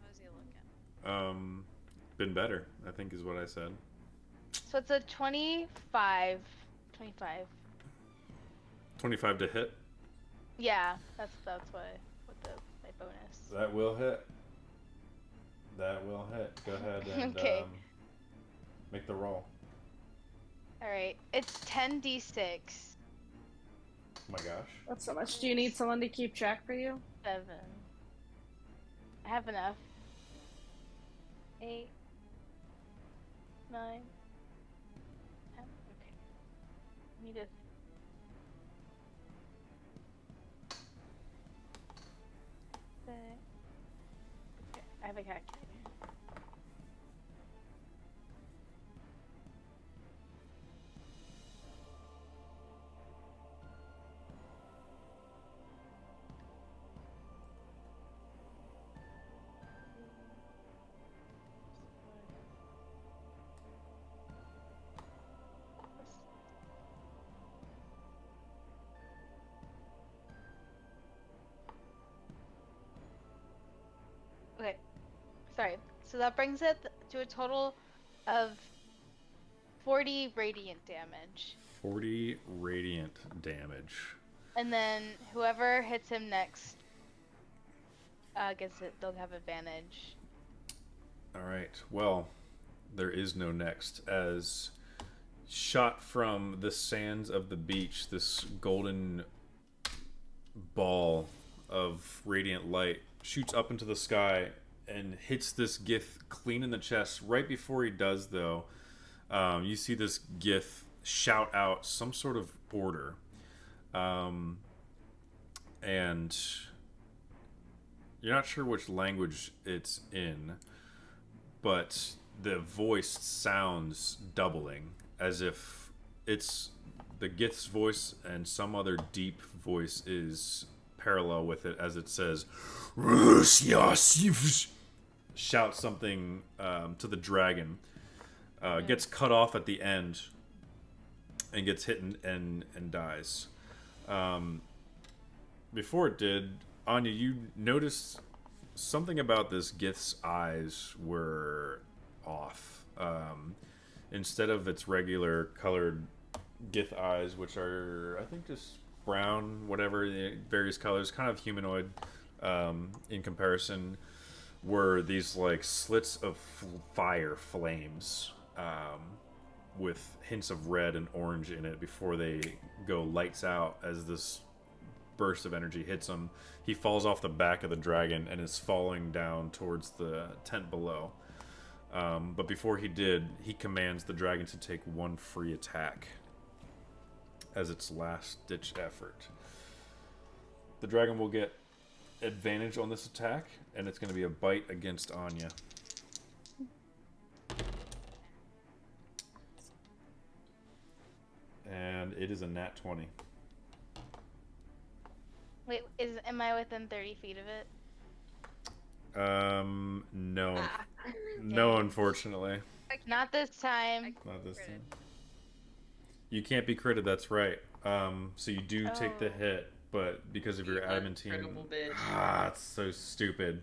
How is he looking?
Been better, I think is what I said.
So it's a 25. 25.
25 to hit?
Yeah, that's what my bonus.
That will hit. That will hit. Go ahead and
Okay.
make the roll.
Alright, it's 10d6.
Oh my gosh.
That's so much. Do you need someone to keep track for you?
7. I have enough. 8. 9. 10. Okay. Need a... Okay, I have a calculator. Okay, sorry. So that brings it to a total of 40 radiant damage.
40 radiant damage.
And then whoever hits him next gets it. They'll have advantage.
All right. Well, there is no next. As shot from the sands of the beach, this golden ball of radiant light shoots up into the sky and hits this Gith clean in the chest. Right before he does, though, you see this Gith shout out some sort of order. And you're not sure which language it's in, but the voice sounds doubling, as if it's the Gith's voice and some other deep voice is parallel with it, as it says, shout something to the dragon, gets cut off at the end and gets hit and dies. Before it did, Anya, you noticed something about this Gith's eyes were off. Instead of its regular colored Gith eyes, which are, I think, just brown, whatever, various colors, kind of humanoid in comparison, were these like slits of fire flames with hints of red and orange in it before they go lights out as this burst of energy hits him. He falls off the back of the dragon and is falling down towards the tent below. But before he did, he commands the dragon to take one free attack as its last-ditch effort. The dragon will get advantage on this attack, and it's going to be a bite against Anya. And it is a nat 20.
Wait, am I within 30 feet of it?
No.
Ah.
No, unfortunately.
Not this time.
Not this time. You can't be critted, that's right. So you do take the hit, but because of your
You
adamantine...
uncrittable bitch.
Ah, it's so stupid.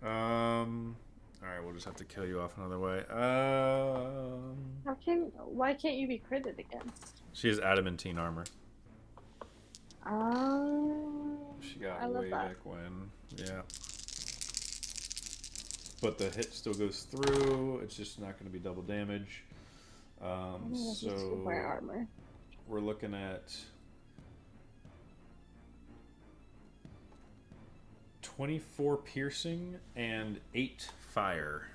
Alright, we'll just have to kill you off another way.
Why can't you be critted against?
She has adamantine armor. She got
I love
way
that.
back when. Yeah. But the hit still goes through. It's just not going to be double damage. So
wear armor.
we're looking at 24 piercing and 8 fire.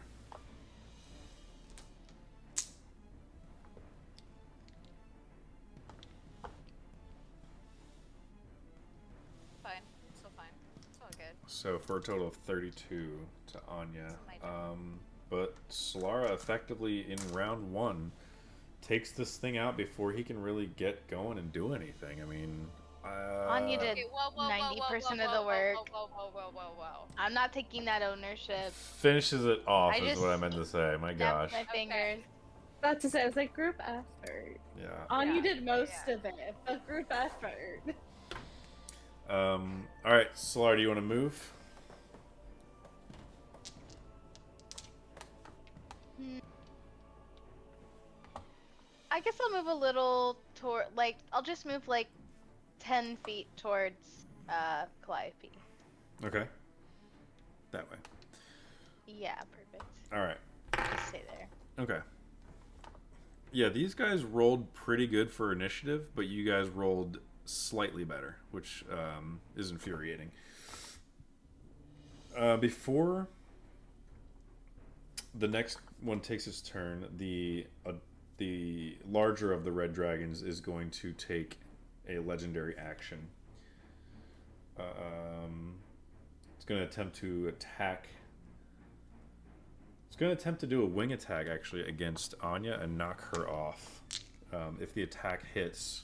Fine. Still fine. It's all good.
So for a total of 32 to Anya.
That's my turn.
But Solara effectively in round 1 takes this thing out before he can really get going and do anything. I mean,
Anya did
Okay, whoa, whoa, whoa, whoa,
90%
whoa,
of the
whoa,
work.
Whoa, whoa, whoa, whoa, whoa.
I'm not taking that ownership.
finishes it off
I
is
just
what I meant to say. My gosh.
Snapped my fingers.
About to say, it's like group effort.
Yeah.
Anya
Yeah,
did most
yeah.
of it, but group effort.
Alright, Solara, do you want to move?
I guess I'll move a little toward, like, I'll just move like 10 feet towards Calliope.
Okay. That way.
Yeah, perfect.
Alright.
Just stay there.
Okay. Yeah, these guys rolled pretty good for initiative, but you guys rolled slightly better, which is infuriating. Before the next one takes its turn, the larger of the red dragons is going to take a legendary action. It's going to attempt to attack. It's going to attempt to do a wing attack actually against Anya and knock her off. If the attack hits,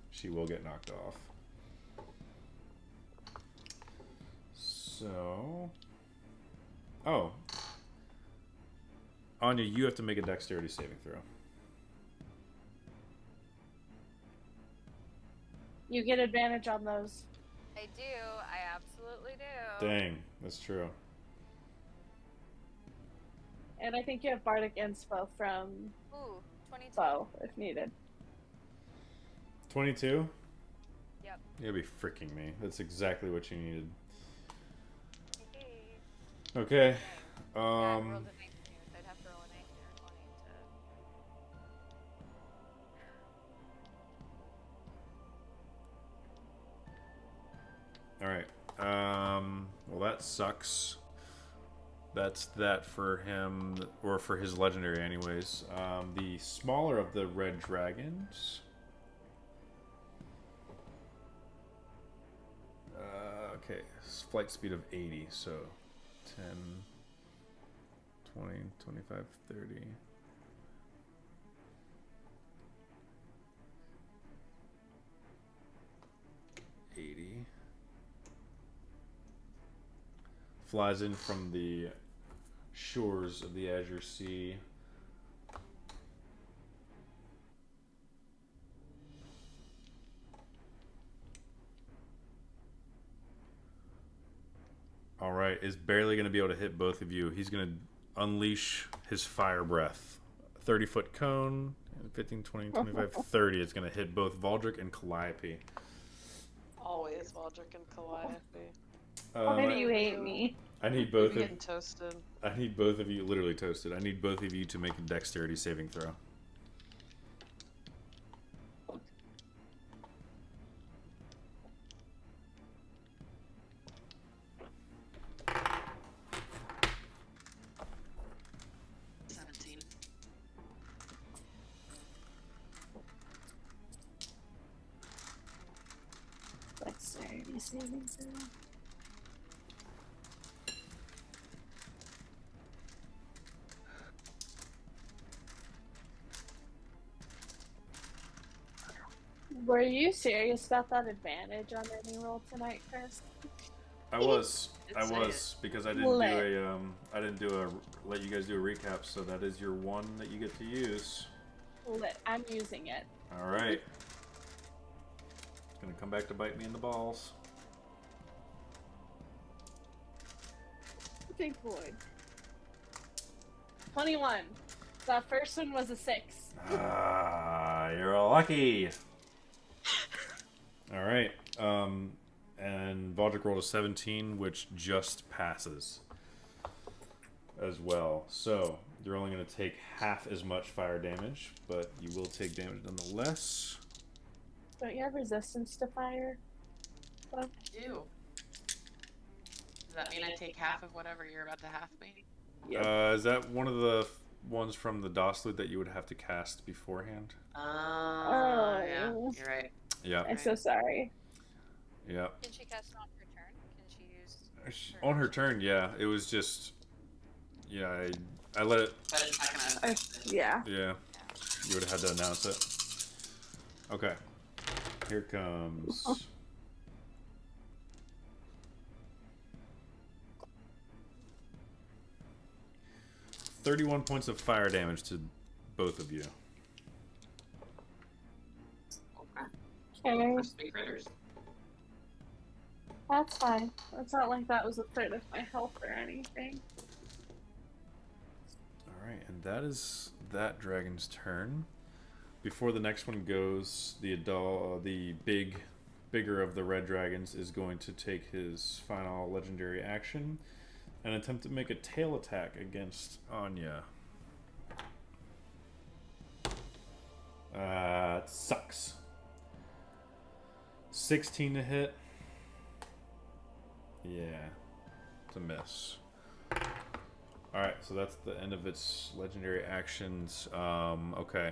she will get knocked off. So, Anya, you have to make a dexterity saving throw.
You get advantage on those.
I do. I absolutely do.
Dang, that's true.
And I think you have Bardic Inspo from
Ooh, 22.
Bo, if needed.
22?
Yep.
You'll be freaking me. That's exactly what you needed.
Hey.
Okay.
Yeah, I rolled a 19, so I'd have to roll a 19 or 20 to...
Alright. Well, that sucks. That's that for him, or for his legendary anyways. The smaller of the red dragons... okay, flight speed of 80, so 10, 20, 25, 30... 80. Flies in from the shores of the Azure Sea. Alright, is barely going to be able to hit both of you. He's going to unleash his fire breath. 30-foot cone, 15, 20, 25, 30. It's going to hit both Valdric and Calliope.
Always Waldrick and Calliope.
Why do you hate me?
I need both
I'm
of
getting toasted.
I need both of you, literally toasted. I need both of you to make a dexterity saving throw.
Were you serious about that advantage on any roll tonight, Chris?
I was
It's
because I didn't do a let you guys do a recap, so that is your one that you get to use.
Lit. I'm using it.
All right. It's gonna come back to bite me in the balls.
Big boy. 21. That first one was a 6.
Ah, you're all lucky. All right. And Valdric rolled a 17, which just passes as well. So you're only going to take half as much fire damage, but you will take damage nonetheless.
Don't you have resistance to fire?
I do. Does that mean I take half of whatever you're about to half me?
Is that one of the ones from the DOS loot that you would have to cast beforehand?
Yeah, you're right.
Yeah.
I'm so sorry.
Yeah.
Can she cast it on her turn? Can she use
On her turn, yeah. It was just, yeah. I let it.
But it's not gonna affect it.
Yeah.
Yeah. You would have had to announce it. Okay. Here comes. $31 points of fire damage to both of you.
Okay.
For space critters.
That's fine. It's not like that was a third of my health or anything.
Alright, and that is that dragon's turn. Before the next one goes, the bigger of the red dragons is going to take his final legendary action and attempt to make a tail attack against Anya. It sucks. 16 to hit. Yeah, it's a miss. Alright, so that's the end of its legendary actions. Okay.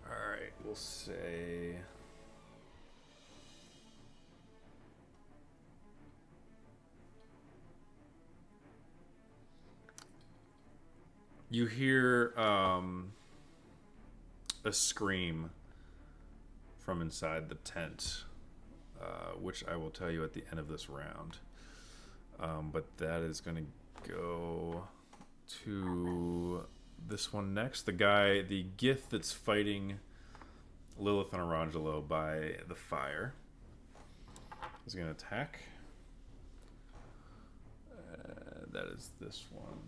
Alright, we'll say... You hear a scream from inside the tent, which I will tell you at the end of this round. But that is going to go to this one next. The Gith that's fighting Lilith and Arangelo by the fire is going to attack. That is this one.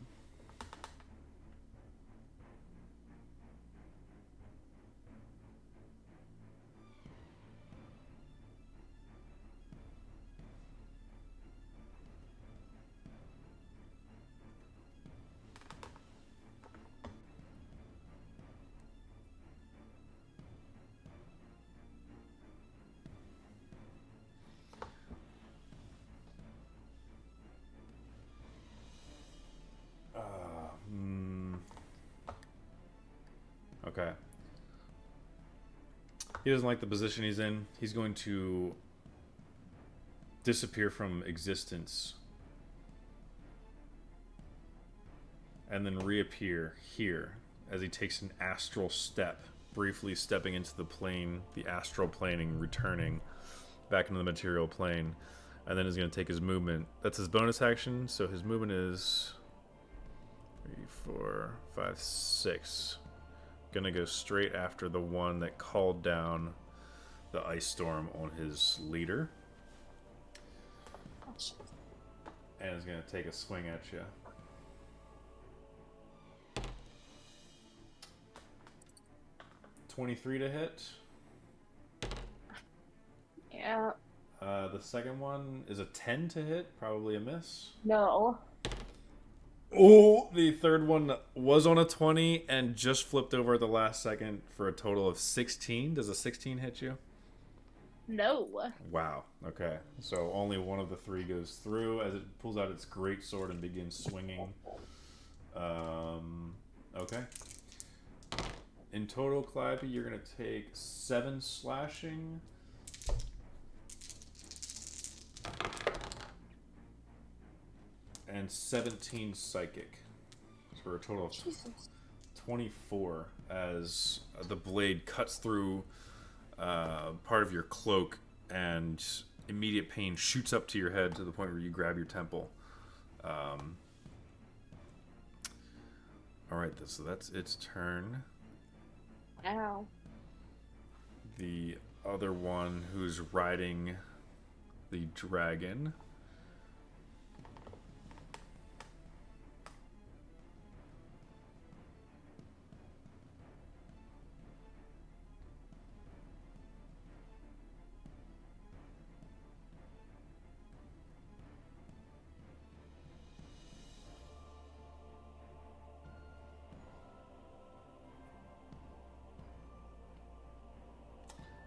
Okay. He doesn't like the position he's in. He's going to disappear from existence and then reappear here as he takes an astral step, briefly stepping into the plane, the astral planing, returning back into the material plane, and then he's going to take his movement. That's his bonus action, so his movement is 3, 4, 5, 6. Gonna go straight after the one that called down the ice storm on his leader. And is gonna take a swing at you. $23 to hit.
Yeah.
The second one is a 10 to hit, probably a miss.
No.
Oh, the third one was on a 20 and just flipped over at the last second for a total of 16. Does a 16 hit you?
No.
Wow. Okay. So only one of the three goes through as it pulls out its great sword and begins swinging. Okay. In total, Calliope, you're going to take 7 slashing. And 17 psychic. For a total of 24 as the blade cuts through part of your cloak and immediate pain shoots up to your head to the point where you grab your temple. Alright, so that's its turn.
Ow.
The other one who's riding the dragon.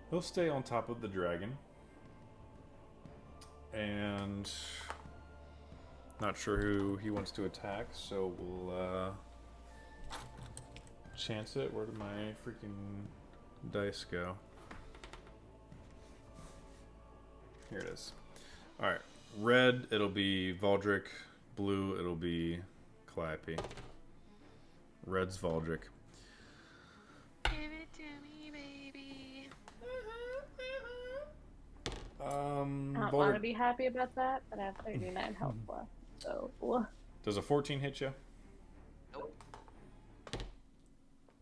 He'll stay on top of the dragon. And not sure who he wants to attack, so we'll chance it. Where did my freaking dice go? Here it is. Alright. Red, it'll be Valdric. Blue, it'll be Calliope. Red's Valdric.
Give it to me, baby.
I don't want to be happy about that, but I have 39 health left, so...
Does a 14 hit you?
Nope.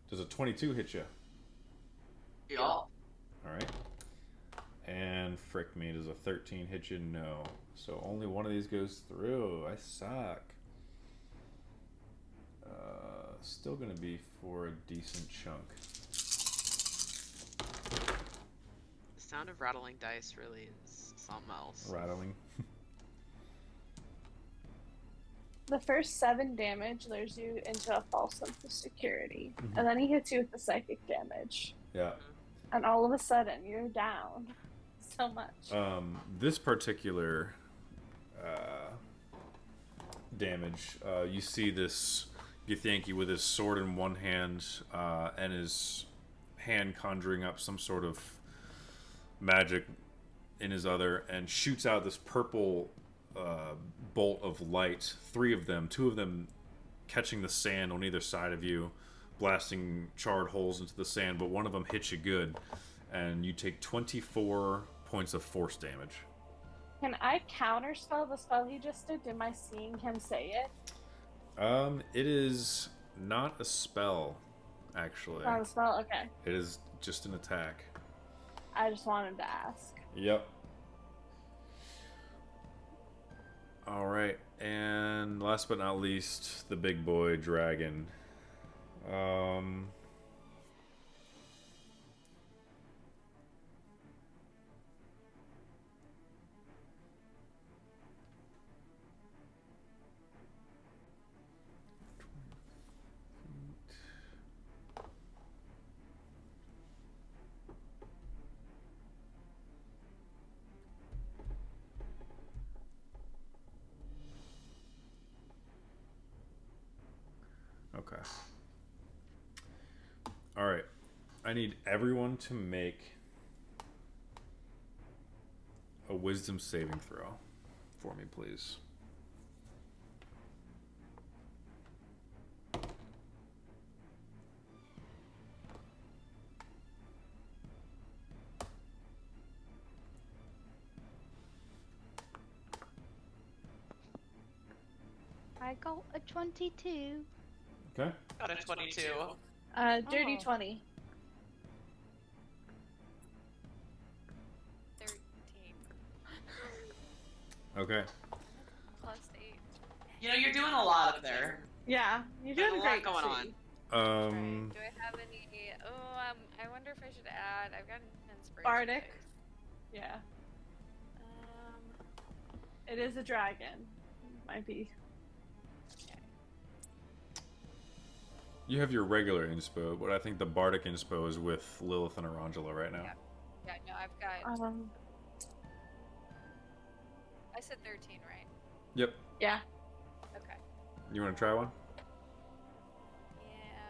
Does a 22 hit you?
Yeah.
Alright. And frick me, does a 13 hit you? No. So only one of these goes through. I suck. Still gonna be for a decent chunk.
The sound of rattling dice really is something else.
Rattling.
The first 7 damage lures you into a false sense of security, and then he hits you with the psychic damage.
Yeah.
And all of a sudden, you're down so much.
This particular damage, you see this Githyanki with his sword in one hand and his hand conjuring up some sort of magic in his other, and shoots out this purple bolt of light. 3 of them, 2 of them catching the sand on either side of you, blasting charred holes into the sand, but one of them hits you good, and you take 24 points of force damage.
Can I counterspell the spell he just did? Am I seeing him say it?
It is not a spell, actually.
Not a spell? Okay.
It is just an attack.
I just wanted to ask.
Yep. Alright, and last but not least, the big boy dragon. Okay. Alright. I need everyone to make a wisdom saving throw for me, please.
I got a 22.
Okay.
Got a 22.
Dirty
Oh.
20.
13
Okay.
plus 8.
You know, you're doing a lot up there.
Yeah, you're
There's
doing
a lot
great.
going on.
T.
Right. Do I have any? Oh, I wonder if I should add. I've got an inspiration.
Bardic.
dice.
Yeah,
Um.
it is a dragon. Might be.
You have your regular inspo, but I think the bardic inspo is with Lilith and Arangela right now.
Yeah. Yeah. No, I've got. I said 13, right?
Yep.
Yeah.
Okay.
You want to try one?
Yeah.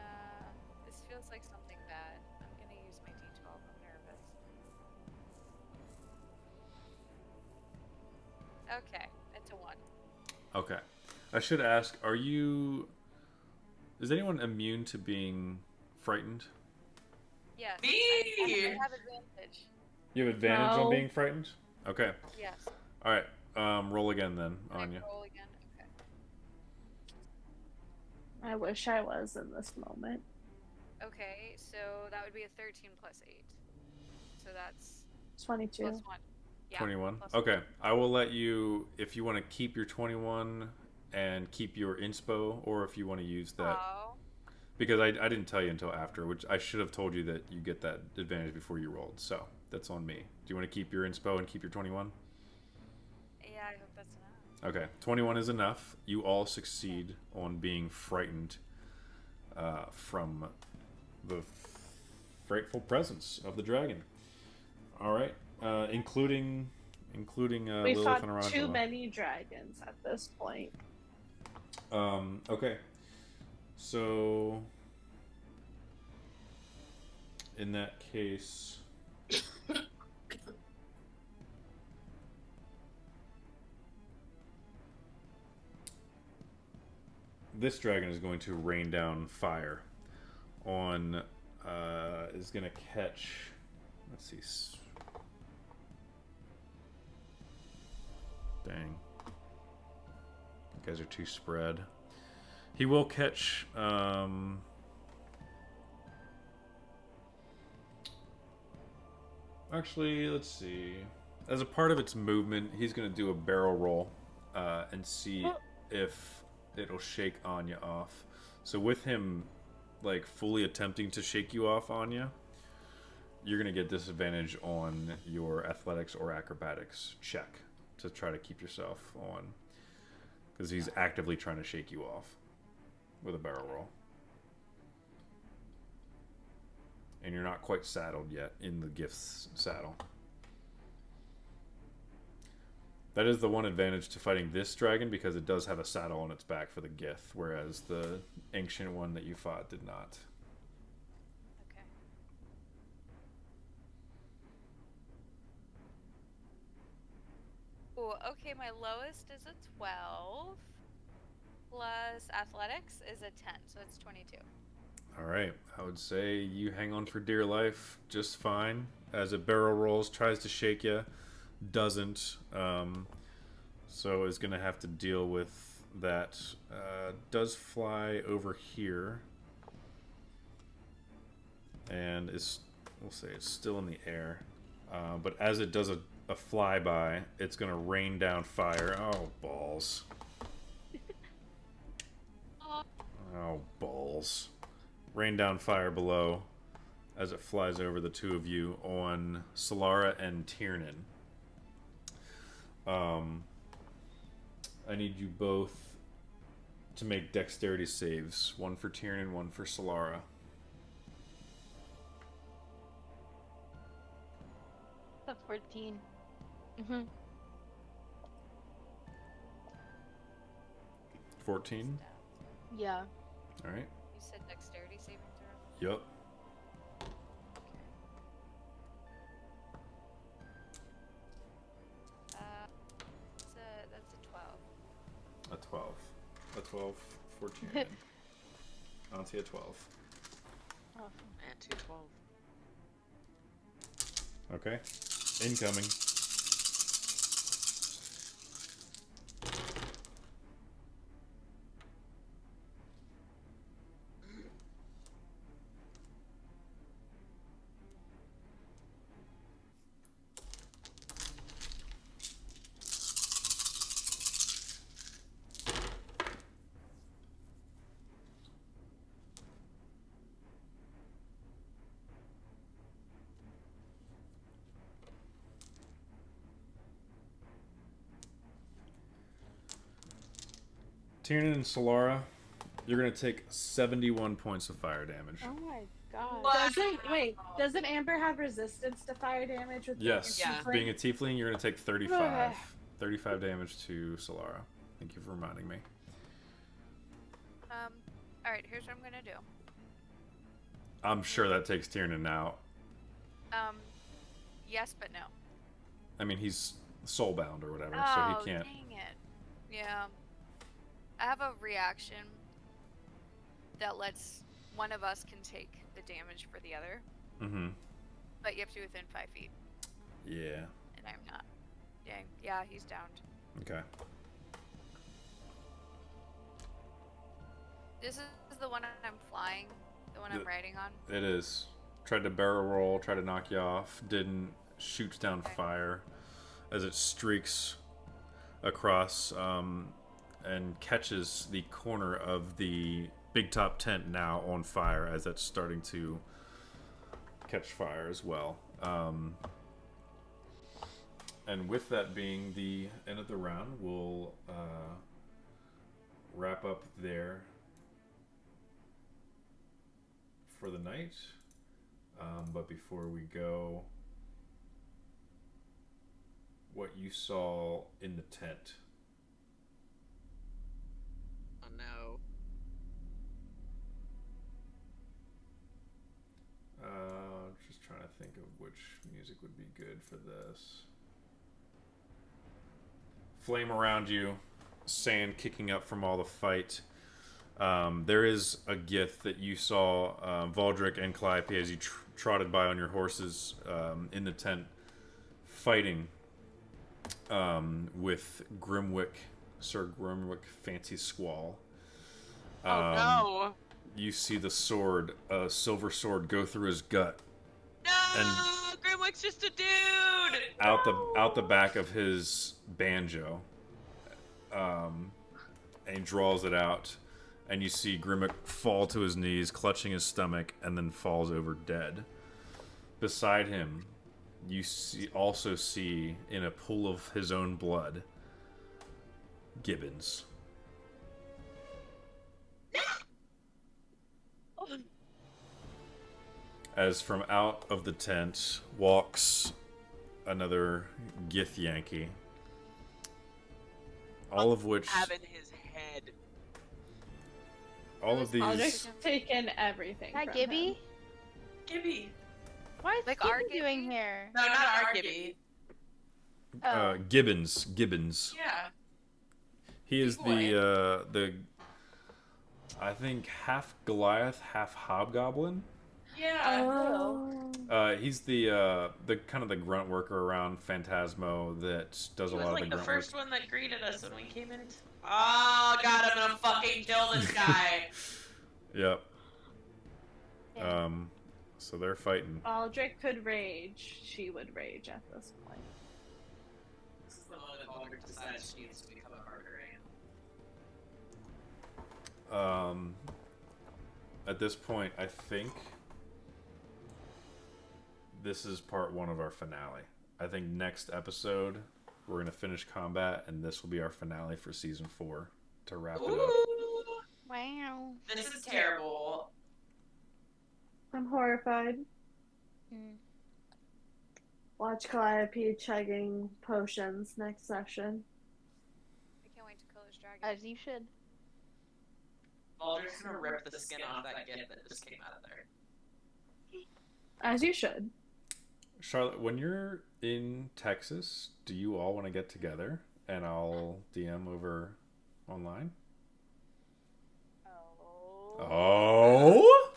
Okay, it's a 1.
Okay. I should ask, is anyone immune to being frightened?
Yes.
Me!
I have advantage.
You have advantage on
No.
being frightened? Okay.
Yes.
Alright. Roll again then,
Can I
Anya.
roll again? Okay.
I wish I was in this moment.
Okay, so that would be a 13 plus 8. So that's
22.
plus 1. Yeah,
21.
plus
Okay. I will let you, if you want to keep your 21 and keep your inspo, or if you want to use that.
Oh.
Because I didn't tell you until after, which I should have told you that you get that advantage before you rolled. So that's on me. Do you want to keep your inspo and keep your 21?
Yeah, I hope that's enough.
Okay. 21 is enough. You all succeed on being frightened from the frightful presence of the dragon. All right. Including
We
Lilith
fought
and Arantula.
too many dragons at this point.
Okay. So, in that case, this dragon is going to rain down fire on, is going to catch, let's see, dang. You guys are too spread. He will catch, actually, let's see. As a part of its movement, he's going to do a barrel roll and see if it'll shake Anya off. So with him, like, fully attempting to shake you off, Anya, you're going to get disadvantage on your athletics or acrobatics check to try to keep yourself on. Because he's actively trying to shake you off with a barrel roll. And you're not quite saddled yet in the gift's saddle. That is the one advantage to fighting this dragon, because it does have a saddle on its back for the gift, whereas the ancient one that you fought did not.
Okay. Ooh, okay, my lowest is a 12. Plus athletics is a 10, so it's 22.
Alright, I would say you hang on for dear life just fine. As it barrel rolls, tries to shake you, doesn't. So is going to have to deal with that. Does fly over here. And is, we'll say it's still in the air. But as it does a flyby, it's going to rain down fire. Oh, balls. Oh, balls. Rain down fire below as it flies over the two of you on Solara and Tiernan. I need you both to make dexterity saves. One for Tiernan, one for Solara.
A 14.
14?
Yeah.
Alright.
You said dexterity saving throw?
Yup.
That's a 12.
A 12. A 12 for Tiernan. Auntie a 12.
And 212.
Okay. Incoming. Tiernan and Solara, you're going to take 71 points of fire damage.
Oh my god.
Doesn't Amber have resistance to fire damage with
Yes,
being a
Yeah.
tiefling?
being a tiefling, you're going to take 35. 35 damage to Solara. Thank you for reminding me.
Alright, here's what I'm gonna do.
I'm sure that takes Tiernan out.
Yes, but no.
I mean, he's soulbound or whatever,
Oh,
so he can't.
dang it. Yeah. I have a reaction that lets one of us can take the damage for the other,
Mm-hmm.
but you have to be within 5 feet,
Yeah.
and I'm not. Dang. Yeah, he's downed.
Okay.
This is the one I'm flying, the one I'm riding on.
It is. Tried to barrel roll, tried to knock you off, didn't. Shoots down
Okay.
fire as it streaks across and catches the corner of the big top tent now on fire as it's starting to catch fire as well. And with that being the end of the round, we'll wrap up there for the night. But before we go, what you saw in the tent.
Oh no.
Just trying to think of which music would be good for this. Flame around you, sand kicking up from all the fight. There is a gift that you saw Valdric and Calliope as you trotted by on your horses in the tent, fighting with Grimwick, Sir Grimwick Fancy Squall.
Oh no!
You see the sword, a silver sword, go through his gut.
No!
And
Grimwick's just a dude!
out the back of his banjo, and he draws it out, and you see Grimwick fall to his knees, clutching his stomach, and then falls over dead. Beside him, you also see in a pool of his own blood, Gibbons. As from out of the tent walks another Gith Yankee. All of which,
Having his head.
all of these,
Aldrich's taken everything.
Hi,
from
Gibby.
him.
Gibby.
What is
Like
Gibby
our
doing
Gibby?
here?
No, not our Gibby.
Oh.
Gibbons.
Yeah.
He is
Boy.
the I think half Goliath, half Hobgoblin.
Yeah.
Oh.
He's the kind of the grunt worker around Phantasmo that does
He
a
was
lot
like
of
the
the grunt
first one that greeted us when we came in. Oh god, I'm gonna fucking kill this guy.
work. Yep. So they're fighting.
Aldrich could rage. She would rage at this point.
This is the moment Aldrich decides she needs to become a barbarian.
At this point, I think this is part 1 of our finale. I think next episode we're gonna finish combat, and this will be our finale for season 4 to wrap it up.
Ooh,
Wow.
this is terrible.
I'm horrified.
Mm.
Watch Calliope chugging potions next session.
I can't wait to kill this dragon.
As you should.
Aldrich's gonna rip the skin off that gift that just came out of there.
As you should.
Charlotte, when you're in Texas, do you all want to get together and I'll DM over online? Oh!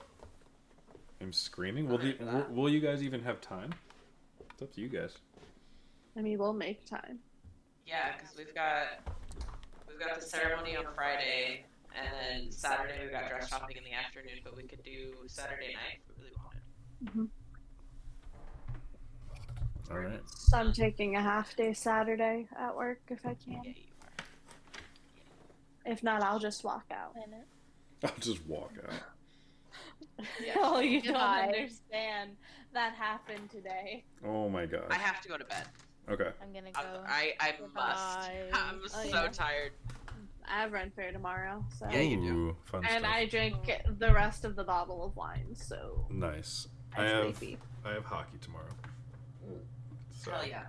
I'm screaming. Will you guys even have time? It's up to you guys.
I mean, we'll make time.
Yeah, because we've got the ceremony on Friday, and then Saturday we've got dress shopping in the afternoon. But we could do Saturday night if we really wanted.
All right.
So I'm taking a half day Saturday at work if I can.
Yeah, you are.
If not, I'll just walk out.
I'll just walk out.
Oh, you don't
Goodbye.
understand. That happened today.
Oh my gosh.
I have to go to bed.
Okay.
I'm gonna go.
I must.
Goodbye.
I'm
Oh,
so
yeah.
tired.
I have run fair tomorrow, so.
Yeah, you do.
Ooh, fun
And
stuff.
I drink the rest of the bottle of wine, so
Nice.
I'm sleepy.
I have hockey tomorrow. So
Hell yeah.